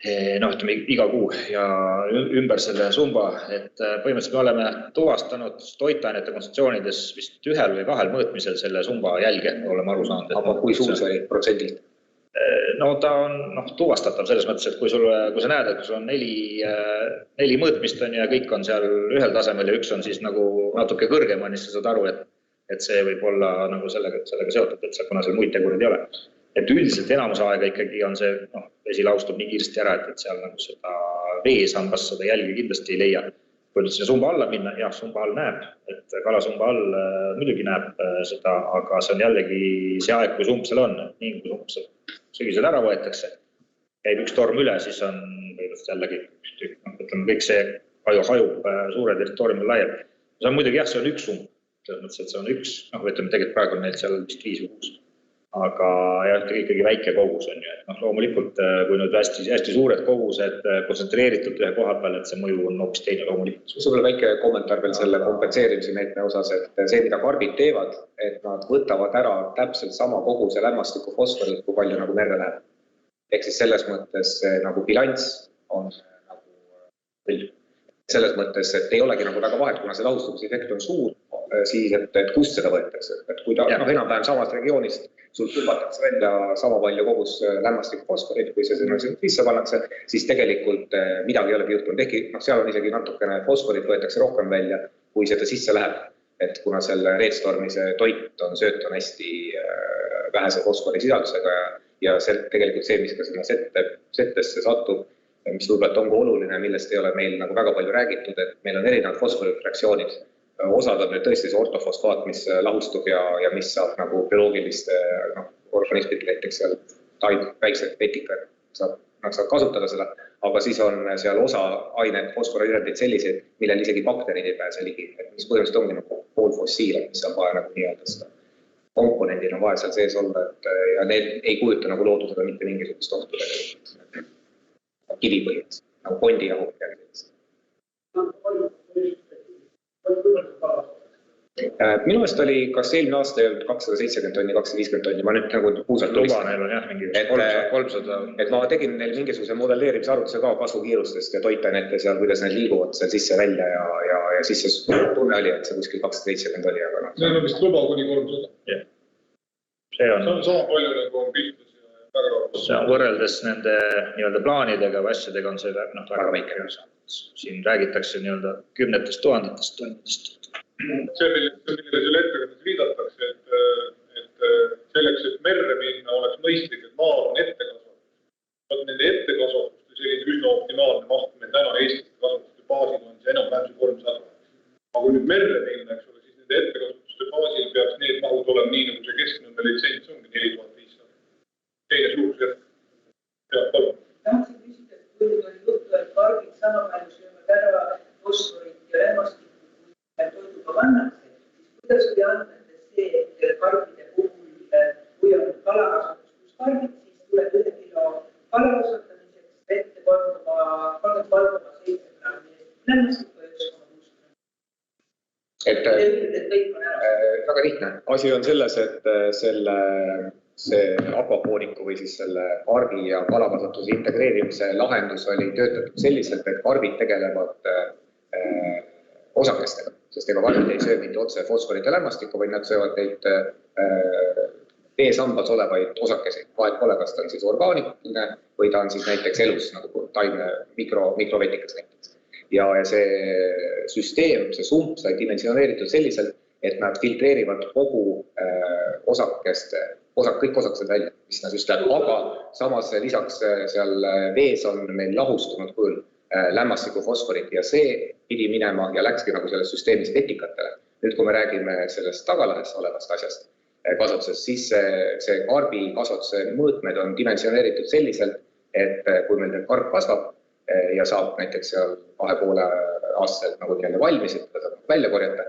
ütleme iga kuu ja ümber selle sumba, et põhimõtteliselt me oleme tuvastanud toitainete kontsentratsioonides vist 1 või 2 mõõtmisel selle sumba jälge, oleme aru saanud. Aga kui suur see protsendilt? Ta on tuvastatav selles mõttes, et kui sa näed, et sul on 4 mõõtmist on ja kõik on seal ühel tasemel ja üks on siis nagu natuke kõrgem on, siis sa saad aru, et see võib olla nagu sellega seotud, et kuna seal muid tegurid ei ole. Et üldiselt enamus aega ikkagi on see, vesi laustub nii kiiresti ära, et seal nagu seda veesambas seda jälgi kindlasti ei leia. Kui nüüd sinna sumba alla minna, sumba all näeb, et kalasumba all muidugi näeb seda, aga see on jällegi see aeg, kui sumb seal on. Nii kui sumb seal sügisel ära võetakse, käib üks torm üle, siis on jällegi kõik see hajub suure territooriumil laiab. See on muidugi see on üks sumb, selles mõttes, et see on üks, tegelikult praegu on meil seal vist 5 või 6. Aga ikkagi väike kogus on ju, et loomulikult, kui nüüd hästi suured kogused kontsentreeritud ühe koha peal, et see mõju on hoopis teine loomulikult. Sulle väike kommentaar veel selle kompenseerimise meetme osas, et see, mida karbid teevad, et nad võtavad ära täpselt sama koguse lämmastiku fosforit, kui palju nagu merre läheb. Ehk siis selles mõttes nagu bilanss on nagu selles mõttes, et ei olegi nagu väga vahet, kuna see lahustumisefekt on suur, siis et kust seda võetakse. Et kui ta enam-vähem samast regioonist sul püpatakse välja sama palju kogus lämmastikku fosforit, kui see sinna sisse pannakse, siis tegelikult midagi ei olegi juhtunud. Ehkki seal on isegi natukene fosforit võetakse rohkem välja, kui seda sisse läheb. Et kuna selle reedstormi see toit on sööt on hästi vähese fosfori sisaldusega ja tegelikult see, mis ka sinna settesse satub, mis võib-olla ongi oluline, millest ei ole meil nagu väga palju räägitud, et meil on erinevad fosforifraktsioonid. Osad on nüüd tõesti see ortofosfaat, mis lahustub ja mis saab nagu bioloogiliste organismid, näiteks seal väiksed vetikad saab kasutada seda, aga siis on seal osa aineid, fosforisendid sellised, millel isegi bakterid ei pääse ligi, mis põhimõtteliselt ongi nagu poolfossiil, mis on vaja nagu nii-öelda seda komponendina vaja seal sees olla, ja need ei kujuta nagu loodusega mitte mingisugust ohtu tegelikult. Kivi põhimõtteliselt, nagu kondijahu midagi sellist. Minu meelest oli kas eelmine aasta ei olnud 270 tonni, 250 tonni, ma nüüd nagu puusalt tulistan. Neil on jah mingi 300. Et ma tegin neil mingisuguse modelleerimise arvutuse ka kasvukiirustest ja toitainete seal, kuidas need liiguvad seal sisse välja ja siis see tunne oli, et see kuskil 270 oli, aga Neil on vist luba kuni 300. See on sama palju nagu on piltus ja väga rahvus. See on võrreldes nende nii-öelda plaanidega või asjadega on see väga väike. Siin räägitakse nii-öelda 10 000 tonnidest. See, millele selle ettekandes viidatakse, et selleks, et merre minna, oleks mõistlik, et maal on ettekasvatus. Nende ettekasvatuste selline üsna optimaalne maht, meil täna Eestiste kasvatuste baasil on see enam-vähem 300. Aga kui nüüd merre minna, siis nende ettekasvatuste baasil peaks need mahud olema nii, nagu see kesknõmme litsents ongi 4500. Teine suurusjärk peab palun. Tahtsin küsida, et kui nüüd oli juttu, et pargid sama palju söövad ära fosforit ja lämmastikku, toiduga pannakse, siis kuidas oli andmetes see, et karpide puhul, kui on kalakasvatuspargid, siis tuleb 1 kilo kalakasvatamiseks vette 3,7 grammi lämmastikku ja 1,6 grammi. Väga lihtne. Asi on selles, et see akvapooniku või siis selle karbi ja kalakasvatuse integreerimise lahendus oli töötatud selliselt, et karbid tegelevad osakestega, sest ega karbid ei söö mitte otse fosforit ja lämmastikku, vaid nad söövad neid veesambas olevaid osakesi. Vahet pole, kas ta on siis orgaaniline või ta on siis näiteks elus, nagu taimne mikrovetikas näiteks. Ja see süsteem, see sump sai dimensioneeritud selliselt, et nad filtreerivad kogu kõik osakesed välja, mis nad just läheb. Aga samas lisaks seal vees on meil lahustunud kujul lämmastiku fosforit ja see pidi minema ja läkski nagu sellest süsteemist vetikatele. Nüüd, kui me räägime sellest tagalahes olevast asjast kasvatusest, siis see karbi kasvatuse mõõtmed on dimensioneeritud selliselt, et kui meil karp kasvab ja saab näiteks seal 2,5 aastaselt nagu nii valmis, et ta saab välja korjata,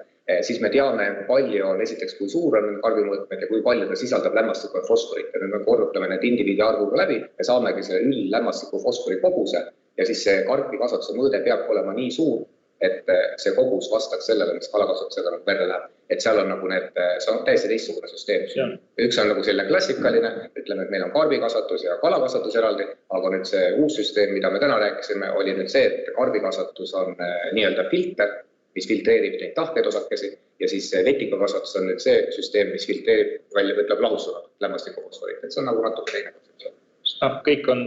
siis me teame, palju on esiteks, kui suur on karbimõõtmed ja kui palju ta sisaldab lämmastiku ja fosforit. Ja nüüd me korrutame need indiviidi arvuga läbi ja saamegi selle lämmastiku fosfori koguse ja siis see karpi kasvatuse mõõde peab olema nii suur, et see kogus vastaks sellele, mis kalakasvatusega nagu verre läheb. Et seal on nagu see on täiesti teistsugune süsteem. Üks on nagu selline klassikaline, ütleme, et meil on karbikasvatus ja kalakasvatus eraldi, aga nüüd see uus süsteem, mida me täna rääkisime, oli nüüd see, et karbikasvatus on nii-öelda filter, mis filtreerib neid tahkeid osakesi ja siis vetikakasvatus on nüüd see süsteem, mis filtreerib välja, võtleb lahustunud lämmastiku fosforit. Et see on nagu natuke teine kontseptsioon. Kõik on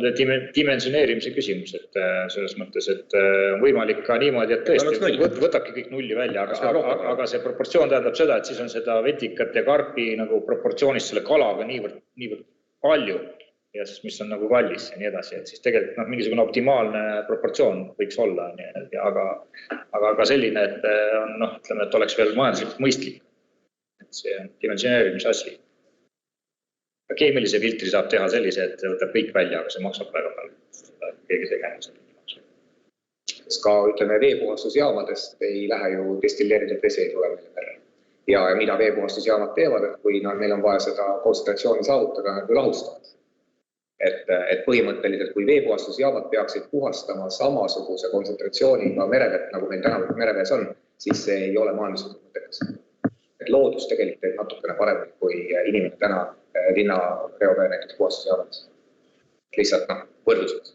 dimensioneerimise küsimus, et selles mõttes, et võimalik ka niimoodi, et tõesti võtabki kõik nulli välja, aga see proportsioon tähendab seda, et siis on seda vetikat ja karpi nagu proportsioonis selle kalaga niivõrd palju ja siis mis on nagu kallis ja nii edasi, et siis tegelikult mingisugune optimaalne proportsioon võiks olla, aga selline, et ütleme, et oleks veel majanduslikult mõistlik, et see on dimensioneerimise asi. Keemilise filtri saab teha sellise, et võtab kõik välja, aga see maksab väga palju. Keegi see käimas. Sest ka ütleme, veepuhastusjaamadest ei lähe ju destilleeritud vesi ei tule meile merre. Ja mida veepuhastusjaamad teevad, et kui meil on vaja seda kontsentratsiooni saavutada, nad ju lahustavad. Et põhimõtteliselt, kui veepuhastusjaamad peaksid puhastama samasuguse kontsentratsiooniga merevett, nagu meil täna merevees on, siis see ei ole majanduslikult mõttekas. Et loodus tegelikult teeb natukene paremini, kui inimene täna linna reovee näiteks puhastusjaamades. Lihtsalt võrdluseks.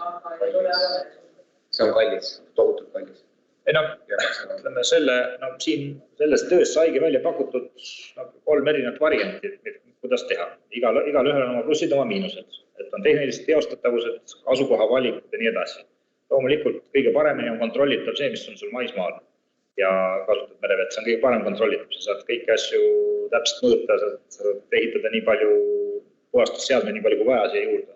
aga ei ole avamere. See on kallis, tohutult kallis. Ei ütleme siin selles töös saigi välja pakutud 3 erinevat varianti, kuidas teha. Igal ühel on oma plussid, oma miinused. Et on tehnilised teostatavused, asukoha valikud ja nii edasi. Loomulikult kõige paremini on kontrollitav see, mis on sul maismaal ja kasutad merevett. See on kõige parem kontrollitav. Sa saad kõiki asju täpselt mõõta, sa saad ehitada nii palju puhastusseadme, nii palju kui vaja siia juurde.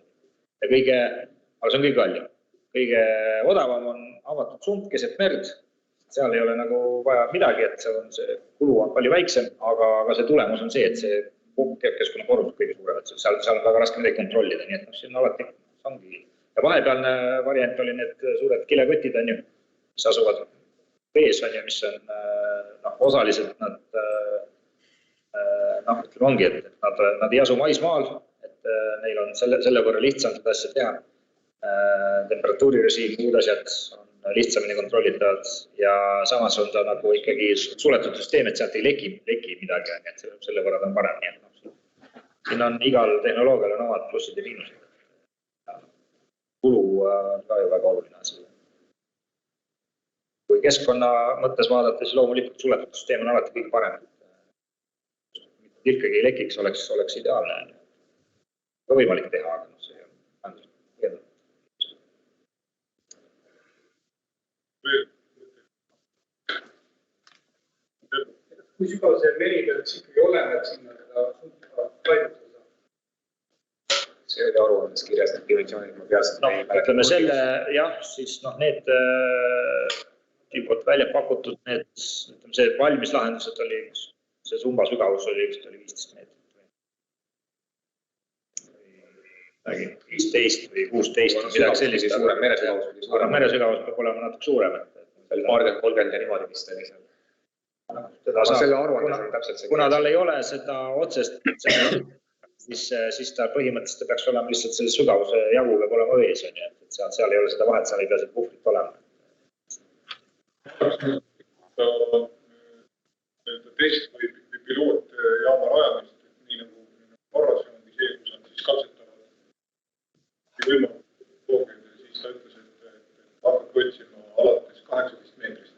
Ja aga see on kõige kallim. Kõige odavam on avatud sump keset merd. Seal ei ole nagu vaja midagi, et see kulu on palju väiksem, aga see tulemus on see, et see keskkonnakorrus kõige suurem. Seal on väga raske midagi kontrollida, nii et siin alati ongi. Ja vahepealne variant oli need suured kilekotid, mis asuvad vees, mis on osaliselt ütleme ongi, et nad ei asu maismaal, et neil on selle võrra lihtsam seda asja teha. Temperatuurirežiim, muud asjad on lihtsamini kontrollitavad ja samas on ta nagu ikkagi suletud süsteem, et sealt ei leki midagi, et selle võrra on parem. Siin on igal tehnoloogial on omad plussid ja miinused. Kulu on ka ju väga oluline asi. Kui keskkonna mõttes vaadata, siis loomulikult suletud süsteem on alati kõige parem. Tilkagi ei lekiks, oleks ideaalne. Ka võimalik teha, aga see on andnud. Kui sügav see meri peaks ikkagi olema, et sinna seda paigutada? See oli aruandes kirjas, need dimensioonid ma peast. Ütleme selle, siis need välja pakutud, see valmis lahendused oli, see sumba sügavus oli 15 meetrit. 15 või 16, midagi sellist. Suurem meresügavus. Meresügavus peab olema natuke suurem. 30 ja niimoodi vist oli seal. Kuna tal ei ole seda otsest, siis ta põhimõtteliselt peaks olema lihtsalt selle sügavuse jagu peab olema vees. Seal ei ole seda vahet, seal ei pea seda puhvrit olema. Test või pilootjaama rajamist, nii nagu Norras ongi see, kus on siis katsetavad võimalikud toogid, siis ta ütles, et hakkab otsima alates 18 meetrist.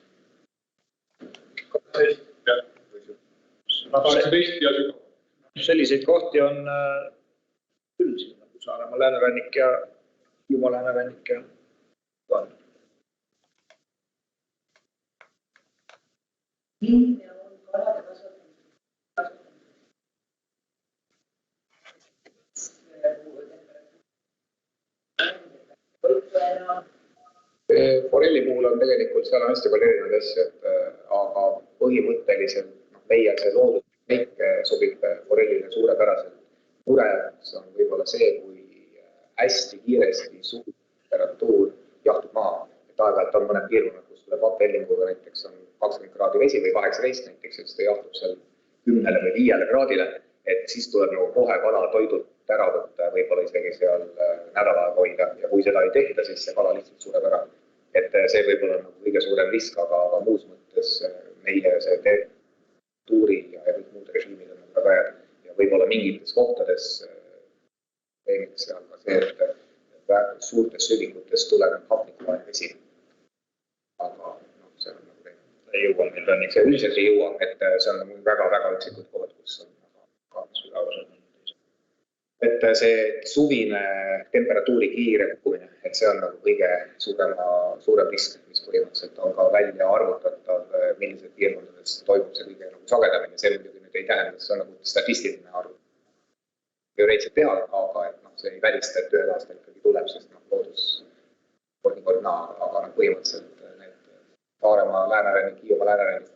18 ja sügav. Selliseid kohti on küll siin, nagu Saaremaa läänerannik ja Jumaa läänerannik ja on. Milline on kalade kasvatamine? Forelli puhul on tegelikult seal hästi palju erinevaid asju, aga põhimõtteliselt meie see looduslik sobib forellile suurepäraselt. Mureks on võib-olla see, kui hästi kiiresti suur temperatuur jahtub maha. Et aeg-ajalt on mõned piirkonnad, kus tuleb apellinguga näiteks on 20 kraadi vesi või 18 näiteks, et seda jahtub seal 10 või 5 kraadile, et siis tuleb nagu kohe kala toidult ära võtta, võib-olla isegi seal nädala hoida ja kui seda ei tehta, siis see kala lihtsalt sureb ära. Et see võib-olla on kõige suurem risk, aga muus mõttes meie see tuuri ja kõik muud režiimid on väga väed ja võib-olla mingites kohtades seal ka see, et suurtes süvikutes tuleb hapnikuvaene vesi. Aga see on nagu ei jõua meil rannik. See üldiselt ei jõua, et see on väga-väga üksikud kohad, kus on sügavused. Et see suvine temperatuuri kiire kukkumine, et see on nagu kõige suurem risk, mis põhimõtteliselt on ka välja arvutatav, millised piirkondades toimub see kõige nagu sagedamini. See muidugi nüüd ei tähenda, et see on nagu statistiline arv. Teoreetiliselt teha, aga et see ei välista, et ühel aastal ikkagi tuleb, sest loodus kord naa, aga põhimõtteliselt need Saaremaa läänerannik, Hiiumaa läänerannik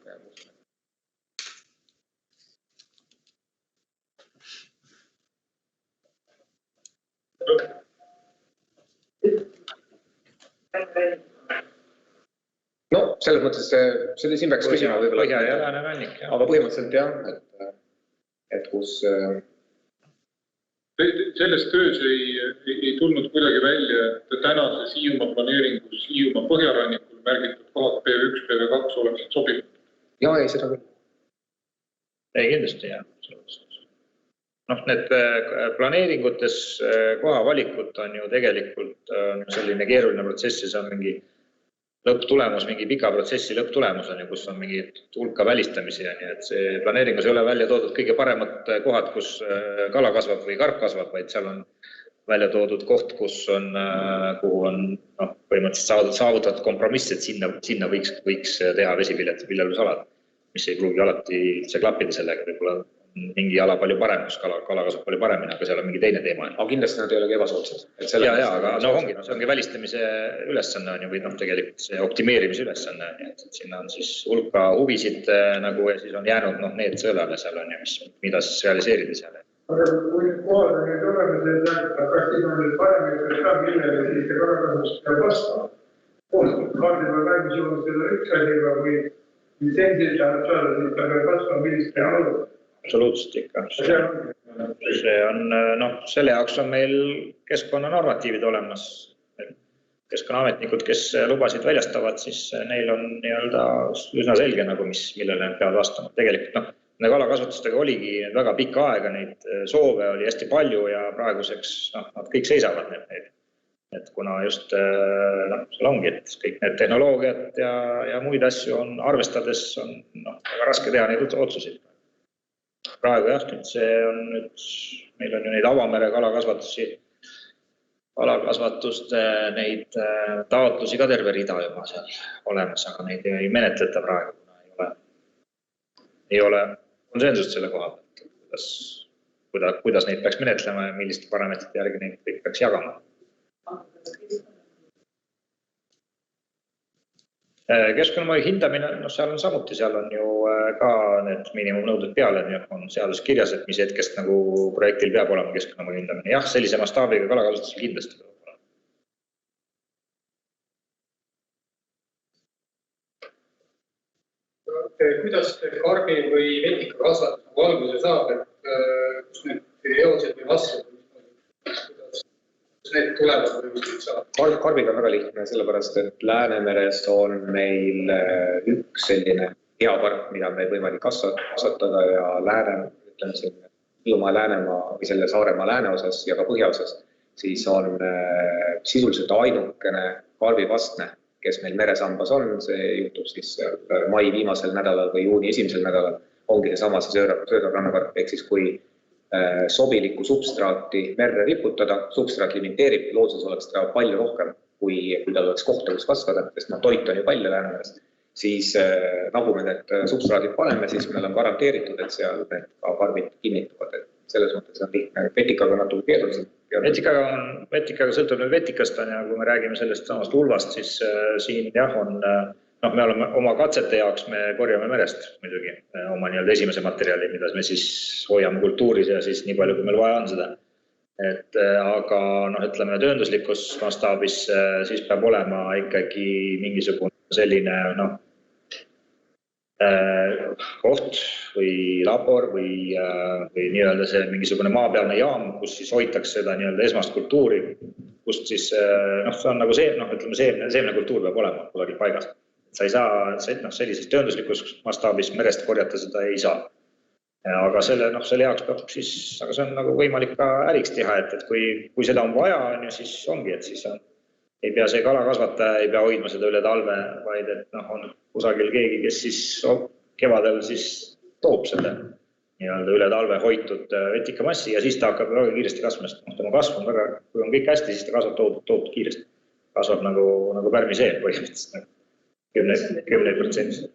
no, selles mõttes selle siin peaks küsima võib-olla, aga põhimõtteliselt jah, et kus selles töös ei tulnud kuidagi välja, et tänases Hiiumaa planeeringus Hiiumaa põhjarannikul märgitud kohad PV1, PV2 oleksid sobivad. Jaa, ei, seda küll. Ei, kindlasti jah. need planeeringutes koha valikut on ju tegelikult selline keeruline protsess ja see on mingi lõpptulemus, mingi pika protsessi lõpptulemus on ju, kus on mingi hulka välistamisi ja nii, et see planeeringus ei ole välja toodud kõige paremad kohad, kus kala kasvab või karp kasvab, vaid seal on välja toodud koht, kuhu on põhimõtteliselt saavutatud kompromiss, et sinna võiks teha vesiviljelusalad, mis ei pruugi alati see klappida sellega, võib-olla mingi ala palju parem, kus kala kasvab palju paremini, aga seal on mingi teine teema. Aga kindlasti nad ei ole ebasoodsad. Ja, aga see ongi välistamise ülesanne või tegelikult see optimeerimise ülesanne, et sinna on siis hulka huvisid nagu ja siis on jäänud need sõelale seal on ja mida siis realiseerida seal. Aga kui kohad on nüüd olemas, et kas siin on nüüd parameetrid ka, millele siis see kalakasvatus peab vastama? Kaardil on valmis jõudnud seda üks asjaga või litsentsid tahab saada, siis ta peab vastama, millist peab olla. Absoluutselt ikka. See on, selle jaoks on meil keskkonnanormatiivid olemas. Keskkonnaametnikud, kes lubasid väljastavad, siis neil on üsna selge, millele nad peavad vastama. Tegelikult kalakasvatustega oligi väga pikka aega, neid soove oli hästi palju ja praeguseks nad kõik seisavad need. Et kuna just seal ongi, et kõik need tehnoloogiad ja muid asju on arvestades, on väga raske teha neid otsuseid. Praegu see on nüüd, meil on ju neid avamere kalakasvatuste neid taotlusi ka terve rida juba seal olemas, aga neid ei menetleta praegu, kuna ei ole konsensust selle koha pealt, kuidas neid peaks menetlema ja milliste parameetrite järgi neid kõik peaks jagama. Keskkonnamõju hindamine, seal on samuti, seal on ju ka need miinimumnõuded peale, on seadus kirjas, et mis hetkest nagu projektil peab olema keskkonnamõju hindamine. Jah, sellise mastaabiga kalakasutusel kindlasti peab olema. Kuidas karbi või vetika kasvatus alguse saab, et kus need eosed või vastused, need tulevad või kuskilt saab? Karbiga on väga lihtne, sellepärast, et Läänemeres on meil üks selline hea karp, mida meil võimalik kasvatada ja Hiiumaa Läänemaa või selle Saaremaa lääneosas ja ka põhjaosas, siis on sisuliselt ainukene karbivastne, kes meil meresambas on, see juhtub siis mai viimasel nädalal või juuni esimesel nädalal, ongi seesama söödarrannakarp, ehk siis kui sobilikku substraati merre riputada, substraat limiteerib, looduses oleks ta palju rohkem, kui tal oleks kohta, kus kasvada, sest toit on ju palju Läänemerest, siis nagu me need substraadid paneme, siis meil on garanteeritud, et seal need karbid kinnituvad. Selles mõttes on lihtne, vetikaga natuke keerulisem. Vetikaga sõltub nüüd vetikast, ja kui me räägime sellest samast ulvast, siis siin on, me oleme oma katsete jaoks, me korjame merest muidugi oma esimese materjali, mida me siis hoiame kultuuris ja siis nii palju, kui meil vaja on seda. Aga ütleme töönduslikus mastaabis siis peab olema ikkagi mingisugune selline koht või labor või nii-öelda see mingisugune maapealne jaam, kus siis hoitakse seda nii-öelda esmast kultuuri, kust siis see on nagu seemne kultuur peab olema kuidagi paigas. Sa ei saa, sellises töönduslikus mastaabis merest korjata seda ei saa. Aga selle jaoks peab siis, aga see on nagu võimalik ka äriks teha, et kui seda on vaja, siis ongi, et siis ei pea see kalakasvataja, ei pea hoidma seda üle talve, vaid et on kusagil keegi, kes siis kevadel siis toob selle nii-öelda üle talve hoitud vetikamassi ja siis ta hakkab väga kiiresti kasvama, sest tema kasv on väga, kui on kõik hästi, siis ta kasvab tohutud kiiresti. Kasvab nagu pärmi see põhimõtteliselt. 10%.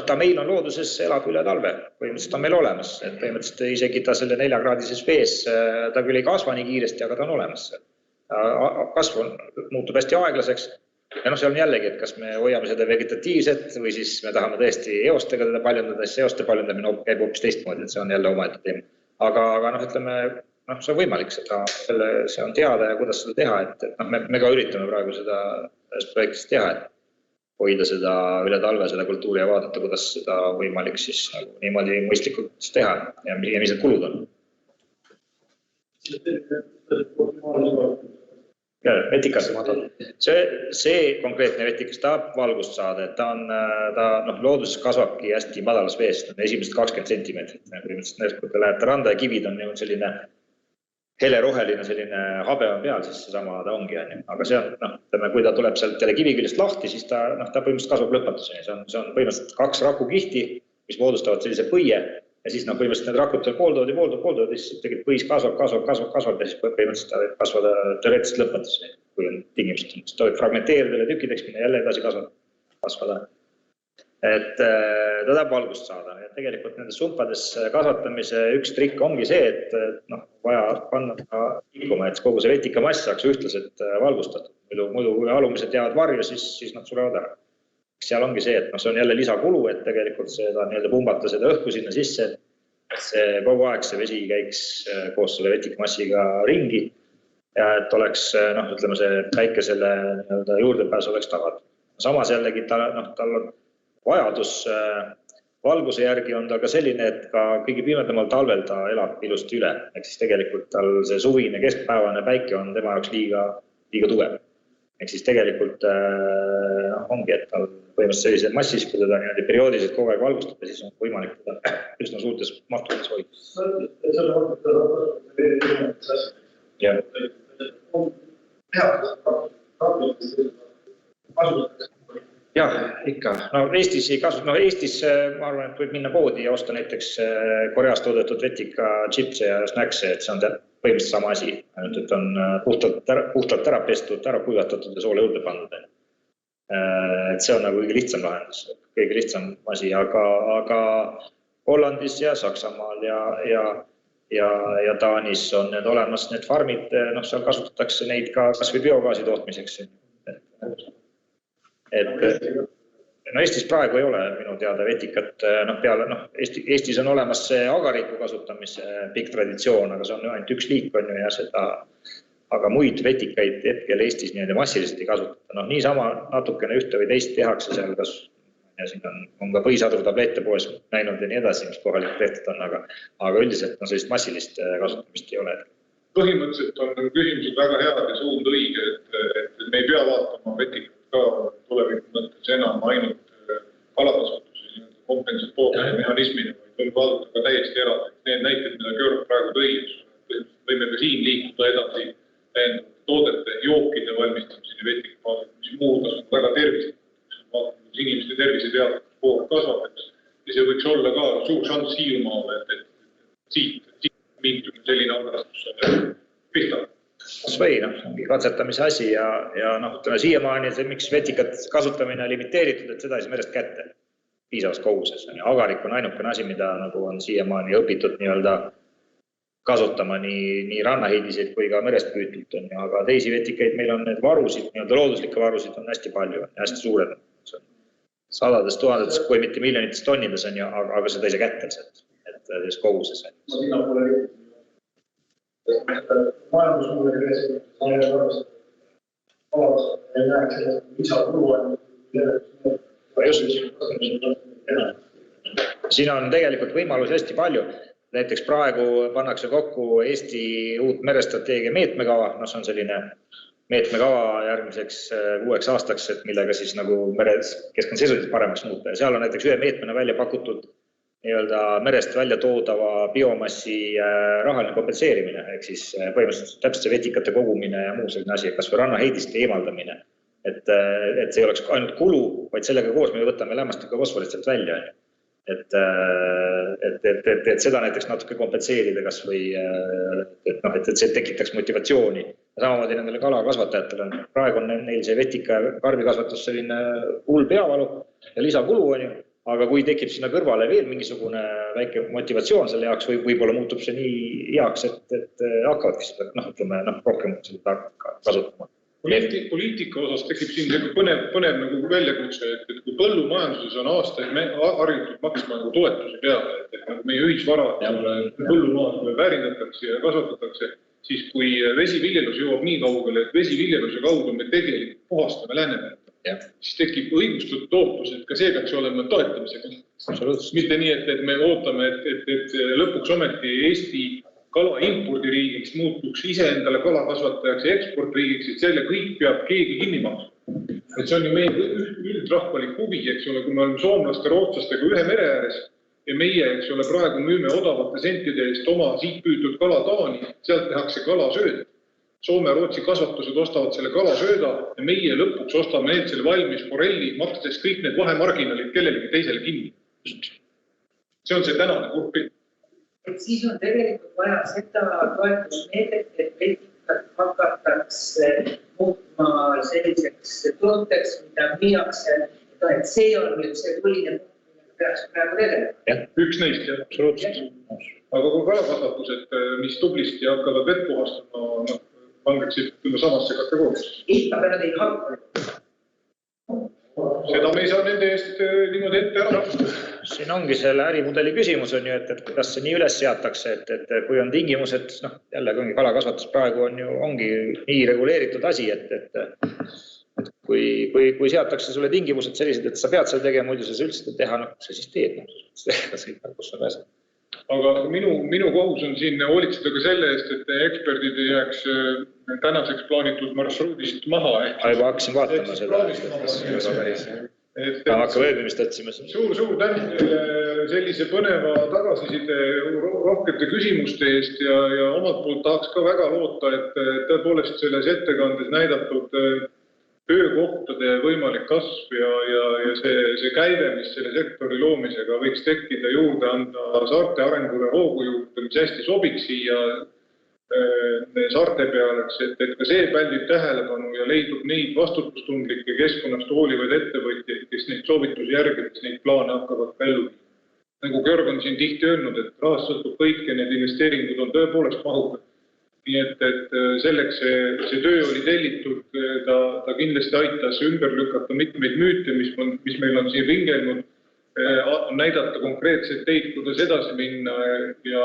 Ta meil on looduses, elab üle talve, põhimõtteliselt on meil olemas, et põhimõtteliselt isegi ta selle 4-kraadises vees, ta küll ei kasva nii kiiresti, aga ta on olemas. Kasv muutub hästi aeglaseks ja seal on jällegi, et kas me hoiame seda vegetatiivset või siis me tahame tõesti eostega teda paljundada, siis eoste paljundamine käib hoopis teistmoodi, et see on jälle omaette teema. Aga ütleme, see on võimalik, see on teada ja kuidas seda teha, et me ka üritame praegu seda projektist teha, et hoida seda üle talve, seda kultuuri ja vaadata, kuidas seda võimalik siis niimoodi mõistlikult teha ja mis need kulud on. Vetikas, see konkreetne vetikas tahab valgust saada, et ta looduses kasvabki hästi madalas vees, esimesed 20 sentimeetrit. Kui te lähete randa ja kivid on selline heleroheline, selline habe on peal, siis seesama ta ongi. Aga see on, kui ta tuleb sealt kivi küljest lahti, siis ta põhimõtteliselt kasvab lõpetuseni. See on põhimõtteliselt 2 rakukihti, mis moodustavad sellise põie. Ja siis põhimõtteliselt need rakud seal pooldood ja siis tegelikult põis kasvab ja siis põhimõtteliselt ta võib kasvada teoreetiliselt lõpetuseni, kui on tingimused. Siis ta võib fragmenteerida tükkideks minna jälle edasi kasvada. Et ta tahab valgust saada. Ja tegelikult nendes sumpades kasvatamise üks trikk ongi see, et vaja panna liikuma, et kogu see vetikamass saaks ühtlaselt valgustatud. Muidu kui alumised jäävad varju, siis nad surevad ära. Seal ongi see, et see on jälle lisakulu, et tegelikult seda pumbata seda õhku sinna sisse, et see kogu aeg see vesi käiks koos selle vetikmassiga ringi ja et oleks, ütleme, see päikesele juurdepääs oleks tagatud. Samas jällegi tal on vajadus valguse järgi on ta ka selline, et ka kõige pimedamal talvel ta elab ilusti üle. Ehk siis tegelikult tal see suvine keskpäevane päike on tema jaoks liiga tugev. Ehk siis tegelikult ongi, et tal põhimõtteliselt sellise massis, kui teda perioodiliselt kogu aeg valgustada, siis on võimalik teda üsna suurtes mahtudes hoida. Jah, ikka. Eestis ei kasu, Eestis ma arvan, et võib minna poodi ja osta näiteks Koreast toodetud vetika chipse ja snackse, et see on põhimõtteliselt sama asi, et on puhtalt ära pestud, ära kuivatatud ja soole juurde pandud. Et see on kõige lihtsam lahendus, kõige lihtsam asi, aga Hollandis ja Saksamaal ja Taanis on need olemas, need farmid, seal kasutatakse neid ka kas või biogaasi tootmiseks. Eestis praegu ei ole minu teada vetikat, Eestis on olemas see agariku kasutamise pikk traditsioon, aga see on ainult üks liik on ju ja seda, aga muid vetikaid hetkel Eestis massiliselt ei kasutata. Niisama natukene ühte või teist tehakse seal, kas siin on ka põisadrutableete poes näinud ja nii edasi, mis kohalik tehtud on, aga üldiselt sellist massilist kasutamist ei ole. Põhimõtteliselt on küsimused väga head ja suund õige, et me ei pea vaatama vetikat ka tuleviku mõttes enam ainult kalakasutuse kompensatoorse mehhanismina, vaid võib vaadata ka täiesti eraldi. Need näited, mida Georg praegu tõi, võime ka siin liikuda edasi toodete, jookide valmistamiseni vetikamaal, mis muudas on väga tervislik. Vaatame, inimeste tervise teadlikus pool kasvab, ja see võiks olla ka suur šanss Hiiumaale, et siit mingi selline algastus pihtab. Või katsetamise asi ja siiamaani see, miks vetikat kasutamine on limiteeritud, et seda ei saa merest kätte piisavas koguses. Agarik on ainukene asi, mida on siiamaani õpitud kasutama nii rannaheidiseid kui ka merest püütult. Aga teisi vetikaid meil on need varusid, looduslikke varusid on hästi palju, hästi suured. Sadades tuhandetes, kui mitte miljonites tonnides, aga seda ei saa kätte selles koguses. Majandusmuudega ei näeks sellest lisakulu Siin on tegelikult võimalusi hästi palju. Näiteks praegu pannakse kokku Eesti uut merestrateegia meetmekava. See on selline meetmekava järgmiseks 6 aastaks, millega siis keskkonna seisundit paremaks muuta. Ja seal on näiteks ühe meetmena välja pakutud merest välja toodava biomassi rahaline kompenseerimine, ehk siis põhimõtteliselt täpselt see vetikate kogumine ja muu selline asi, kas või rannaheidiste eemaldamine. Et see ei oleks ainult kulu, vaid sellega koos me võtame lämmastikku fosforit sealt välja. Et seda näiteks natuke kompenseerida kas või, et see tekitaks motivatsiooni. Samamoodi nendele kalakasvatajatele. Praegu on neil see vetika karbikasvatus selline hull peavalu ja lisakulu on ju. Aga kui tekib sinna kõrvale veel mingisugune väike motivatsioon selle jaoks, võib-olla muutub see nii heaks, et hakkavadki seda rohkem seda kasutama. Poliitika osas tekib siin põnev väljakutse, et kui põllumajanduses on aastaid harjutud maksma toetusi peale, et meie ühisvarad põllumaad väärindatakse ja kasvatatakse, siis kui vesiviljelus jõuab nii kaugele, et vesiviljeluse kaudu me tegelikult puhastame Läänemere. Siis tekib õigustatud ootus, et ka see peaks olema toetamisega. Mitte nii, et me ootame, et lõpuks ometi Eesti kala impordiriigiks, muutuks iseendale kalakasvatajaks ja eksportriigiks, et selle kõik peab keegi kinni maksma. Et see on ju meie üldrahvalik huvi, eks ole, kui me oleme soomlaste, rootslastega ühe mere ääres ja meie, eks ole, praegu müüme odavate sentide eest oma siit püütud kala Taani, sealt tehakse kalasööd. Soome, Rootsi kasvatused ostavad selle kalasööda ja meie lõpuks ostame need selle valmis forelli, makstes kõik need vahemarginalid kellelegi teisele kinni. See on see tänane kurpi. Et siis on tegelikult vaja seda toetusmeedet, et vetikat hakatakse muutma selliseks tooteks, mida müüakse, et see on nüüd see tuline punkt, millega peaks praegu tegelema. Üks neist, jah, absoluutselt. Aga kui kalakasvatused, mis tublisti hakkavad vett puhastama, langeksid samasse kategooriasse. Aga nad ei hakka. Seda me ei saa nende eest niimoodi ette ära. Siin ongi selle ärimudeli küsimus on ju, et kuidas see nii üles seatakse, et kui on tingimused, jällegi ongi kalakasvatus praegu ongi nii reguleeritud asi, et kui seatakse sulle tingimused sellised, et sa pead seda tegema, muidu sa üldse seda teha, see siis teed. Kus sa pääsed. Aga minu kohus on siin hoolitseda ka selle eest, et eksperdid ei jääks tänaseks plaanitud marsruudist maha. Juba hakkasin vaatama seda. Hakka veebimist otsima. Suur tänu sellise põneva tagasiside rohkete küsimuste eest ja omalt poolt tahaks ka väga loota, et tõepoolest selles ettekandes näidatud töökohtade võimalik kasv ja see käive, mis selle sektori loomisega võiks tekkida juurde, anda saarte arengule hoogu juurde, mis hästi sobiks siia saarte pealeks, et ka see päldib tähelepanu ja leidub neid vastutustundlikke keskkonnast hoolivaid ettevõtjaid, kes neid soovitusi järgides neid plaane hakkavad ellu. Nagu Georg on siin tihti öelnud, et rahast sõltub kõik ja need investeeringud on tõepoolest mahukad. Nii et selleks see töö oli tellitud, ta kindlasti aitas ümber lükata mitmeid müüte, mis meil on siin ringelnud, näidata konkreetseid teid, kuidas edasi minna ja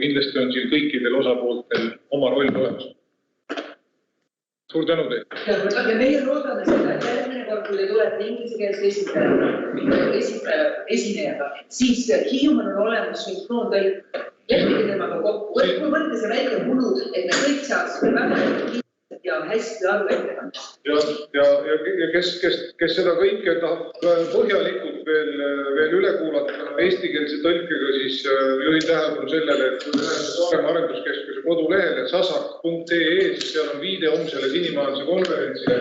kindlasti on siin kõikidel osapooltel oma roll olemas. Suur tänu teile. Ja meie loodame seda, et järgmine kord, kui te tulete ingliskeelse esinejaga, siis Hiiumaal on olemas sünkroontõlk. Leppige temaga kokku. Võtte see väike mulu, et me kõik saaksime väga kiirelt ja hästi aru ettekandest. Ja kes seda kõike tahab põhjalikult veel üle kuulata eestikeelse tõlkega, siis juhin tähelepanu sellele, et Saaremaa Arenduskeskuse kodulehele sasak.ee, siis seal on viide homsele sinimajanduse konverentsile,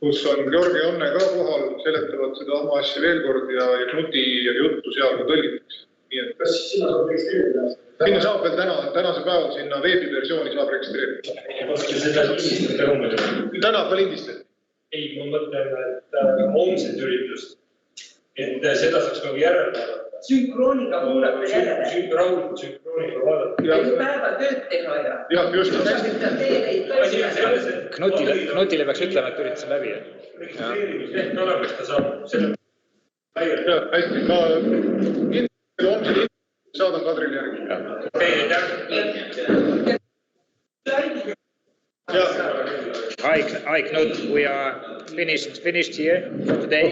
kus on Georg ja Onne ka kohal, seletavad seda oma asja veel kord ja Knuti juttu seal ka tõlgitakse. Kas sinna saab registreerida? Sinna saab veel tänase päeval sinna veebiversiooni saab registreerida. Seda lindistate homme? Täna ka lindistati. Ei, ma mõtlen, et homset üritust. Et seda saaks nagu järele. Sünkrooniga kuulata järele. Sünkrooniga vaadata. Ja päeva tööd teha ja. Jah, just. Knutile peaks ütlema, et üritas läbi. Registreerimisleht olemas, ta saab selle. Hästi, ma homse saadan Kadrile järgi. Hi, Knut, we are finished here for today.